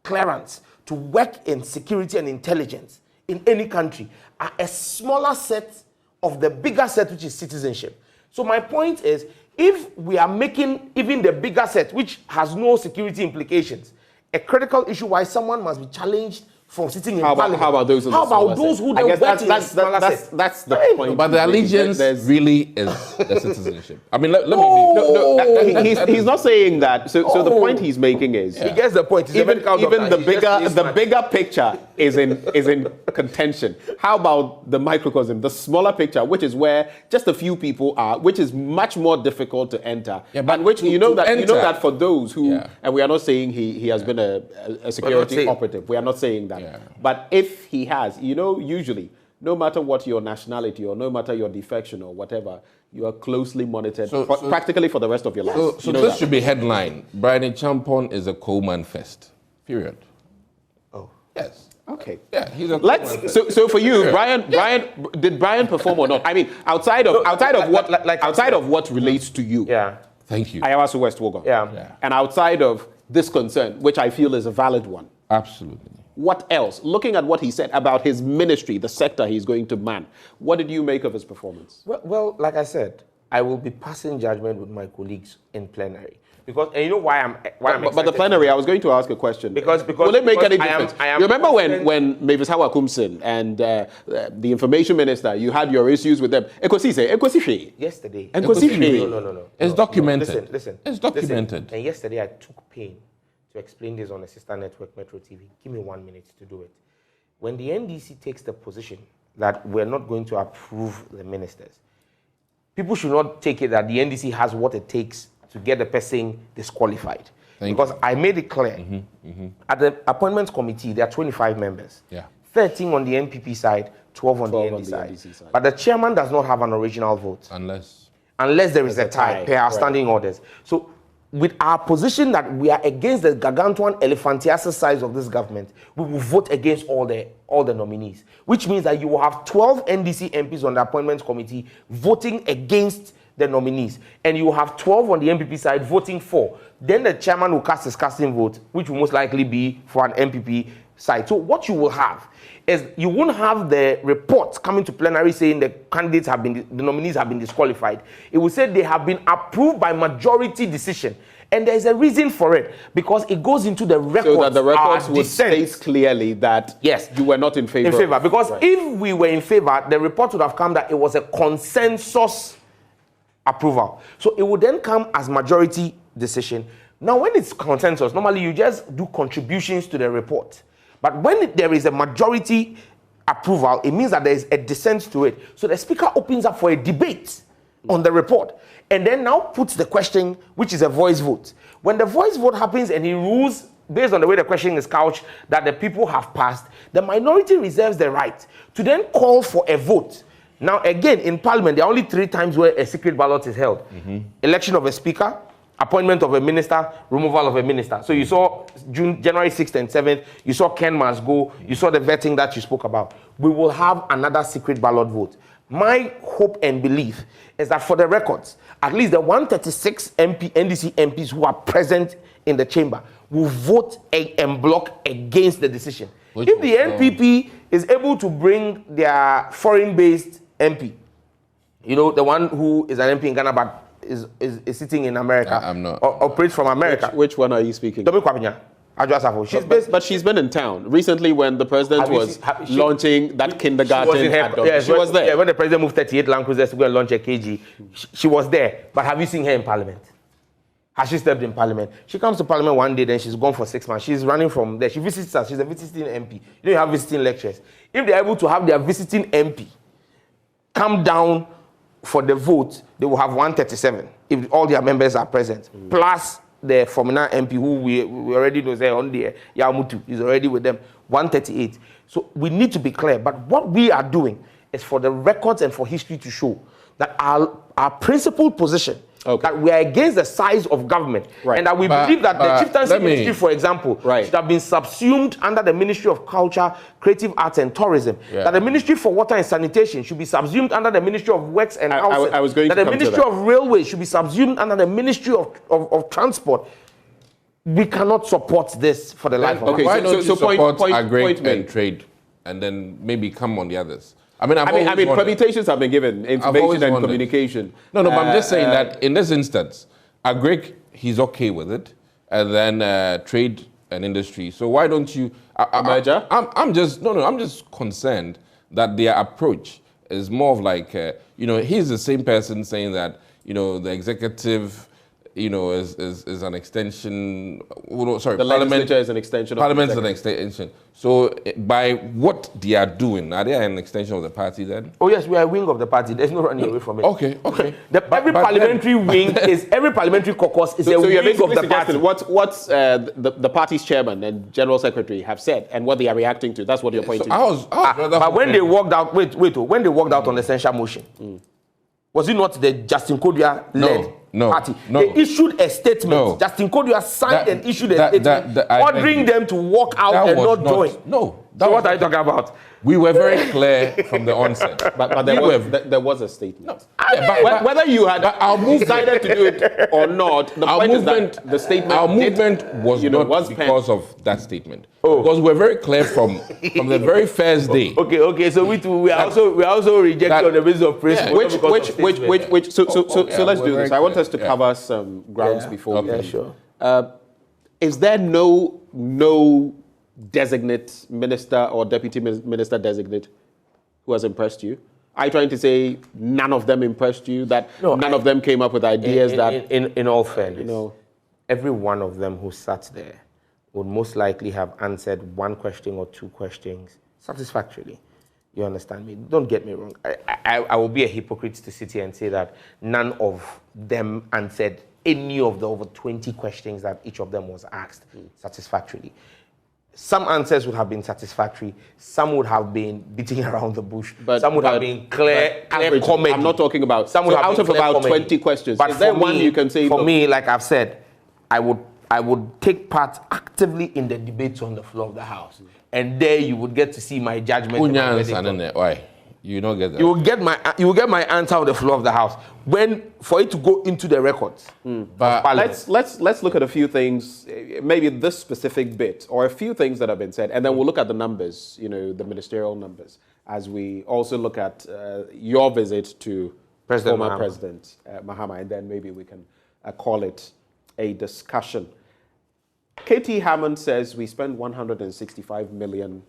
clearance to work in security and intelligence in any country are a smaller set of the bigger set, which is citizenship. So my point is, if we are making even the bigger set, which has no security implications, a critical issue why someone must be challenged from sitting in parliament. How about those who don't work in the smaller set? That's the point. But the allegiance really is the citizenship. I mean, let me he's not saying that. So the point he's making is he gets the point. Even the bigger picture is in contention. How about the microcosm, the smaller picture, which is where just a few people are, which is much more difficult to enter. But which you know that for those who, and we are not saying he has been a security operative. We are not saying that. But if he has, usually, no matter what your nationality or no matter your defection or whatever, you are closely monitored practically for the rest of your life. So this should be headline. Brian Champon is a Coleman Fest. Period. Yes. Okay. Yeah, he's a So for you, did Brian perform or not? I mean, outside of what relates to you. Yeah. Thank you. Ayawaso West Wogo. Yeah. And outside of this concern, which I feel is a valid one. Absolutely. What else? Looking at what he said about his ministry, the sector he's going to man, what did you make of his performance? Well, like I said, I will be passing judgment with my colleagues in plenary. Because, and you know why I'm But the plenary, I was going to ask a question. Because will it make any difference? I am you remember when Mavis Hawa Kumsin and the information minister, you had your issues with them? Yesterday. No. It's documented. Listen. It's documented. And yesterday I took pain to explain this on a sister network, Metro TV. Give me 1 minute to do it. When the NDC takes the position that we're not going to approve the ministers, people should not take it that the NDC has what it takes to get the person disqualified. Because I made it clear, at the appointments committee, there are 25 members. Yeah. 13 on the NPP side, 12 on the NDC side. But the chairman does not have an original vote. Unless there is a tie, per our standing orders. So with our position that we are against the gargantuan elephantiasis size of this government, we will vote against all the nominees. Which means that you will have 12 NDC MPs on the appointments committee voting against the nominees, and you will have 12 on the MPP side voting for. Then the chairman will cast his casting vote, which will most likely be for an MPP side. So what you will have is you won't have the report coming to plenary saying the nominees have been disqualified. It will say they have been approved by majority decision. And there's a reason for it, because it goes into the records. So that the records would state clearly that yes, you were not in favor. Because if we were in favor, the report would have come that it was a consensus approval. So it would then come as majority decision. Now, when it's consensus, normally you just do contributions to the report. But when there is a majority approval, it means that there is a dissent to it. So the speaker opens up for a debate on the report and then now puts the question, which is a voice vote. When the voice vote happens and he rules based on the way the question is couched that the people have passed, the minority reserves the right to then call for a vote. Now, again, in Parliament, there are only 3 times where a secret ballot is held. Election of a speaker, appointment of a minister, removal of a minister. So you saw January 6th and 7th, you saw Ken must go, you saw the vetting that you spoke about. We will have another secret ballot vote. My hope and belief is that for the records, at least the 136 NDC MPs who are present in the chamber will vote en bloc against the decision. If the NPP is able to bring their foreign-based MP, you know, the one who is an MP in Ghana but is sitting in America, I'm not. Or operates from America. Which one are you speaking? Domi Kwapinya. But she's been in town recently when the president was launching that kindergarten. She was there. Yeah, when the president moved 38 Land Cruisers to go and launch a KG, she was there. But have you seen her in Parliament? Has she stepped in Parliament? She comes to Parliament one day, then she's gone for 6 months. She's running from there. She visits us. She's a visiting MP. You have visiting lecturers. If they're able to have their visiting MP come down for the vote, they will have 137 if all their members are present, plus the Fomina MP who we already know there on there, Yamutu is already with them, 138. So we need to be clear. But what we are doing is for the records and for history to show that our principal position, that we are against the size of government, and that we believe that the chieftaincy ministry, for example, should have been subsumed under the Ministry of Culture, Creative Arts and Tourism. That the Ministry for Water and Sanitation should be subsumed under the Ministry of Works and Housing. That the Ministry of Railways should be subsumed under the Ministry of Transport. We cannot support this for the life of us. Why don't you support agri and trade, and then maybe come on the others? I mean, permutations have been given, information and communication. No, but I'm just saying that in this instance, agri, he's okay with it, and then trade and industry. So why don't you? I'm just concerned that their approach is more of like, he's the same person saying that, the executive, is an extension. Sorry, the legislature is an extension. Parliament is an extension. So by what they are doing, are they an extension of the party then? Oh yes, we are a wing of the party. There's no running away from it. Okay. Every parliamentary wing is every parliamentary caucus is a wing of the party. What's the party's chairman and general secretary have said and what they are reacting to? That's what you're pointing to. But when they walked out, when they walked out on the censure motion. Was it not the Justin Kodua-led party? No. They issued a statement. No. Justin Kodua signed and issued a statement ordering them to walk out and not join. No. So what are you talking about? We were very clear from the onset. But there was a statement. No. Whether you had decided to do it or not, the point is that the statement. Our movement was not because of that statement. Because we're very clear from the very first day. Okay. So we are also rejected on the basis of principle. So let's do this. I want us to cover some grounds before. Okay, sure. Is there no designate minister or deputy minister designate who has impressed you? Are you trying to say none of them impressed you? That none of them came up with ideas in all fairness, every one of them who sat there would most likely have answered one question or two questions satisfactorily. You understand me? Don't get me wrong. I will be a hypocrite to sit here and say that none of them answered any of the over 20 questions that each of them was asked satisfactorily. Some answers would have been satisfactory. Some would have been beating around the bush. Some would have been clear comedy. I'm not talking about. Some would have out been of about comedy. 20 questions, But is there for one me, you can say? For me, like I've said, I would take part actively in the debates on the floor of the House, and there you would get to see my judgment. Why? You don't get that. You will get my answer on the floor of the House for it to go into the records. But let's look at a few things, maybe this specific bit or a few things that have been said, and then we'll look at the numbers, the ministerial numbers, as we also look at your visit to former President Mahama, and then maybe we can call it a discussion. KT Hammond says we spent $165 million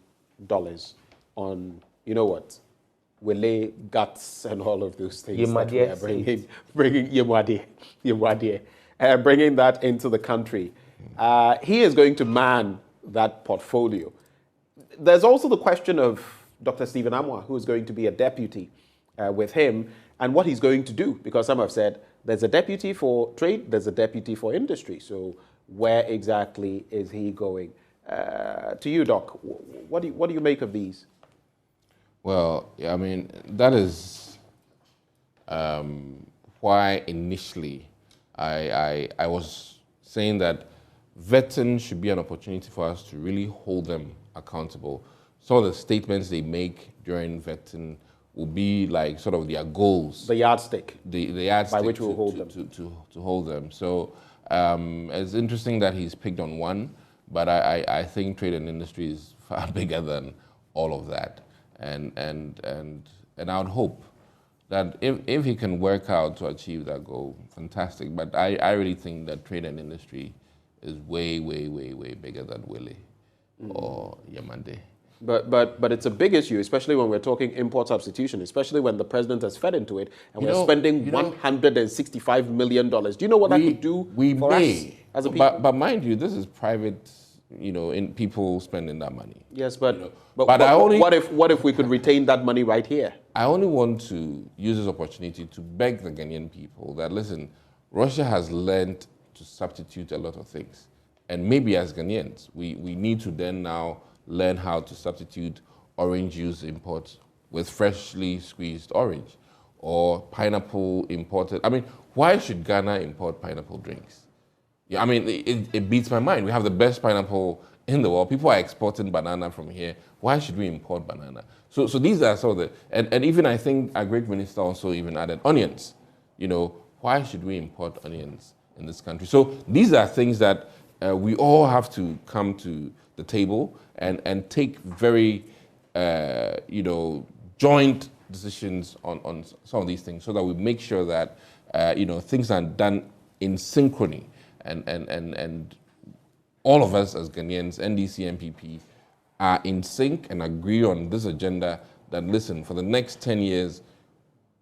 on, Wele, guts, and all of those things that we are bringing that into the country. He is going to man that portfolio. There's also the question of Dr. Stephen Amwa, who is going to be a deputy with him, and what he's going to do, because some have said there's a deputy for trade, there's a deputy for industry. So where exactly is he going? To you, Doc, what do you make of these? Well, I mean, that is why initially I was saying that vetting should be an opportunity for us to really hold them accountable. Some of the statements they make during vetting will be like sort of their goals. The yardstick. The yardstick by which we'll hold them. To hold them. So it's interesting that he's picked on one, but I think trade and industry is far bigger than all of that. And I would hope that if he can work out to achieve that goal, fantastic. But I really think that trade and industry is way, way, way, way bigger than Willie or Yamande. But it's a big issue, especially when we're talking import substitution, especially when the president has fed into it, and we're spending $165 million. Do you know what that could do for us as a people? But mind you, this is private, in people spending that money. Yes, but what if we could retain that money right here? I only want to use this opportunity to beg the Ghanaian people that, listen, Russia has learned to substitute a lot of things. And maybe as Ghanaians, we need to then now learn how to substitute orange juice imports with freshly squeezed orange or pineapple imported. I mean, why should Ghana import pineapple drinks? Yeah, I mean, it beats my mind. We have the best pineapple in the world. People are exporting banana from here. Why should we import banana? So these are some of the, and even I think our great minister also even added onions. Why should we import onions in this country? So these are things that we all have to come to the table and take very, joint decisions on some of these things so that we make sure that, things are done in synchrony and all of us as Ghanaians, NDC, MPP, are in sync and agree on this agenda that, listen, for the next 10 years,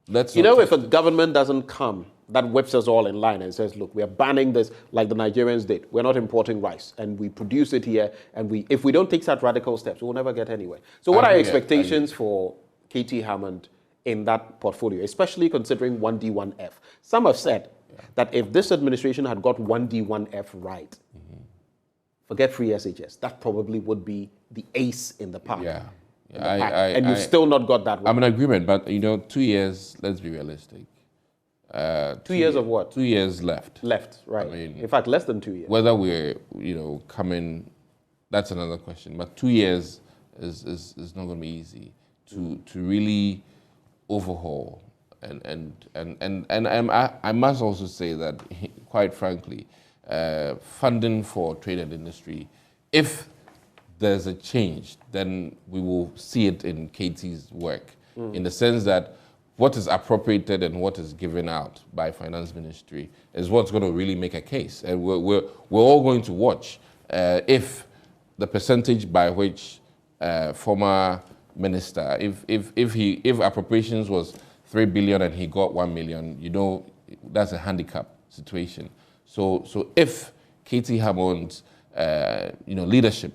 let's... if a government doesn't come that whips us all in line and says, look, we are banning this like the Nigerians did. We're not importing rice and we produce it here, and if we don't take such radical steps, we'll never get anywhere. So what are your expectations for KT Hammond in that portfolio, especially considering 1D, 1F? Some have said that if this administration had got 1D, 1F right, forget free SHS, that probably would be the ace in the pack. Yeah. And you've still not got that one. I'm in agreement, but 2 years, let's be realistic. 2 years of what? 2 years left. Left, right. I mean, in fact, less than 2 years. Whether we're, coming, that's another question. But 2 years is not going to be easy to really overhaul. And I must also say that, quite frankly, funding for trade and industry, if there's a change, then we will see it in KT's work, in the sense that what is appropriated and what is given out by Finance Ministry is what's going to really make a case. And we're all going to watch if the percentage by which former minister, if appropriations was 3 billion and he got 1 million, that's a handicap situation. So if KT Hammond's leadership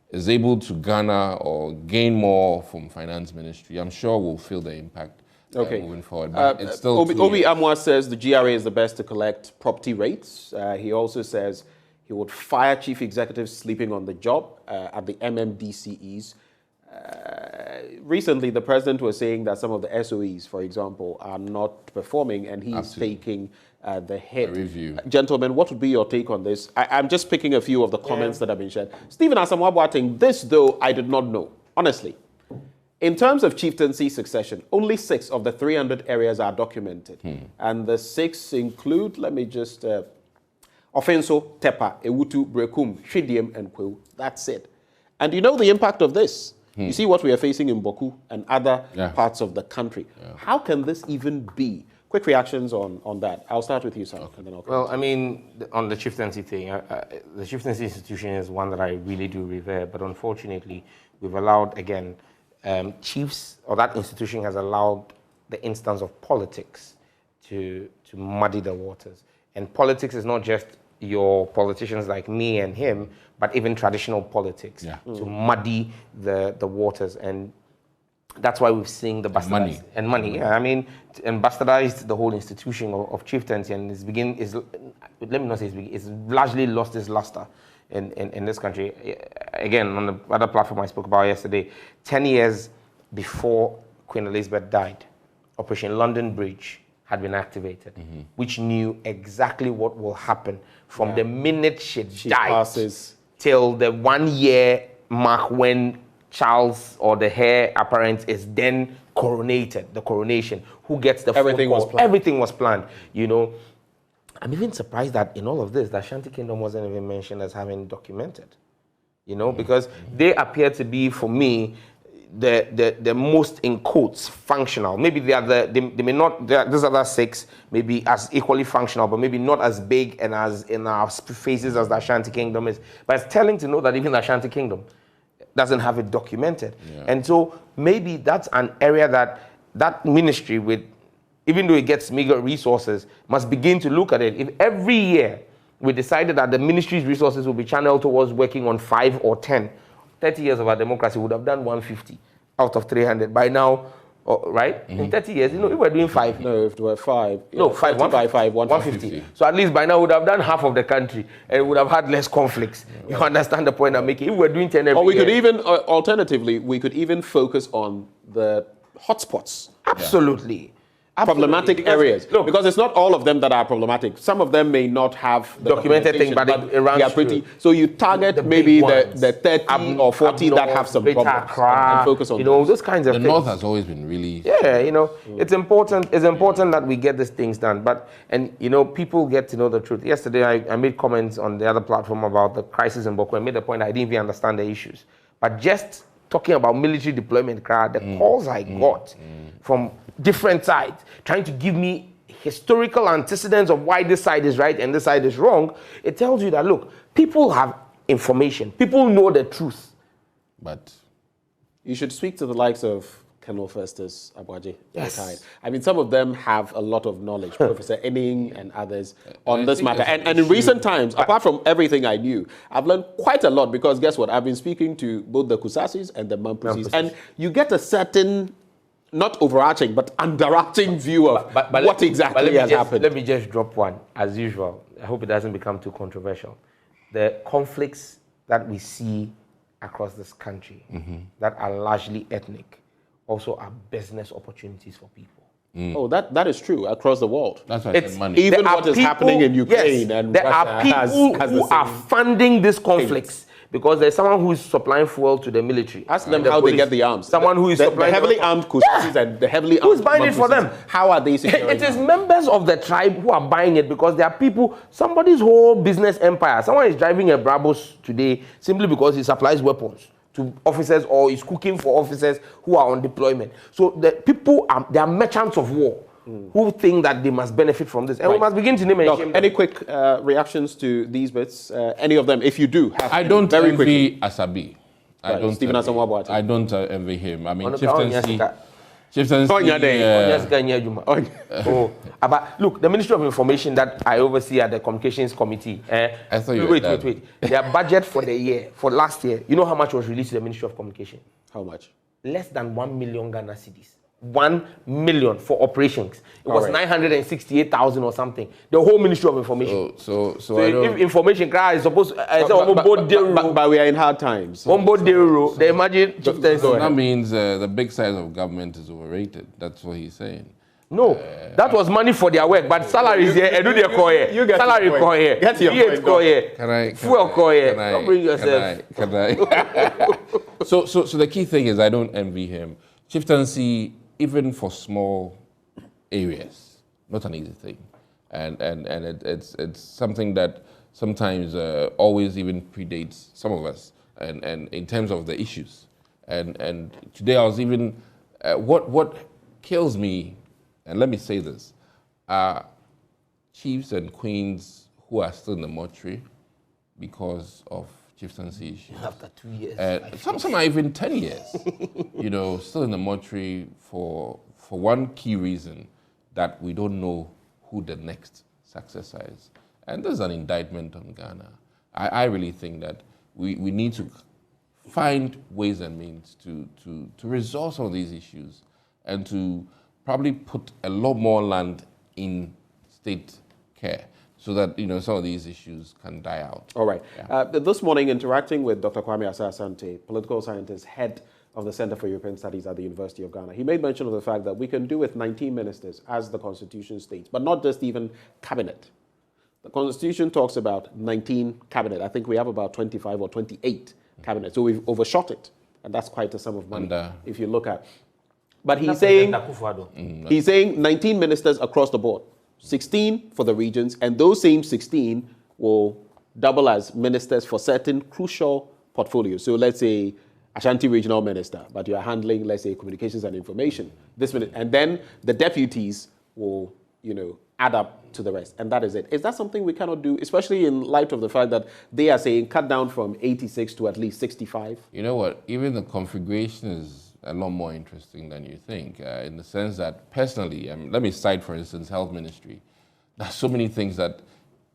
is able to garner or gain more from Finance Ministry, I'm sure we'll feel the impact moving forward. But it's still Obi Amwa says the GRA is the best to collect property rates. He also says he would fire chief executives sleeping on the job at the MMDCEs. Recently, the president was saying that some of the SOEs, for example, are not performing, and he's taking the hit. Review. Gentlemen, what would be your take on this? I'm just picking a few of the comments that have been shared. Stephen Asamoah Boateng, this though I did not know, honestly. In terms of chieftaincy succession, only 6 of the 300 areas are documented. And the 6 include, let me just, Offenso, Tepa, Ewutu, Brekum, Shidiem, and Kwewu. That's it. And you know the impact of this? You see what we are facing in Bawku and other parts of the country. How can this even be? Quick reactions on that. I'll start with you, sir. And then I'll come Well, I mean, on the chieftaincy thing, the chieftaincy institution is one that I really do revere, but unfortunately, we've allowed, again, chiefs, or that institution has allowed the instance of politics to muddy the waters. And politics is not just your politicians like me and him, but even traditional politics to muddy the waters. And that's why we've seen the bastardized and money. Yeah, I mean, and bastardized the whole institution of chieftaincy, and let me not say it's largely lost its luster in this country. Again, on the other platform I spoke about yesterday, 10 years before Queen Elizabeth died, Operation London Bridge had been activated, which knew exactly what will happen from the minute she died passes till the 1 year mark when Charles or the heir apparent is then coronated, the coronation. Who gets the Everything was planned. Everything was planned, I'm even surprised that in all of this, the Ashanti Kingdom wasn't even mentioned as having documented, because they appear to be, for me, the most, in quotes, functional. Maybe they may not, these other 6 may be as equally functional, but maybe not as big and as in our faces as the Ashanti Kingdom is. But it's telling to know that even the Ashanti Kingdom doesn't have it documented. And so maybe that's an area that ministry, with, even though it gets meager resources, must begin to look at it. If every year we decided that the ministry's resources will be channeled towards working on 5 or 10, 30 years of our democracy would have done 150 out of 300. By now, right? In 30 years, if we're doing 5. No, if there were 5. No, 5, 150. So at least by now, we would have done half of the country and would have had less conflicts. You understand the point I'm making? If we're doing 10 every Or we year, could even, alternatively, we could even focus on the hotspots. Absolutely. Problematic areas. Look, because it's not all of them that are problematic. Some of them may not have the documented thing, but it runs they are pretty. through. So you target maybe the 30 or 40 that have some problems and focus on those kinds of the things. North has always been really... It's important that we get these things done. And people get to know the truth. Yesterday, I made comments on the other platform about the crisis in Bawku. I made the point I didn't even understand the issues. But just talking about military deployment, the calls I got from different sides, trying to give me historical antecedents of why this side is right and this side is wrong, it tells you that, look, people have information. People know the truth. But you should speak to the likes of Colonel Festus Abwaje. Yes. I mean, some of them have a lot of knowledge, Professor Enning and others, on this matter. And in recent times, apart from everything I knew, I've learned quite a lot because guess what? I've been speaking to both the Kusasis and the Mampusis. And you get a certain, not overarching, but underarching view of what exactly has happened. Let me just drop one, as usual. I hope it doesn't become too controversial. The conflicts that we see across this country that are largely ethnic also are business opportunities for people. Oh, that is true across the world. That's why It's money. Even what is happening in Ukraine and there Russia are people has who the are same funding these conflicts because there's someone who is supplying fuel to the military. Ask them how they get the arms. Someone who is the supplying heavily armed Kusasis and the heavily armed who's buying it for them? How are they securing It is members of the tribe who are buying it because there are people, somebody's whole business empire. Someone is driving a Brabus today simply because he supplies weapons to officers or is cooking for officers who are on deployment. So the people they are merchants of war who think that they must benefit from this. And we must begin to name and shame them. Any quick reactions to these bits? Any of them, if you do. I don't very envy Asabi. I Right, don't Stephen Asamoah-Boateng. I don't envy him. I mean, But look, the Ministry of Information that I oversee at the Communications Committee. I thought you wait. Their budget for the year, for last year, you know how much was released to the Ministry of Communication? How much? Less than 1 million Ghana cedis. 1 million for operations. It was 968,000 or something. The whole Ministry of Information. So I don't... if information is supposed but we are in hard times. They imagine that means the big size of government is overrated. That's what he's saying. No, that was money for their work, but salaries here, and do their call here. You get salary call here. Get your point. Call here. Fuel call here. Don't bring yourself. Can I? So the key thing is I don't envy him. Chieftaincy, even for small areas, not an easy thing, and it's something that sometimes always even predates some of us, and in terms of the issues, and today I was even what kills me. And let me say this, chiefs and queens who are still in the mortuary because of chieftaincy issues. After 2 years. Some are even 10 years, still in the mortuary for one key reason, that we don't know who the next successor is. And there's an indictment on Ghana. I really think that we need to find ways and means to resolve some of these issues and to probably put a lot more land in state care so that some of these issues can die out. All right. Yeah. This morning, interacting with Dr. Kwame Asah-Asante, political scientist, head of the Center for European Studies at the University of Ghana, he made mention of the fact that we can do with 19 ministers, as the Constitution states, but not just even cabinet. The Constitution talks about 19 cabinet. I think we have about 25 or 28 cabinets, so we've overshot it, and that's quite a sum of money if you look at. But he's saying 19 ministers across the board, 16 for the regions, and those same 16 will double as ministers for certain crucial portfolios. So let's say Ashanti Regional Minister, but you're handling, let's say, communications and information. And then the deputies will, add up to the rest, and that is it. Is that something we cannot do, especially in light of the fact that they are saying cut down from 86 to at least 65? You know what? Even the configuration is a lot more interesting than you think, in the sense that personally, let me cite, for instance, health ministry. There's so many things that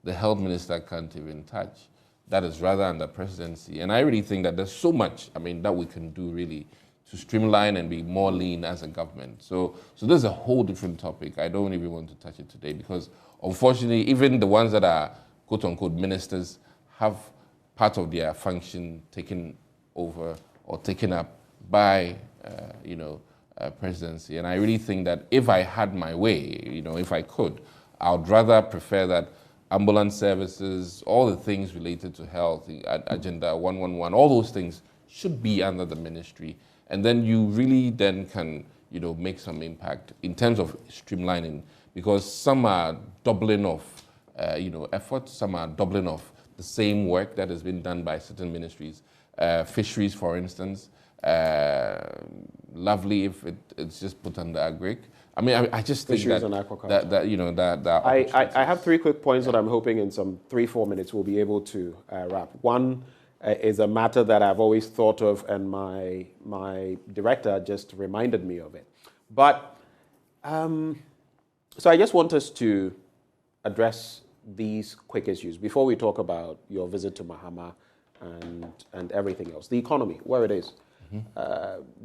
the health minister can't even touch. That is rather under presidency. And I really think that there's so much, that we can do really to streamline and be more lean as a government. So this is a whole different topic. I don't even want to touch it today because unfortunately, even the ones that are quote unquote ministers have part of their function taken over or taken up by presidency. And I really think that if I had my way, if I could, I would rather prefer that ambulance services, all the things related to health, Agenda 111, all those things should be under the ministry. And then you really then can, make some impact in terms of streamlining, because some are doubling off, efforts, some are doubling off the same work that has been done by certain ministries. Fisheries, for instance, lovely if it's just put under agric. I just think Fisheries that I have 3 quick points that I'm hoping in some 3-4 minutes we'll be able to wrap. One is a matter that I've always thought of, and my director just reminded me of it. But so I just want us to address these quick issues before we talk about your visit to Mahama and everything else. The economy, where it is.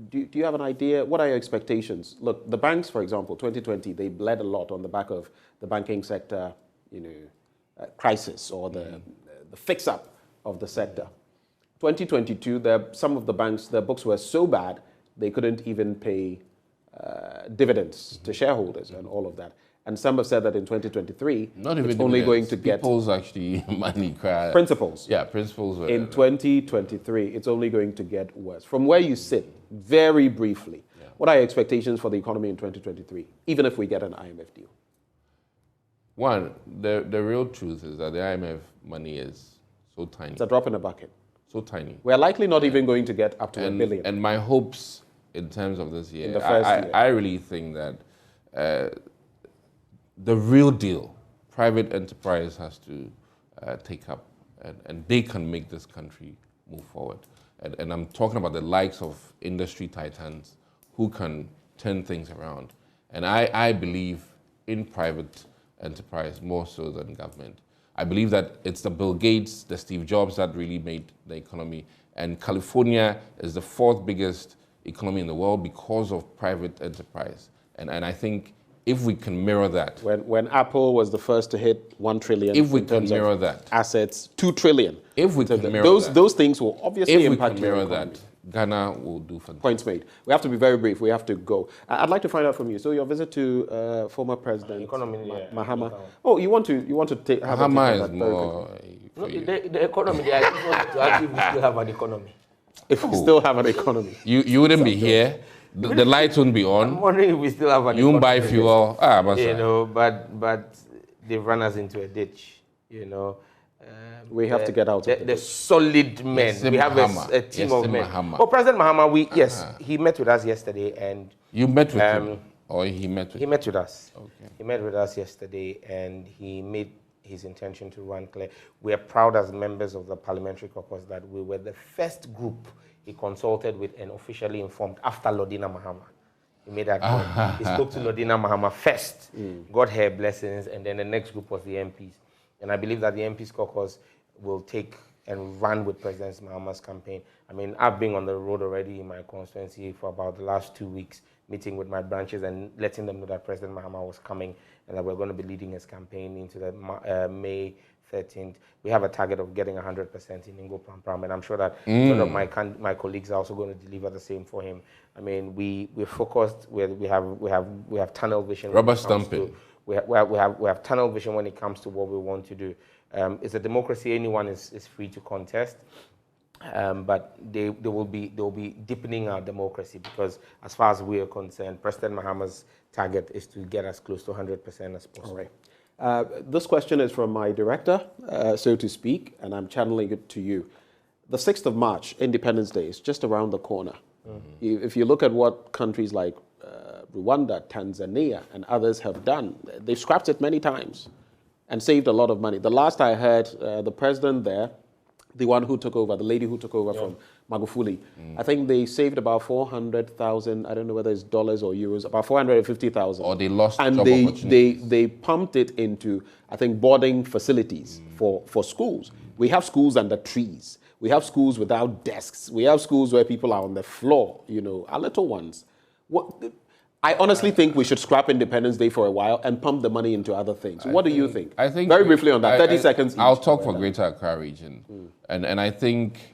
Do you have an idea? What are your expectations? Look, the banks, for example, 2020, they bled a lot on the back of the banking sector, crisis or the fix-up of the sector. 2022, some of the banks, their books were so bad, they couldn't even pay dividends to shareholders and all of that. And some have said that in 2023, Not even it's only going to get... People's actually money cry. Principles. Yeah, principles. In 2023, it's only going to get worse. From where you sit, very briefly, what are your expectations for the economy in 2023, even if we get an IMF deal? One, the real truth is that the IMF money is so tiny. It's a drop in the bucket. So tiny. We're likely not even going to get up to $1 billion. And my hopes in terms of this year, in the first year. I really think that the real deal, private enterprise has to take up, and they can make this country move forward. And I'm talking about the likes of industry titans who can turn things around. And I believe in private enterprise more so than government. I believe that it's the Bill Gates, the Steve Jobs that really made the economy. And California is the 4th biggest economy in the world because of private enterprise. And I think if we can mirror that. When Apple was the first to hit 1 trillion. If we can mirror that. Assets, 2 trillion. If we can mirror that. Those things will obviously impact if we can mirror that, Ghana will do fantastic. Points made. We have to be very brief. We have to go. I'd like to find out from you. So your visit to former President Mahama. Oh, you want to take Mahama is more. No, the economy. They are able to ask if we still have an economy. If we still have an economy, you wouldn't be here. The lights won't be on. I'm wondering if we still have an economy. You won't buy fuel. You know, but they've run us into a ditch. You know. We have to get out of the solid men. Yes, we have a team of men. Oh, President Mahama, yes, he met with us yesterday, and you met with him, or he met with? He met with us. Okay. He met with us yesterday, and he made his intention to run clear. We are proud as members of the Parliamentary Caucus that we were the first group he consulted with and officially informed after Lordina Mahama. He made that point. He spoke to Lordina Mahama first, got her blessings, and then the next group was the MPs. And I believe that the MPs caucus will take and run with President Mahama's campaign. I mean, I've been on the road already in my constituency for about the last 2 weeks, meeting with my branches and letting them know that President Mahama was coming and that we're going to be leading his campaign into the May 13th. We have a target of getting 100% in Ingo Pram, and I'm sure that some of my colleagues are also going to deliver the same for him. I mean, we're focused. We have tunnel vision. Rubber stamping. We have tunnel vision when it comes to what we want to do. It's a democracy. Anyone is free to contest, but they will be deepening our democracy, because as far as we are concerned, President Mahama's target is to get us close to 100% as possible. All right. This question is from my director, so to speak, and I'm channeling it to you. The 6th of March, Independence Day, is just around the corner. If you look at what countries like Rwanda, Tanzania, and others have done, they've scrapped it many times and saved a lot of money. The last I heard, the president there, the one who took over, the lady who took over from Magufuli, I think they saved about 400,000, I don't know whether it's dollars or euros, about 450,000. Or they lost and job opportunities. they pumped it into, I think, boarding facilities for schools. We have schools under trees. We have schools without desks. We have schools where people are on the floor, you know, our little ones. I honestly think we should scrap Independence Day for a while and pump the money into other things. What do you think? I think very briefly on that, 30 seconds each. I'll talk for Greater Accra region. And I think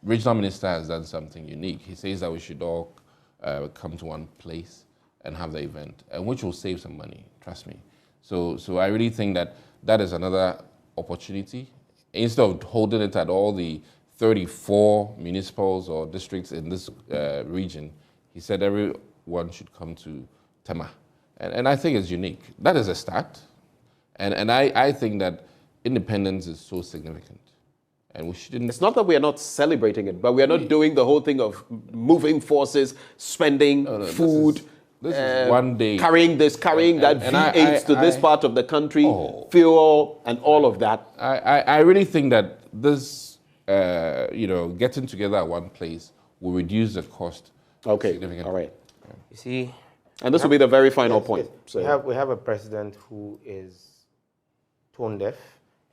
regional minister has done something unique. He says that we should all come to one place and have the event, and which will save some money, trust me. So I really think that is another opportunity. Instead of holding it at all the 34 municipals or districts in this region, he said everyone should come to Tema. And I think it's unique. That is a start. And I think that independence is so significant. And we shouldn't... It's not that we are not celebrating it, but we are not doing the whole thing of moving forces, spending food, this is one day. Carrying this, carrying that V8s to this part of the country, fuel, and all of that. I really think that this, getting together at one place will reduce the cost significantly. All right. You see... And this will be the very final point. So we have a president who is tone deaf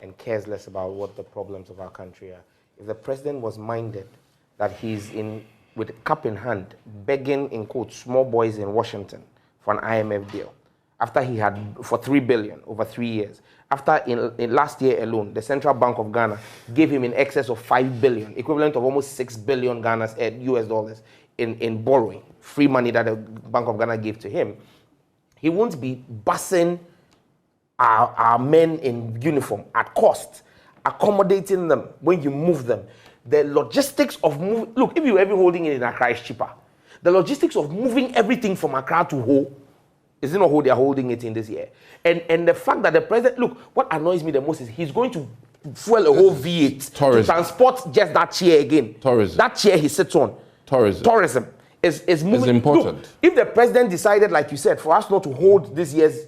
and cares less about what the problems of our country are. If the president was minded that he's with a cup in hand, begging, in quotes, small boys in Washington for an IMF deal, after he had, for $3 billion over 3 years, after in last year alone, the Central Bank of Ghana gave him in excess of $5 billion, equivalent of almost 6 billion US dollars, in borrowing, free money that the Bank of Ghana gave to him, he won't be busing our men in uniform at cost, accommodating them when you move them. The logistics of moving, look, if you're ever holding it in Accra, it's cheaper. The logistics of moving everything from Accra to Ho, is it not Ho they are holding it in this year? And the fact that the president, look, what annoys me the most is he's going to fuel a whole V8 to transport just that chair again. Tourism. That chair he sits on. Tourism is moving. It's important. Look, if the president decided, like you said, for us not to hold this year's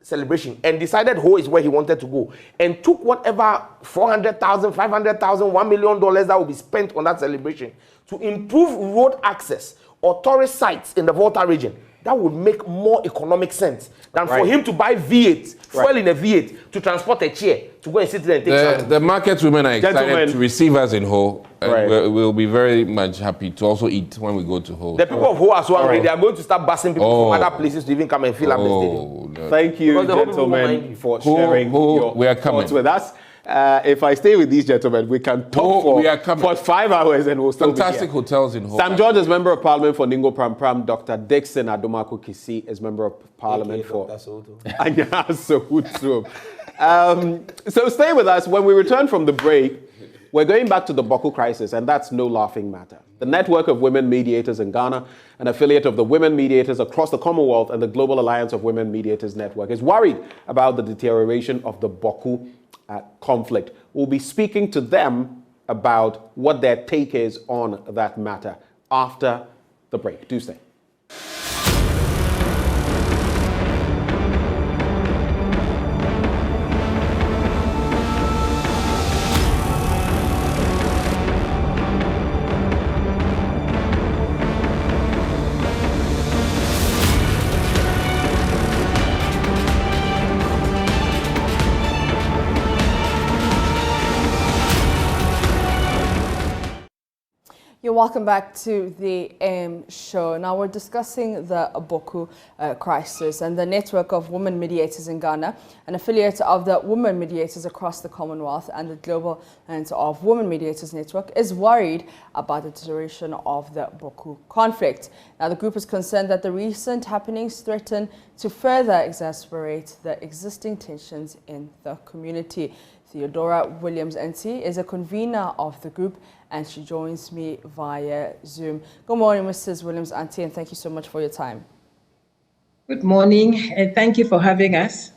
celebration and decided Ho is where he wanted to go and took whatever 400,000, 500,000, $1 million that will be spent on that celebration to improve road access or tourist sites in the Volta region, that would make more economic sense than for him to buy V8, fuel in a V8 to transport a chair to go and sit there and take the market women are excited to receive us in Ho. We'll be very much happy to also eat when we go to Ho. The people of Ho are so angry, they are going to start busing people from other places to even come and fill up the stadium. No. Thank you, gentlemen, for sharing your thoughts with us. If I stay with these gentlemen, we can talk for 5 hours and we'll still Fantastic be here. hotels in Ho. Sam George is Member of Parliament for Ningo Pram Pram. Dr. Dixon Adomako Kisi is Member of Parliament for Anya Sohutu. So stay with us. When we return from the break, we're going back to the Bawku crisis, and that's no laughing matter. The Network of Women Mediators in Ghana, an affiliate of the Women Mediators across the Commonwealth and the Global Alliance of Women Mediators Network, is worried about the deterioration of the Bawku conflict. We'll be speaking to them about what their take is on that matter after the break. Do stay. You're welcome back to the AM show. Now we're discussing the Bawku crisis, and the Network of Women Mediators in Ghana, an affiliate of the Women Mediators across the Commonwealth and the Global Alliance of Women Mediators Network, is worried about the deterioration of the Bawku conflict. Now the group is concerned that the recent happenings threaten to further exacerbate the existing tensions in the community. Theodora Williams NC is a convener of the group, and she joins me via Zoom. Good morning, Mrs. Williams Auntie, and thank you so much for your time. Good morning, and thank you for having us.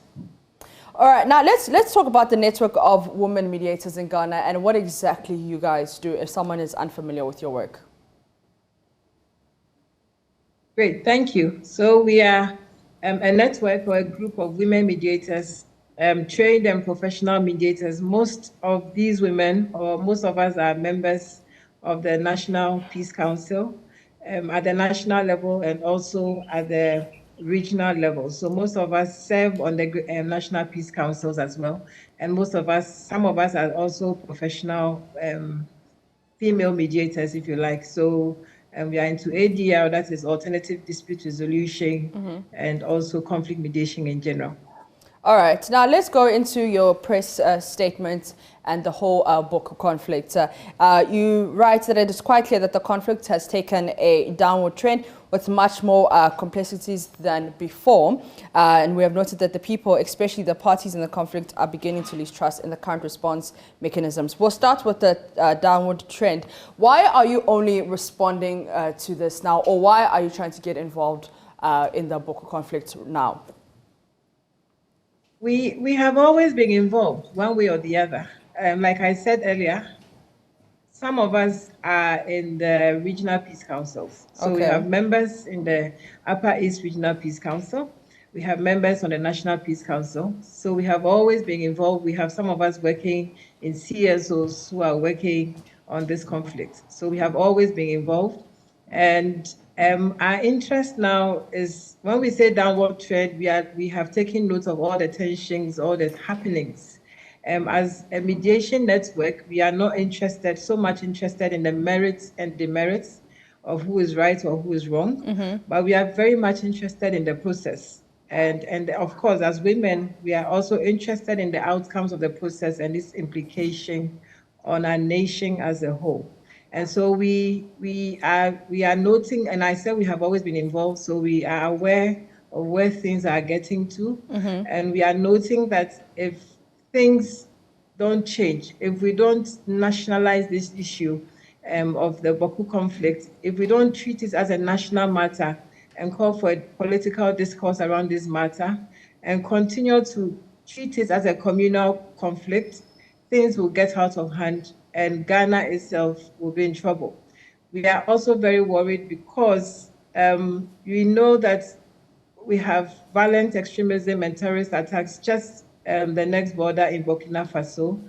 All right, now let's talk about the Network of Women Mediators in Ghana and what exactly you guys do if someone is unfamiliar with your work. Great, thank you. So we are a network or a group of women mediators, trained and professional mediators. Most of these women, or most of us, are members of the National Peace Council at the national level and also at the regional level. So most of us serve on the National Peace Councils as well. And some of us are also professional female mediators, if you like. So we are into ADR, that is alternative dispute resolution, and also conflict mediation in general. All right, now let's go into your press statement and the whole Bawku conflict. You write that it is quite clear that the conflict has taken a downward trend with much more complexities than before. And we have noted that the people, especially the parties in the conflict, are beginning to lose trust in the current response mechanisms. We'll start with the downward trend. Why are you only responding to this now, or why are you trying to get involved in the Bawku conflict now? We have always been involved one way or the other. Like I said earlier, some of us are in the regional peace councils. So we have members in the Upper East Regional Peace Council. We have members on the National Peace Council. So we have always been involved. We have some of us working in CSOs who are working on this conflict. So we have always been involved. And our interest now is, when we say downward trend, we have taken note of all the tensions, all the happenings. As a mediation network, we are not so much interested in the merits and demerits of who is right or who is wrong, but we are very much interested in the process. And of course, as women, we are also interested in the outcomes of the process and its implication on our nation as a whole. And so we are noting, and I said we have always been involved, so we are aware of where things are getting to. And we are noting that if things don't change, if we don't nationalize this issue of the Bawku conflict, if we don't treat it as a national matter and call for a political discourse around this matter and continue to treat it as a communal conflict, things will get out of hand and Ghana itself will be in trouble. We are also very worried because we know that we have violent extremism and terrorist attacks just the next border in Burkina Faso.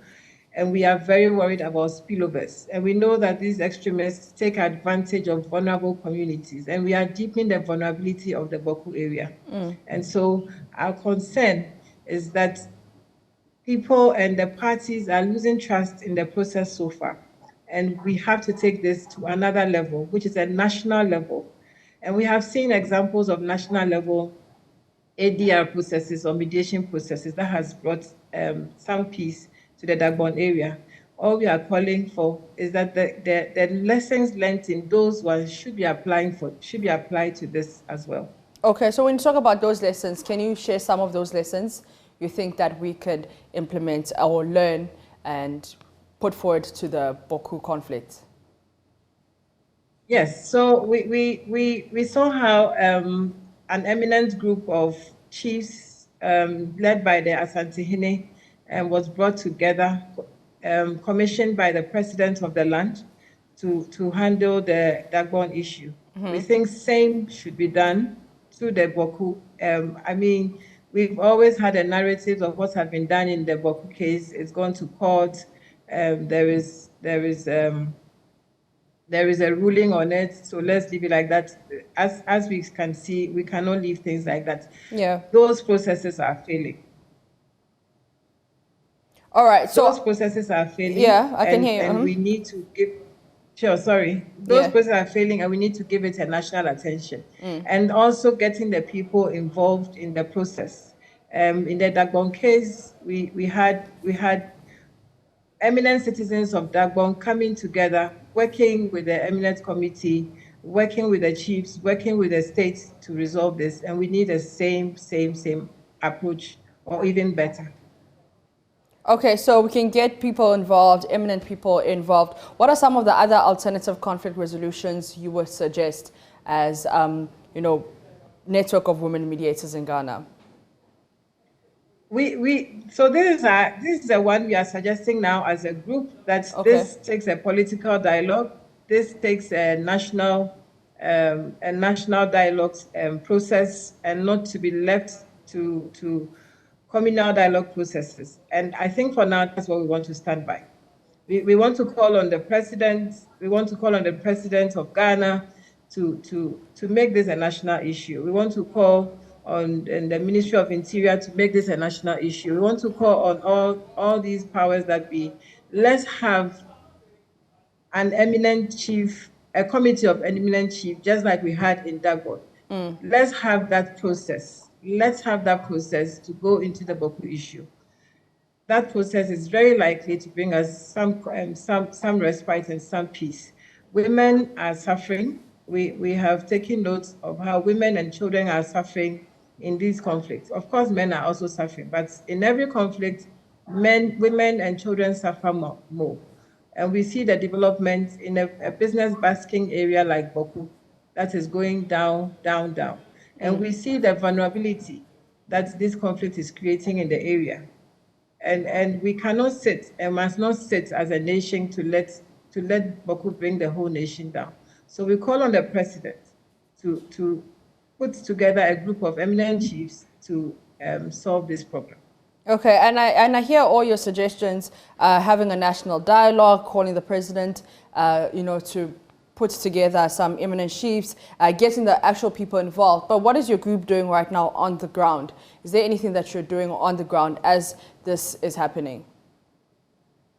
And we are very worried about spillovers. And we know that these extremists take advantage of vulnerable communities, and we are deepening the vulnerability of the Bawku area. And so our concern is that people and the parties are losing trust in the process so far. And we have to take this to another level, which is a national level. And we have seen examples of national level ADR processes or mediation processes that has brought some peace to the Dagbon area. All we are calling for is that the lessons learned in those ones should be applied to this as well. Okay, so when you talk about those lessons, can you share some of those lessons you think that we could implement or learn and put forward to the Bawku conflict? Yes, so we saw how an eminent group of chiefs led by the Asantehene was brought together, commissioned by the president of the land to handle the Dagbon issue. We think same should be done to the Bawku. I mean, we've always had a narrative of what has been done in the Bawku case. It's gone to court. There is a ruling on it, so let's leave it like that. As we can see, we cannot leave things like that. Yeah. Those processes are failing. All right, so those processes are failing. Yeah, I can hear you. And we need to give. Sure, sorry. Those processes are failing, and we need to give it a national attention, and also getting the people involved in the process. In the Dagbon case, we had eminent citizens of Dagbon coming together, working with the eminent committee, working with the chiefs, working with the states to resolve this, and we need the same approach, or even better. Okay, so we can get people involved, eminent people involved. What are some of the other alternative conflict resolutions you would suggest as, network of women mediators in Ghana? So this is the one we are suggesting now as a group, that this takes a political dialogue. This takes a national dialogue process, and not to be left to communal dialogue processes. And I think for now, that's what we want to stand by. We want to call on the president. We want to call on the president of Ghana to make this a national issue. We want to call on the Ministry of Interior to make this a national issue. We want to call on all these powers that be. Let's have an eminent chief, a committee of eminent chief, just like we had in Dagbon. Let's have that process. Let's have that process to go into the Bawku issue. That process is very likely to bring us some respite and some peace. Women are suffering. We have taken note of how women and children are suffering in these conflicts. Of course, men are also suffering, but in every conflict, women and children suffer more. And we see the development in a business basking area like Bawku that is going down, down, down. And we see the vulnerability that this conflict is creating in the area. And we cannot sit and must not sit as a nation to let Bawku bring the whole nation down. So we call on the president to put together a group of eminent chiefs to solve this problem. Okay, and I hear all your suggestions, having a national dialogue, calling the president, to put together some eminent chiefs, getting the actual people involved. But what is your group doing right now on the ground? Is there anything that you're doing on the ground as this is happening?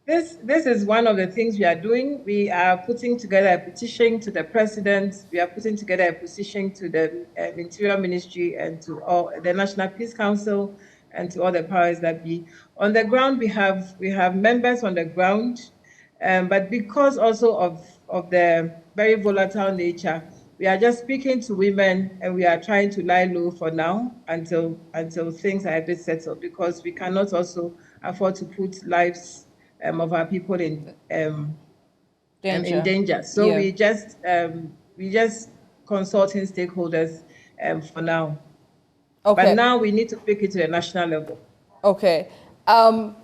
This is one of the things we are doing. We are putting together a petition to the president. We are putting together a petition to the Interior Ministry and to all the National Peace Council and to all the powers that be. On the ground, we have members on the ground, but because also of the very volatile nature, we are just speaking to women, and we are trying to lie low for now until things are a bit settled, because we cannot also afford to put lives of our people in danger. So yeah. we just consulting stakeholders for now. Okay. But now we need to take it to the national level. Okay.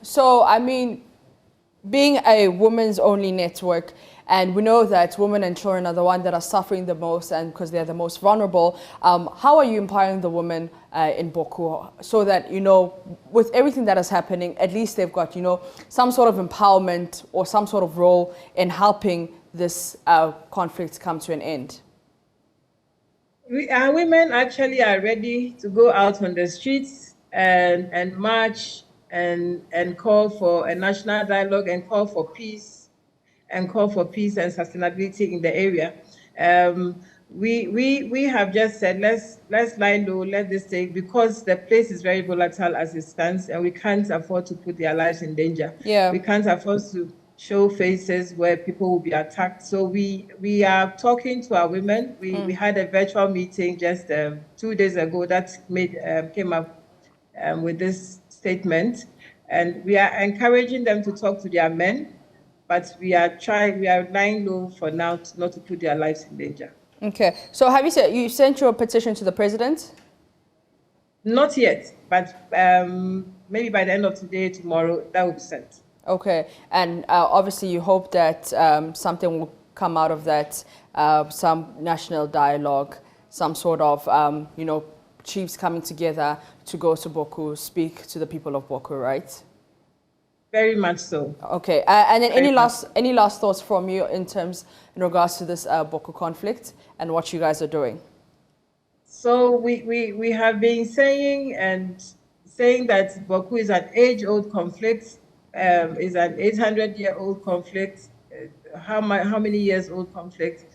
So, I mean, being a women's only network, and we know that women and children are the ones that are suffering the most, and because they're the most vulnerable, how are you empowering the women in Bawku so that, you know, with everything that is happening, at least they've got, you know, some sort of empowerment or some sort of role in helping this conflict come to an end? Our women actually are ready to go out on the streets and march and call for a national dialogue and call for peace and sustainability in the area. We have just said let's lie low, let this take, because the place is very volatile as it stands, and we can't afford to put their lives in danger. Yeah. We can't afford to show faces where people will be attacked. So we are talking to our women. We had a virtual meeting just 2 days ago that came up with this statement, and we are encouraging them to talk to their men, but we are lying low for now not to put their lives in danger. Okay. So have you sent your petition to the president? Not yet, but maybe by the end of today, tomorrow, that will be sent. Okay, and obviously you hope that something will come out of that, some national dialogue, some sort of, you know, chiefs coming together to go to Bawku, speak to the people of Bawku, right? Very much so. Okay, and then any last thoughts from you in regards to this Bawku conflict and what you guys are doing? So we have been saying that Bawku is an age-old conflict. Is an 800-year-old conflict. How many years old conflict?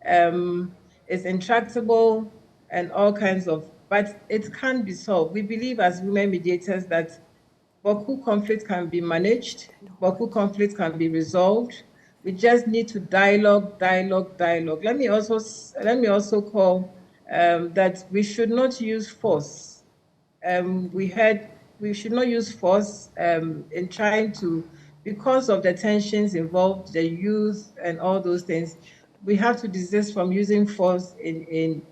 It's intractable and all kinds of, but it can be solved. We believe as women mediators that Bawku conflict can be managed. Bawku conflict can be resolved. We just need to dialogue. Let me also call that we should not use force. We should not use force in trying to, because of the tensions involved, the youth and all those things. We have to desist from using force in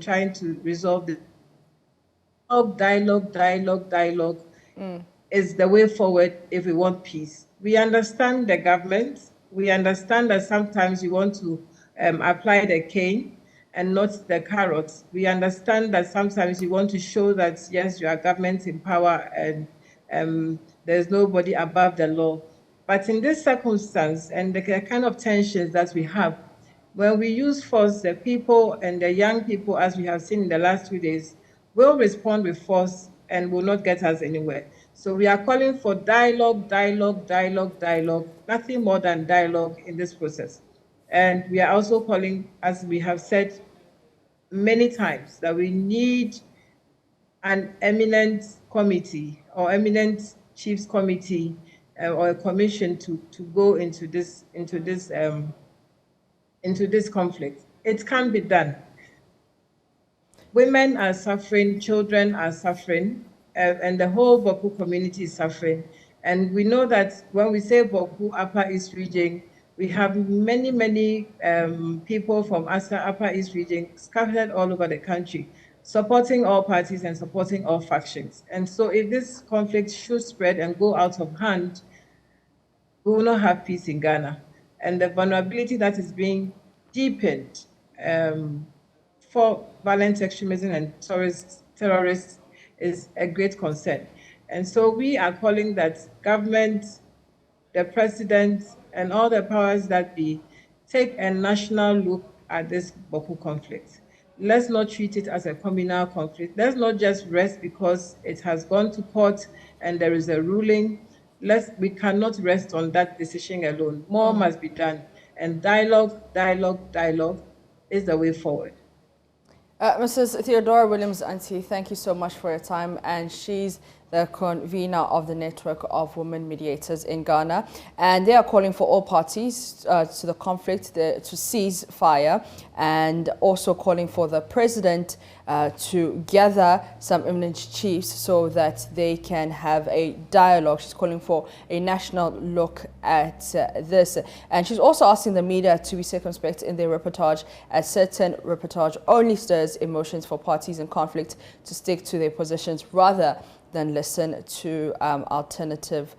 trying to resolve the dialogue is the way forward if we want peace. We understand the government. We understand that sometimes you want to apply the cane and not the carrots. We understand that sometimes you want to show that, yes, you are government in power and there's nobody above the law. But in this circumstance and the kind of tensions that we have, when we use force, the people and the young people, as we have seen in the last 2 days, will respond with force and will not get us anywhere. So we are calling for dialogue, nothing more than dialogue in this process. And we are also calling, as we have said many times, that we need an eminent committee or eminent chiefs committee or a commission to go into this conflict. It can be done. Women are suffering, children are suffering, and the whole Bawku community is suffering. And we know that when we say Bawku Upper East region, we have many people from Upper East region scattered all over the country, supporting all parties and supporting all factions. And so if this conflict should spread and go out of hand, we will not have peace in Ghana. And the vulnerability that is being deepened for violent extremism and terrorists is a great concern. And so we are calling that government, the president, and all the powers that be take a national look at this Bawku conflict. Let's not treat it as a communal conflict. Let's not just rest because it has gone to court and there is a ruling. We cannot rest on that decision alone. More must be done. And dialogue is the way forward. Mrs. Theodora Williams-Anti, thank you so much for your time. And she's the convener of the network of women mediators in Ghana, and they are calling for all parties to the conflict to cease fire, and also calling for the president to gather some eminent chiefs so that they can have a dialogue. She's calling for a national look at this, and she's also asking the media to be circumspect in their reportage, as certain reportage only stirs emotions for parties in conflict to stick to their positions rather than listen to alternative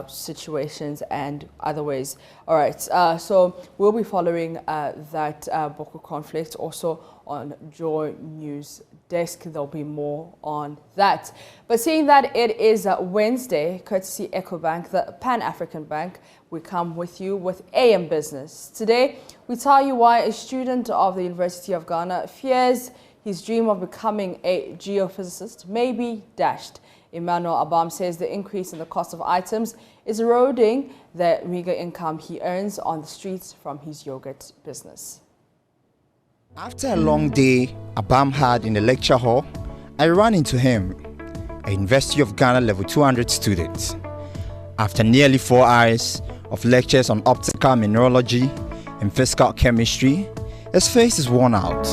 situations and other ways. All right, so we'll be following that Bawku conflict also on Joy News desk. There'll be more on that. But seeing that it is Wednesday, courtesy EcoBank, the Pan-African Bank, we come with you with AM Business. Today, we tell you why a student of the University of Ghana fears his dream of becoming a geophysicist may be dashed. Emmanuel Abam says the increase in the cost of items is eroding the meager income he earns on the streets from his yogurt business. After a long day Abam had in the lecture hall, I ran into him, a University of Ghana level 200 student. After nearly 4 hours of lectures on optical mineralogy and physical chemistry, his face is worn out.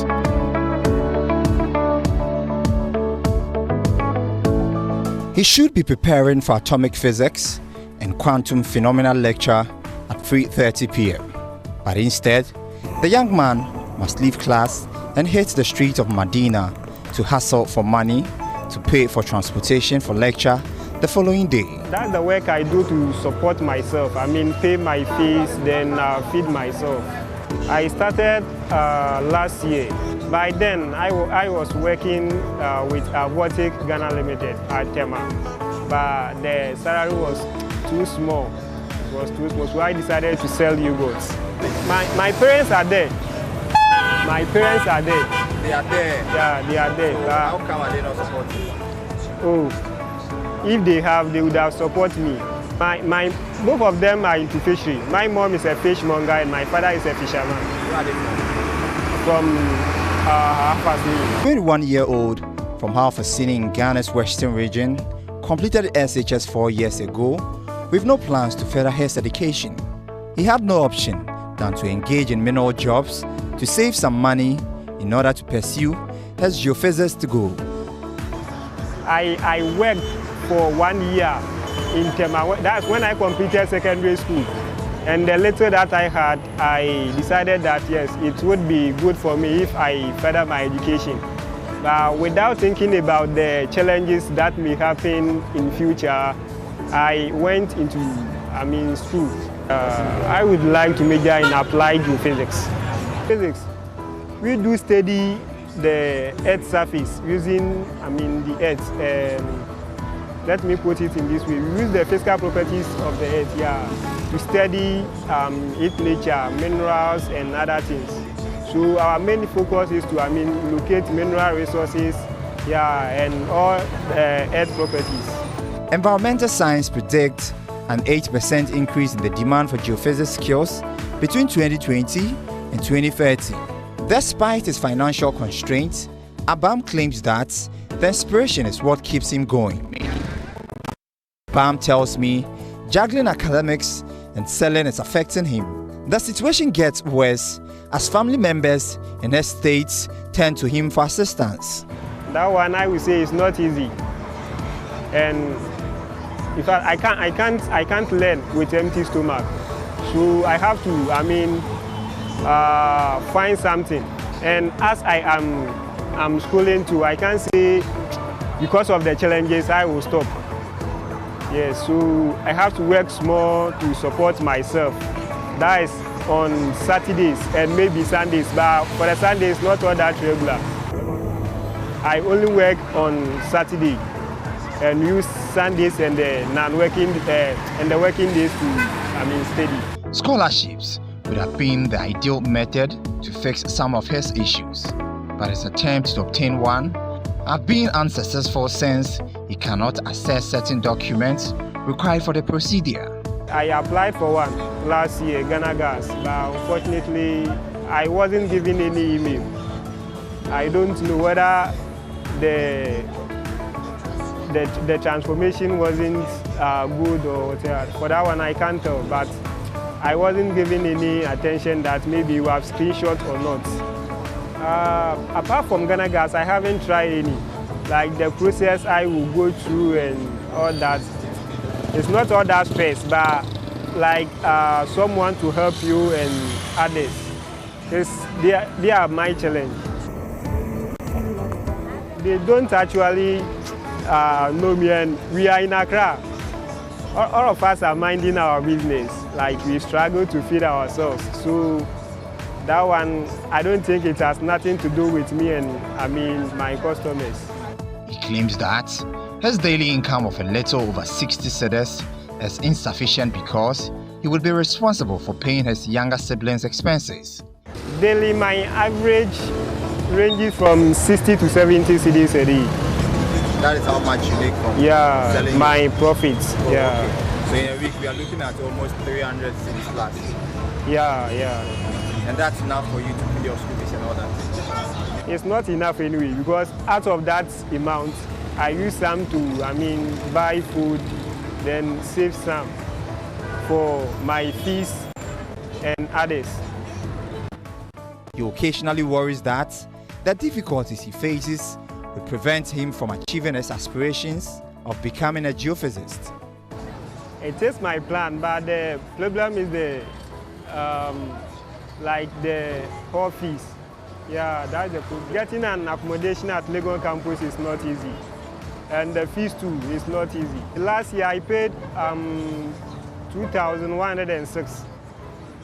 He should be preparing for atomic physics and quantum phenomena lecture at 3:30 p.m. But instead, the young man must leave class and hit the streets of Medina to hustle for money to pay for transportation for lecture the following day. That's the work I do to support myself. I mean, pay my fees, then feed myself. I started last year. By then, I was working with Avortic Ghana Limited at Tema, but the salary was too small. It was too small, so I decided to sell yogurts. My parents are there. My parents are there. They are there? Yeah, they are there. How come are they not supporting you? Oh, if they have, they would have supported me. Both of them are into fishery. My mom is a fishmonger and my father is a fisherman. Where are they from? From Halfasini. 21-year-old from Halfasini in Ghana's western region completed SHS 4 years ago with no plans to further his education. He had no option than to engage in mineral jobs to save some money in order to pursue his geophysics to go. I worked for 1 year in Tema. That's when I completed secondary school. And the little that I had, I decided that yes, it would be good for me if I further my education. But without thinking about the challenges that may happen in future, I went into school. I would like to major in applied geophysics. Physics, we do study the Earth's surface using the Earth. Let me put it in this way. We use the physical properties of the Earth, to study its nature, minerals and other things. So our main focus is to locate mineral resources and all Earth properties. Environmental science predicts an 8% increase in the demand for geophysics skills between 2020 and 2030. Despite his financial constraints, Abam claims that the inspiration is what keeps him going. Abam tells me juggling academics and selling is affecting him. The situation gets worse as family members and estates turn to him for assistance. That one I would say is not easy. And in fact, I can't learn with empty stomach. So I have to, find something. And as I'm schooling too, I can't say because of the challenges I will stop. Yes, so I have to work small to support myself. That is on Saturdays and maybe Sundays, but for the Sundays, not all that regular. I only work on Saturday and use Sundays and the non-working and the working days to study. Scholarships would have been the ideal method to fix some of his issues, but his attempts to obtain one have been unsuccessful since he cannot access certain documents required for the procedure. I applied for one last year, Ghana Gas, but unfortunately I wasn't given any email. I don't know whether the transformation wasn't good or whatever. For that one, I can't tell, but I wasn't giving any attention that maybe you have screenshot or not. Apart from Ghana Gas, I haven't tried any. Like the process I will go through and all that. It's not all that stress, but like someone to help you and others. They are my challenge. They don't actually know me, and we are in Accra. All of us are minding our business. Like we struggle to feed ourselves. So that one, I don't think it has nothing to do with me and my customers. He claims that his daily income of a little over 60 cedis is insufficient because he will be responsible for paying his younger siblings' expenses. Daily, my average ranges from 60 to 70 cedis a day. That is how much you make from selling my profits. Oh, yeah. Okay. So in a week, we are looking at almost 300 cedis plus. Yeah. And that's enough for you to pay your school fees and all that? It's not enough anyway, because out of that amount, I use some to, buy food, then save some for my fees and others. He occasionally worries that the difficulties he faces will prevent him from achieving his aspirations of becoming a geophysicist. It is my plan, but the problem is the hall fees. Yeah, that's the problem. Getting an accommodation at Legon campus is not easy, and the fees too is not easy. Last year I paid 2,106,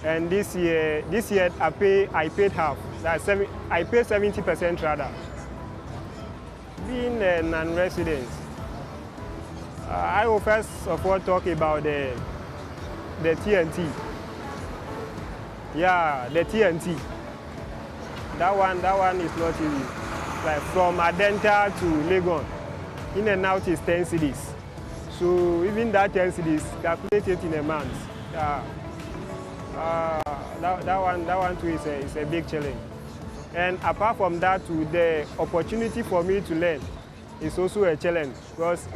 and this year I paid half. I paid 70% rather. Being a non-resident, I will first of all talk about the TNT. Yeah, the TNT. That one is not easy. Like from Adenta to Legon, in and out is 10 cedis. So even that 10 cedis, calculate it in a month. That one too is a big challenge. And apart from that too, the opportunity for me to learn is also a challenge, because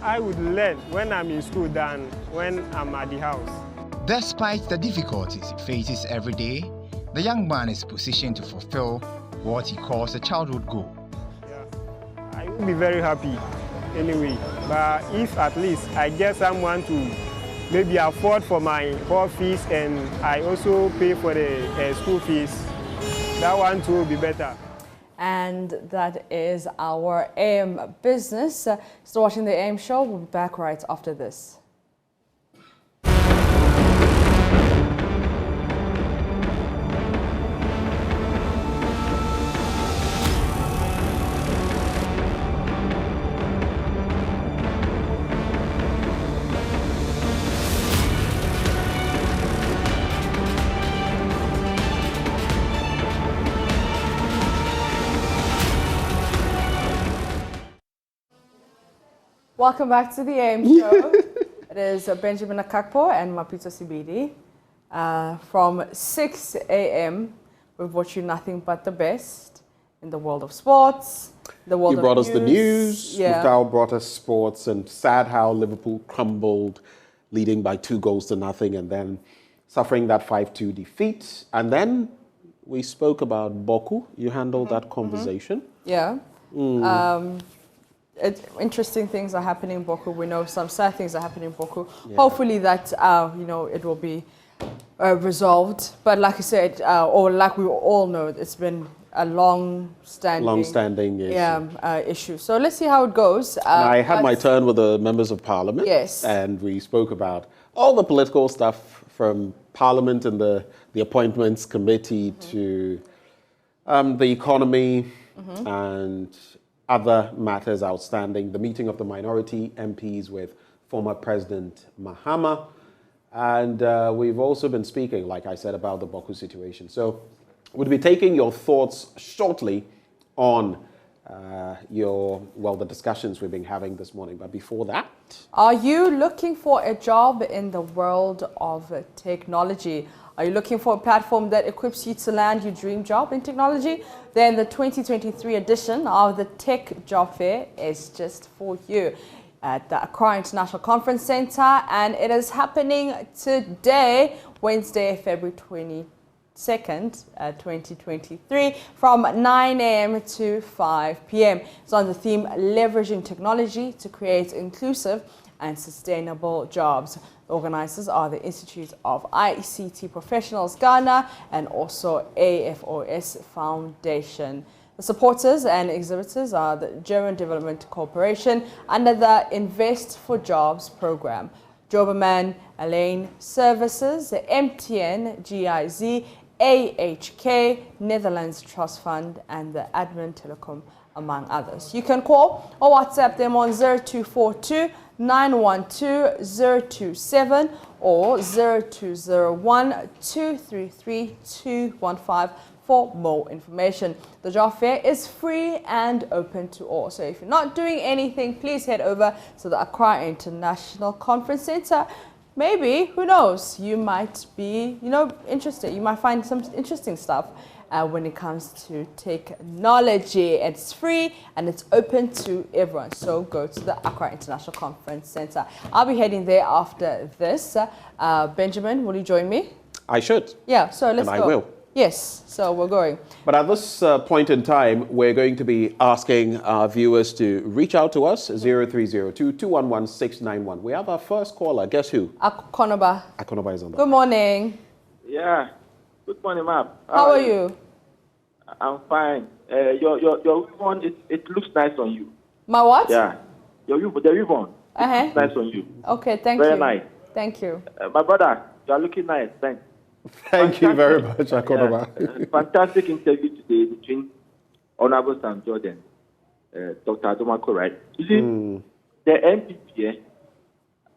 I would learn when I'm in school than when I'm at the house. Despite the difficulties he faces every day, the young man is positioned to fulfill what he calls a childhood goal. I will be very happy anyway, but if at least I get someone to maybe afford for my hall fees and I also pay for the school fees, that one too will be better. And that is our AM business. Still watching the AM show. We'll be back right after this. Welcome back to the AM show. It is Benjamin Akakpo and Mapitso Sebidi. From 6 a.m., we've brought you nothing but the best in the world of sports, the world of news. You brought us the news, yeah. Mufdal brought us sports, and sad how Liverpool crumbled, leading by 2-0, and then suffering that 5-2 defeat. And then we spoke about Bawku. You handled that conversation. Yeah. Interesting things are happening in Bawku. We know some sad things are happening in Bawku. Yeah. Hopefully that it will be resolved. But like I said, or like we all know, it's been a long-standing issue. So let's see how it goes. I had my turn with the members of Parliament. Yes. And we spoke about all the political stuff from Parliament and the Appointments Committee to the economy and other matters outstanding, the meeting of the minority MPs with former President Mahama. And we've also been speaking, like I said, about the Bawku situation. So we'll be taking your thoughts shortly on the discussions we've been having this morning. But before that... Are you looking for a job in the world of technology? Are you looking for a platform that equips you to land your dream job in technology? Then the 2023 edition of the Tech Job Fair is just for you at the Accra International Conference Center, and it is happening today, Wednesday, February 22nd, 2023, from 9 a.m. to 5 p.m. It's on the theme Leveraging Technology to Create Inclusive and Sustainable Jobs. The organizers are the Institute of ICT Professionals Ghana and also AFOS Foundation. The supporters and exhibitors are the German Development Corporation under the Invest for Jobs program, Joberman Alain Services, the MTN, GIZ, AHK, Netherlands Trust Fund, and the Admin Telecom, among others. You can call or WhatsApp them on 0242 912 027 or 0201 233 215 for more information. The job fair is free and open to all. So if you're not doing anything, please head over to the Accra International Conference Center. Maybe, who knows, you might be, interested. You might find some interesting stuff when it comes to technology. It's free and it's open to everyone. So go to the Accra International Conference Center. I'll be heading there after this. Benjamin, will you join me? I should. Yeah, so let's go. And I will. Yes, so we're going. But at this point in time, we're going to be asking our viewers to reach out to us, 0302-211-691. We have our first caller. Guess who? Akonoba. Akonoba is on the Good morning. Yeah. Good morning, ma'am. How are you? I'm fine. Your ribbon, it looks nice on you. My what? Yeah. The ribbon. Looks nice on you. Okay, thank you. Very nice. Thank you. My brother, you are looking nice. Thanks. Thank you very much, Akonoba. Fantastic interview today between Honorable Sam Jordan, Dr. Adomako, right? You see, the MPP,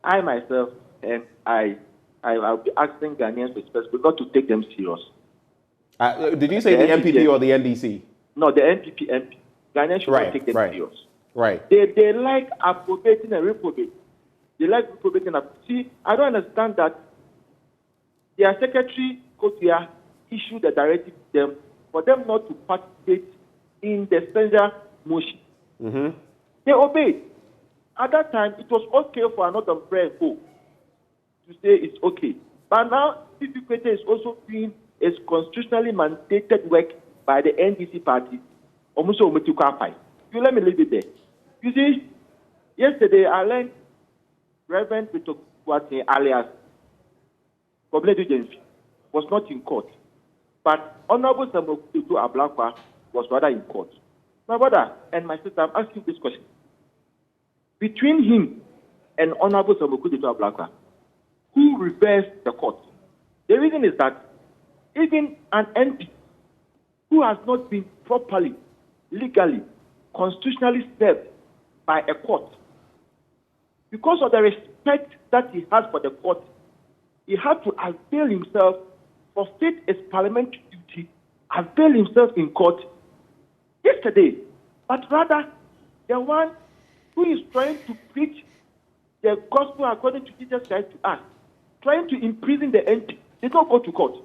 I myself, and I'll be asking Ghanaians especially not to take them serious. Did you say the MPP or the NDC? No, the MP. Ghanaians should not take them serious. Right. They like appropriating and reprobating. They like reprobating. See, I don't understand that their secretary, Kotia, issued a directive to them for them not to participate in the special motion. They obeyed. At that time, it was okay for another prayer to say it's okay. But now, PPPT is also doing its constitutionally mandated work by the NDC party. You let me leave it there. You see, yesterday I learned Reverend Peter Kwate alias was not in court. But Honorable Samokutu Ablakwa was rather in court. My brother and my sister, I'm asking this question. Between him and Honorable Samokutu Ablakwa, who reversed the court? The reason is that even an MP who has not been properly, legally, constitutionally served by a court, because of the respect that he has for the court, he had to avail himself, forfeit his parliamentary duty, avail himself in court yesterday. But rather, the one who is trying to preach the gospel according to Jesus Christ to us, trying to imprison the MP, did not go to court.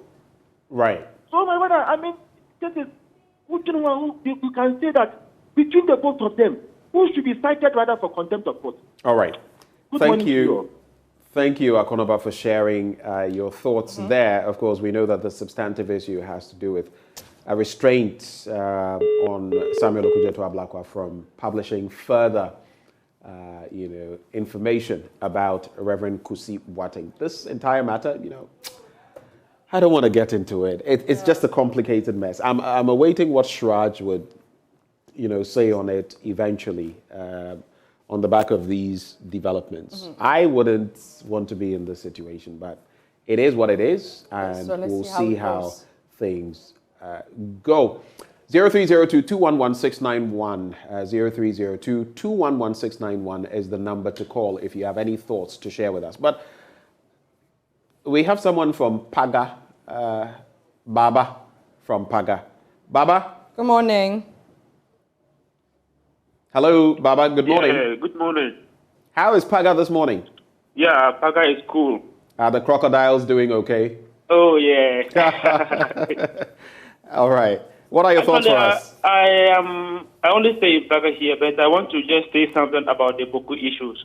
Right. So, my brother, I mean, this is, you can say that between the both of them, who should be cited rather for contempt of court? All right. Good Thank morning you. to you. Thank you, Akonoba, for sharing your thoughts there. Of course, we know that the substantive issue has to do with a restraint on Samuel Okudzeto Ablakwa from publishing further, information about Reverend Kusi Boateng. This entire matter, I don't want to get into it. It's just a complicated mess. I'm awaiting what Shraj would, say on it eventually. On the back of these developments. I wouldn't want to be in this situation, but it is what it is, and we'll see how things go. 0302-211-691, 0302-211-691 is the number to call if you have any thoughts to share with us. But we have someone from Paga, Baba from Paga. Baba? Good morning. Hello, Baba. Good morning. Yeah, good morning. How is Paga this morning? Yeah, Paga is cool. Are the crocodiles doing okay? Oh, yeah. All right. What are your thoughts for us? I only stay in Praga here, but I want to just say something about the Bawku issues.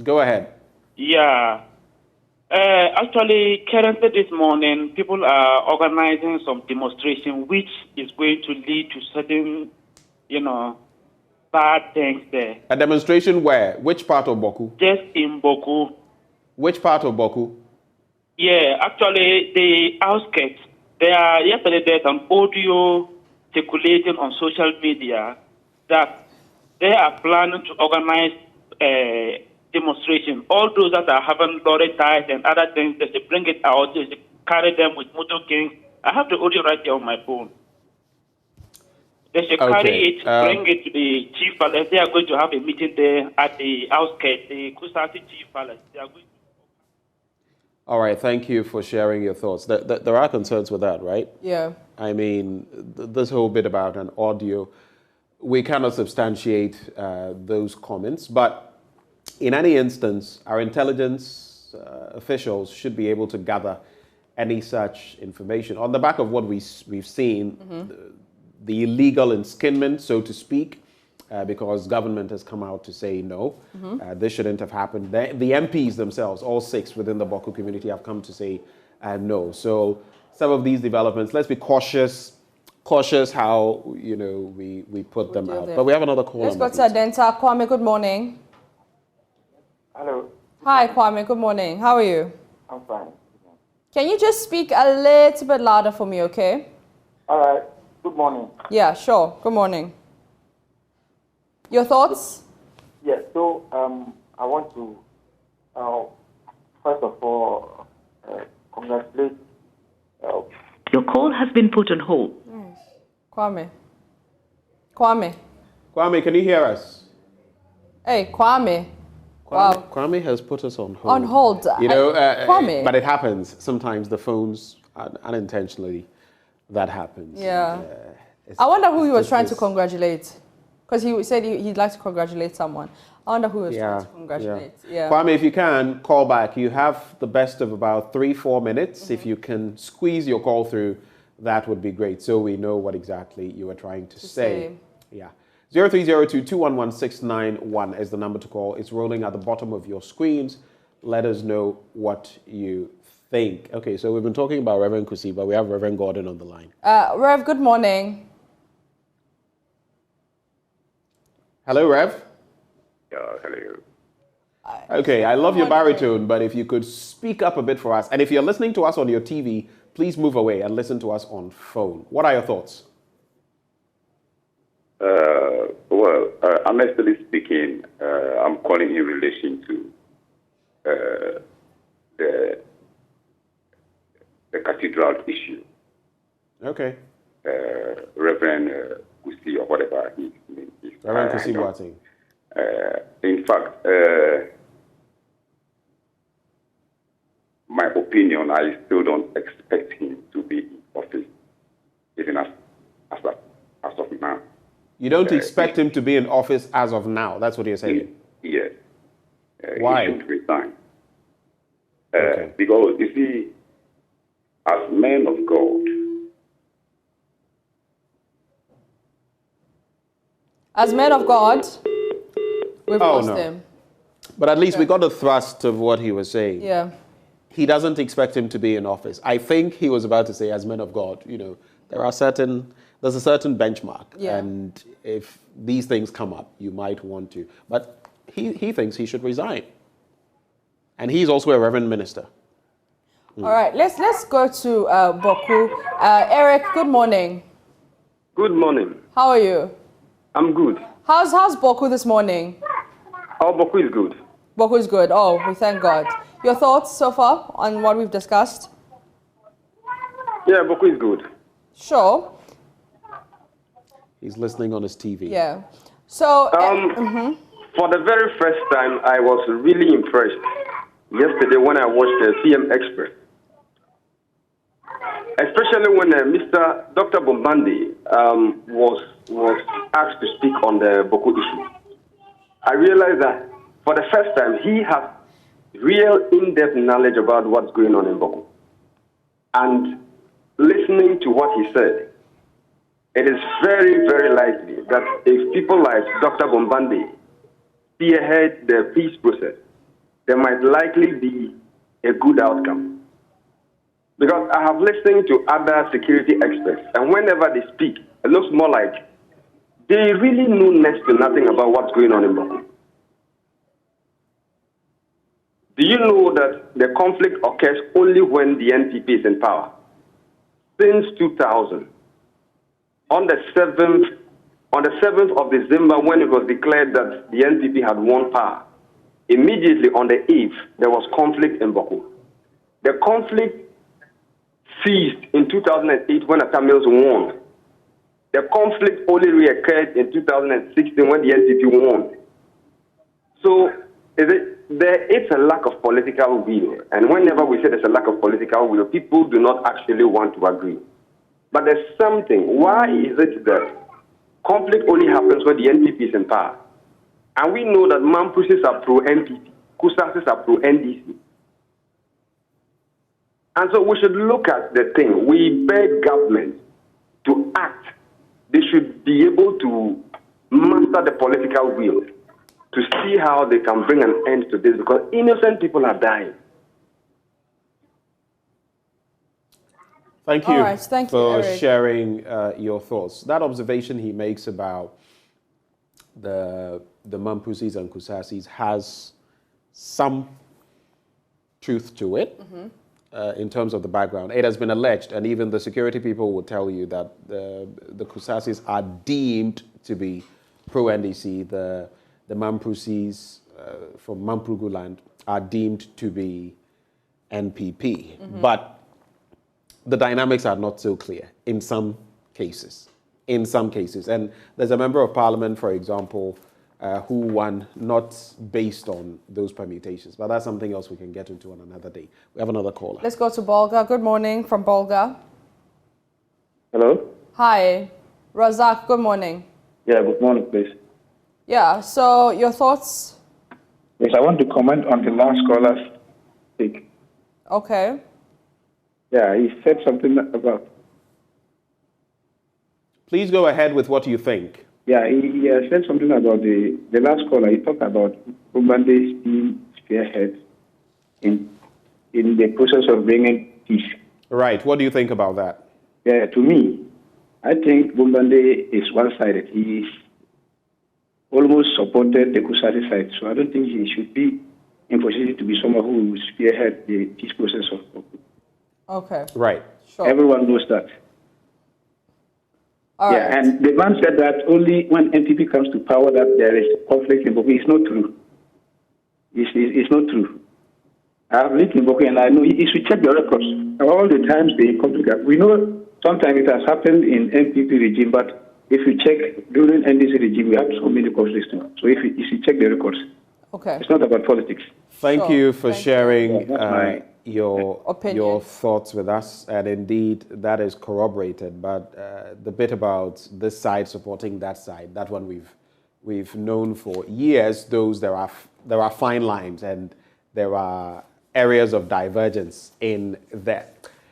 Go ahead. Yeah. Actually, currently this morning, people are organizing some demonstration, which is going to lead to certain, bad things there. A demonstration where? Which part of Bawku? Just in Bawku. Which part of Bawku? Yeah, actually, the outskirts. Yesterday there's an audio circulating on social media that they are planning to organize a demonstration. All those that are having lorry ties and other things, they should bring it out, they should carry them with motorcades. I have the audio right here on my phone. They should carry it, bring it to the chief palace. They are going to have a meeting there at the outskirts, the Kusasi chief palace. They are going. All right, thank you for sharing your thoughts. There are concerns with that, right? Yeah. I mean, this whole bit about an audio, we cannot substantiate those comments, but in any instance, our intelligence officials should be able to gather any such information. On the back of what we've seen, the illegal enskinment, so to speak, because government has come out to say no, this shouldn't have happened. The MPs themselves, all 6 within the Bawku community, have come to say no. So some of these developments, let's be cautious how we put them out. But we have another call. Let's go to Adenta. Kwame, good morning. Hello. Hi, Kwame. Good morning. How are you? I'm fine. Can you just speak a little bit louder for me, okay? All right. Good morning. Yeah, sure. Good morning. Your thoughts? Yes. So I want to first of all congratulate. Your call has been put on hold. Kwame, can you hear us? Hey, Kwame. Wow. Kwame has put us on hold. On hold. Kwame. But it happens. Sometimes the phones, unintentionally, that happens. Yeah. I wonder who he was trying to congratulate. Because he said he'd like to congratulate someone. I wonder who he was trying to congratulate. Yeah. Kwame, if you can, call back. You have the best of about 3-4 minutes. If you can squeeze your call through, that would be great, so we know what exactly you were trying to say. Yeah. 0302-211-691 is the number to call. It's rolling at the bottom of your screens. Let us know what you think. Okay, so we've been talking about Reverend Kusi, but we have Reverend Gordon on the line. Rev, good morning. Hello, Rev. Hello. Okay, I love your baritone, but if you could speak up a bit for us. And if you're listening to us on your TV, please move away and listen to us on phone. What are your thoughts? Honestly speaking, I'm calling in relation to the cathedral issue. Okay. Reverend Kusi or whatever his name is. Reverend Kusi Boateng. In fact, my opinion, I still don't expect him to be in office, even as of now. You don't expect him to be in office as of now? That's what you're saying? Yes. Why? He should resign. Because, you see, as men of God, we've lost him. But at least we got the thrust of what he was saying. Yeah. He doesn't expect him to be in office. I think he was about to say, as men of God, there's a certain benchmark. Yeah. And if these things come up, you might want to. But he thinks he should resign. And he's also a reverend minister. All right, let's go to Bawku. Eric, good morning. Good morning. How are you? I'm good. How's Bawku this morning? Oh, Bawku is good. Bawku is good. Oh, we thank God. Your thoughts so far on what we've discussed? Yeah, Bawku is good. Sure. He's listening on his TV. Yeah. So, for the very first time, I was really impressed yesterday when I watched the CM Express. Especially when Dr. Bombandi was asked to speak on the Bawku issue. I realized that for the first time, he has real in-depth knowledge about what's going on in Bawku. and listening to what he said, it is very, very likely that if people like Dr. Bombande spearhead the peace process, there might likely be a good outcome. Because I have listened to other security experts, and whenever they speak, it looks more like they really know next to nothing about what's going on in Bawku. Do you know that the conflict occurs only when the NPP is in power? Since 2000, on the 7th of December, when it was declared that the NPP had won power, immediately on the 8th, there was conflict in Bawku. The conflict ceased in 2008 when Atamils won. The conflict only reoccurred in 2016 when the NPP won. So it's a lack of political will. And whenever we say there's a lack of political will, people do not actually want to agree. But there's something. Why is it that conflict only happens when the NPP is in power? And we know that Mampusis are pro-NPP, Kusasis are pro-NDC. And so we should look at the thing. We beg government to act. They should be able to master the political will to see how they can bring an end to this, because innocent people are dying. Thank you, all right, thank you, for Eric. sharing your thoughts. That observation he makes about the Mampusis and Kusasis has some truth to it. Mm-hmm. In terms of the background. It has been alleged, and even the security people will tell you that the Kusasis are deemed to be pro-NDC. The Mampusis from Mamprugu land are deemed to be NPP. Mm-hmm. But the dynamics are not so clear in some cases. And there's a member of parliament, for example, who won not based on those permutations. But that's something else we can get into on another day. We have another caller. Let's go to Bolga. Good morning from Bolga. Hello? Hi. Razak, good morning. Yeah, good morning, please. Yeah, so your thoughts? Yes, I want to comment on the last caller's speak. Okay. Yeah, he said something about... Please go ahead with what you think. Yeah, he said something about the last caller. He talked about Bombande's being spearhead in the process of bringing peace. Right. What do you think about that? Yeah, to me, I think Bombande is one-sided. He almost supported the Kusari side, so I don't think he should be in position to be someone who will spearhead the peace process of Bawku. Okay. Right. Sure. Everyone knows that. All yeah, right. and the man said that only when NPP comes to power that there is conflict in Bawku. It's not true. It's not true. I have lived in Bawku and I know you should check the records. All the times they come together. We know sometimes it has happened in NPP regime, but if you check during NDC regime, we have so many conflicts now. So if you check the records, okay, it's not about politics. Thank you for sharing your opinion, your thoughts with us, and indeed that is corroborated. But the bit about this side supporting that side, that one we've known for years. There are fine lines and there are areas of divergence in there.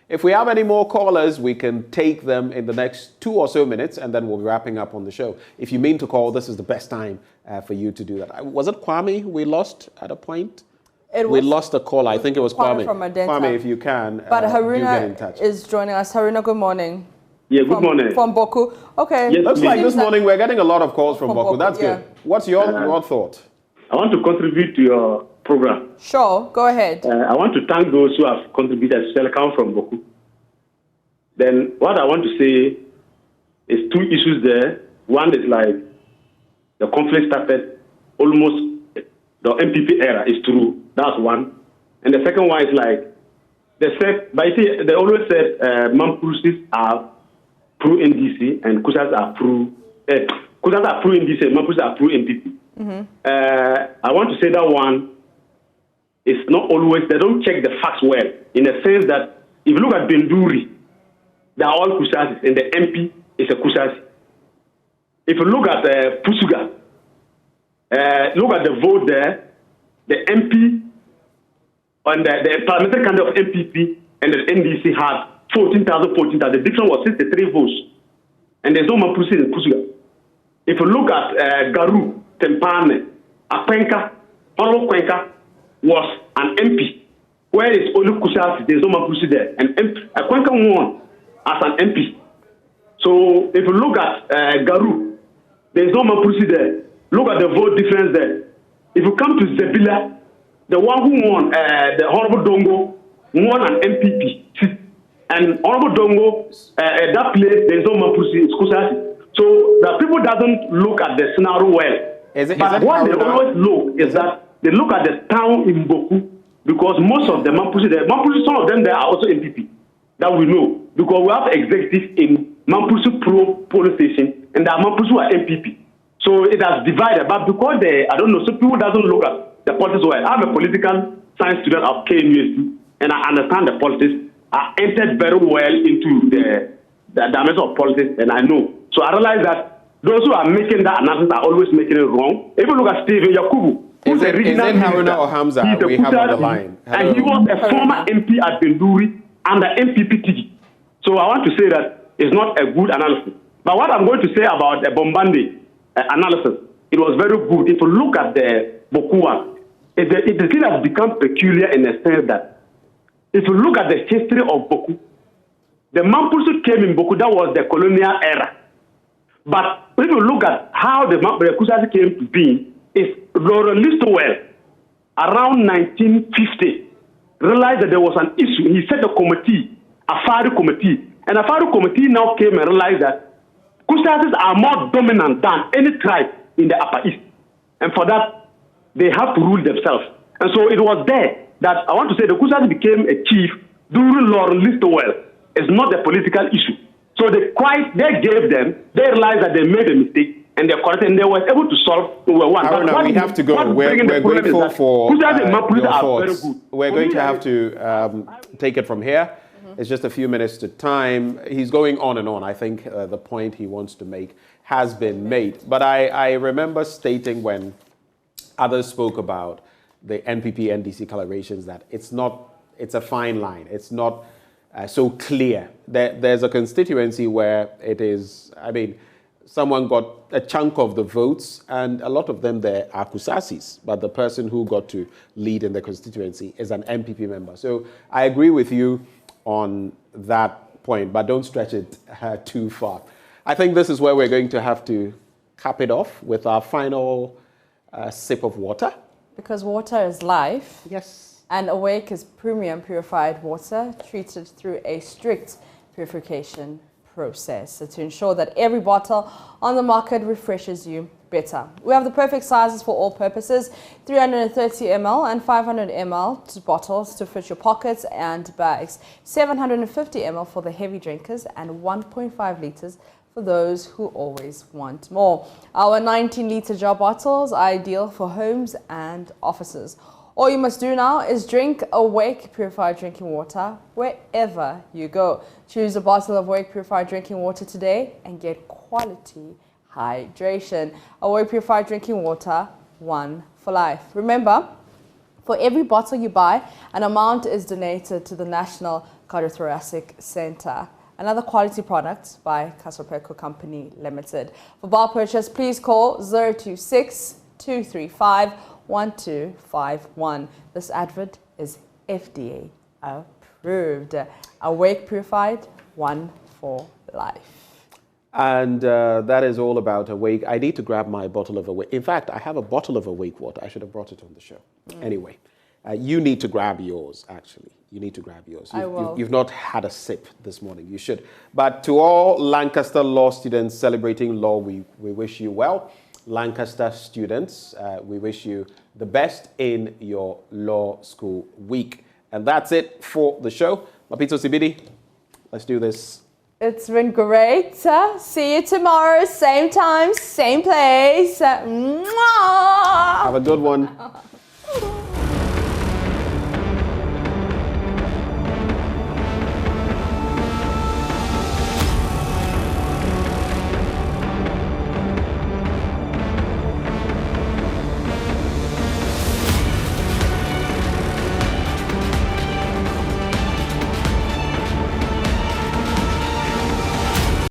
If we have any more callers, we can take them in the next 2 or so minutes, and then we'll be wrapping up on the show. If you mean to call, this is the best time for you to do that. Was it Kwame we lost at a point? We lost a caller. I think it was Kwame. Kwame, if you can, but do get in Haruna touch. is joining us. Haruna, good morning. Yeah, good morning. From Bawku. Okay. Yes, looks like this morning we're getting a lot of calls from Bawku. That's yeah. good. What's your thought? I want to contribute to your program. Sure, go ahead. I want to thank those who have contributed, especially from Bawku. Then what I want to say is 2 issues there. One is like the conflict started almost the MPP era is true. That's one. And the second one is like they always said Mampusis are pro-NDC and Kusas are pro-NDC and Mampusis are pro-MPP. I want to say that one is not always, they don't check the facts well, in the sense that if you look at Benduri, they are all Kusasis, and the MP is a Kusasi. If you look at Pusuga, look at the vote there, the MP and the parliamentary candidate of MPP and the NDC had 14,000. The difference was 63 votes. And there's no Mamprusi in Kusuga. If you look at Garu, Tempane, Akwenka, Honorable Kwenka was an MP. Where is only Kusasi? There's no Mamprusi there. And Akwenka won as an MP. So if you look at Garu, there's no Mamprusi there. Look at the vote difference there. If you come to Zebila, the one who won, the Honorable Dongo, won an MPP. And Honorable Dongo, that place, there's no Mamprusi, it's Kusasi. So the people doesn't look at the scenario well. But what they always look is that they look at the town in Bawku, because most of the Mamprusi, some of them there are also MPP, that we know. Because we have executives in Mamprusi Pro police station, and the Mamprusi are MPP. So it has divided. But because I don't know, so people doesn't look at the politics well. I'm a political science student of KNUST, and I understand the politics. I entered very well into the dimension of politics, and I know. So I realize that those who are making that analysis are always making it wrong. If you look at Stephen Yakubu, who's a regional minister, Haruna or Hamza? he's We have on the line. And he was a former MP at Benduri under MPPTG. So I want to say that it's not a good analysis. But what I'm going to say about the Bombande analysis, it was very good. If you look at the Bawku one, it has become peculiar in the sense that if you look at the history of Bawku, the Mamprusi came in Bawku, that was the colonial era. But if you look at how the Kusasi came to be, is Laurent Listowell, around 1950, realized that there was an issue. He set a committee, a Afari committee. And a Afari committee now came and realized that Kusasis are more dominant than any tribe in the Upper East. And for that, they have to rule themselves. And so it was there that I want to say the Kusasis became a chief during Laurent Listowell. It's not a political issue. So they realized that they made a mistake, and they corrected, and they were able to solve one. Haruna, we have to go. We're grateful for your thoughts. We're going to have to take it from here. It's just a few minutes to time. He's going on and on. I think the point he wants to make has been made. But I remember stating when others spoke about the NPP-NDC collaborations that it's a fine line. It's not so clear. There's a constituency where it is, someone got a chunk of the votes, and a lot of them there are Kusasis, but the person who got to lead in the constituency is an MPP member. So I agree with you on that point, but don't stretch it too far. I think this is where we're going to have to cap it off with our final sip of water. Because water is life. Yes. And Awake is premium purified water treated through a strict purification process, so to ensure that every bottle on the market refreshes you better. We have the perfect sizes for all purposes: 330 ml and 500 ml bottles to fit your pockets and bags, 750 ml for the heavy drinkers, and 1.5 liters for those who always want more. Our 19-liter jar bottles are ideal for homes and offices. All you must do now is drink Awake Purified Drinking Water wherever you go. Choose a bottle of Awake Purified Drinking Water today and get quality hydration. Awake Purified Drinking Water, one for life. Remember, for every bottle you buy, an amount is donated to the National Cardiothoracic Center. Another quality product by Casopeco Company Limited. For bar purchase, please call 026 235 1251. This advert is FDA approved. Awake Purified, one for life. And that is all about Awake. I need to grab my bottle of Awake. In fact, I have a bottle of Awake water. I should have brought it on the show. Anyway, you need to grab yours, actually. You need to grab yours. You've not had a sip this morning. You should. But to all Lancaster law students celebrating law, we wish you well. Lancaster students, we wish you the best in your law school week. And that's it for the show. Mapitso, Sebidi, let's do this. It's been great. See you tomorrow, same time, same place. Mwah! Have a good one.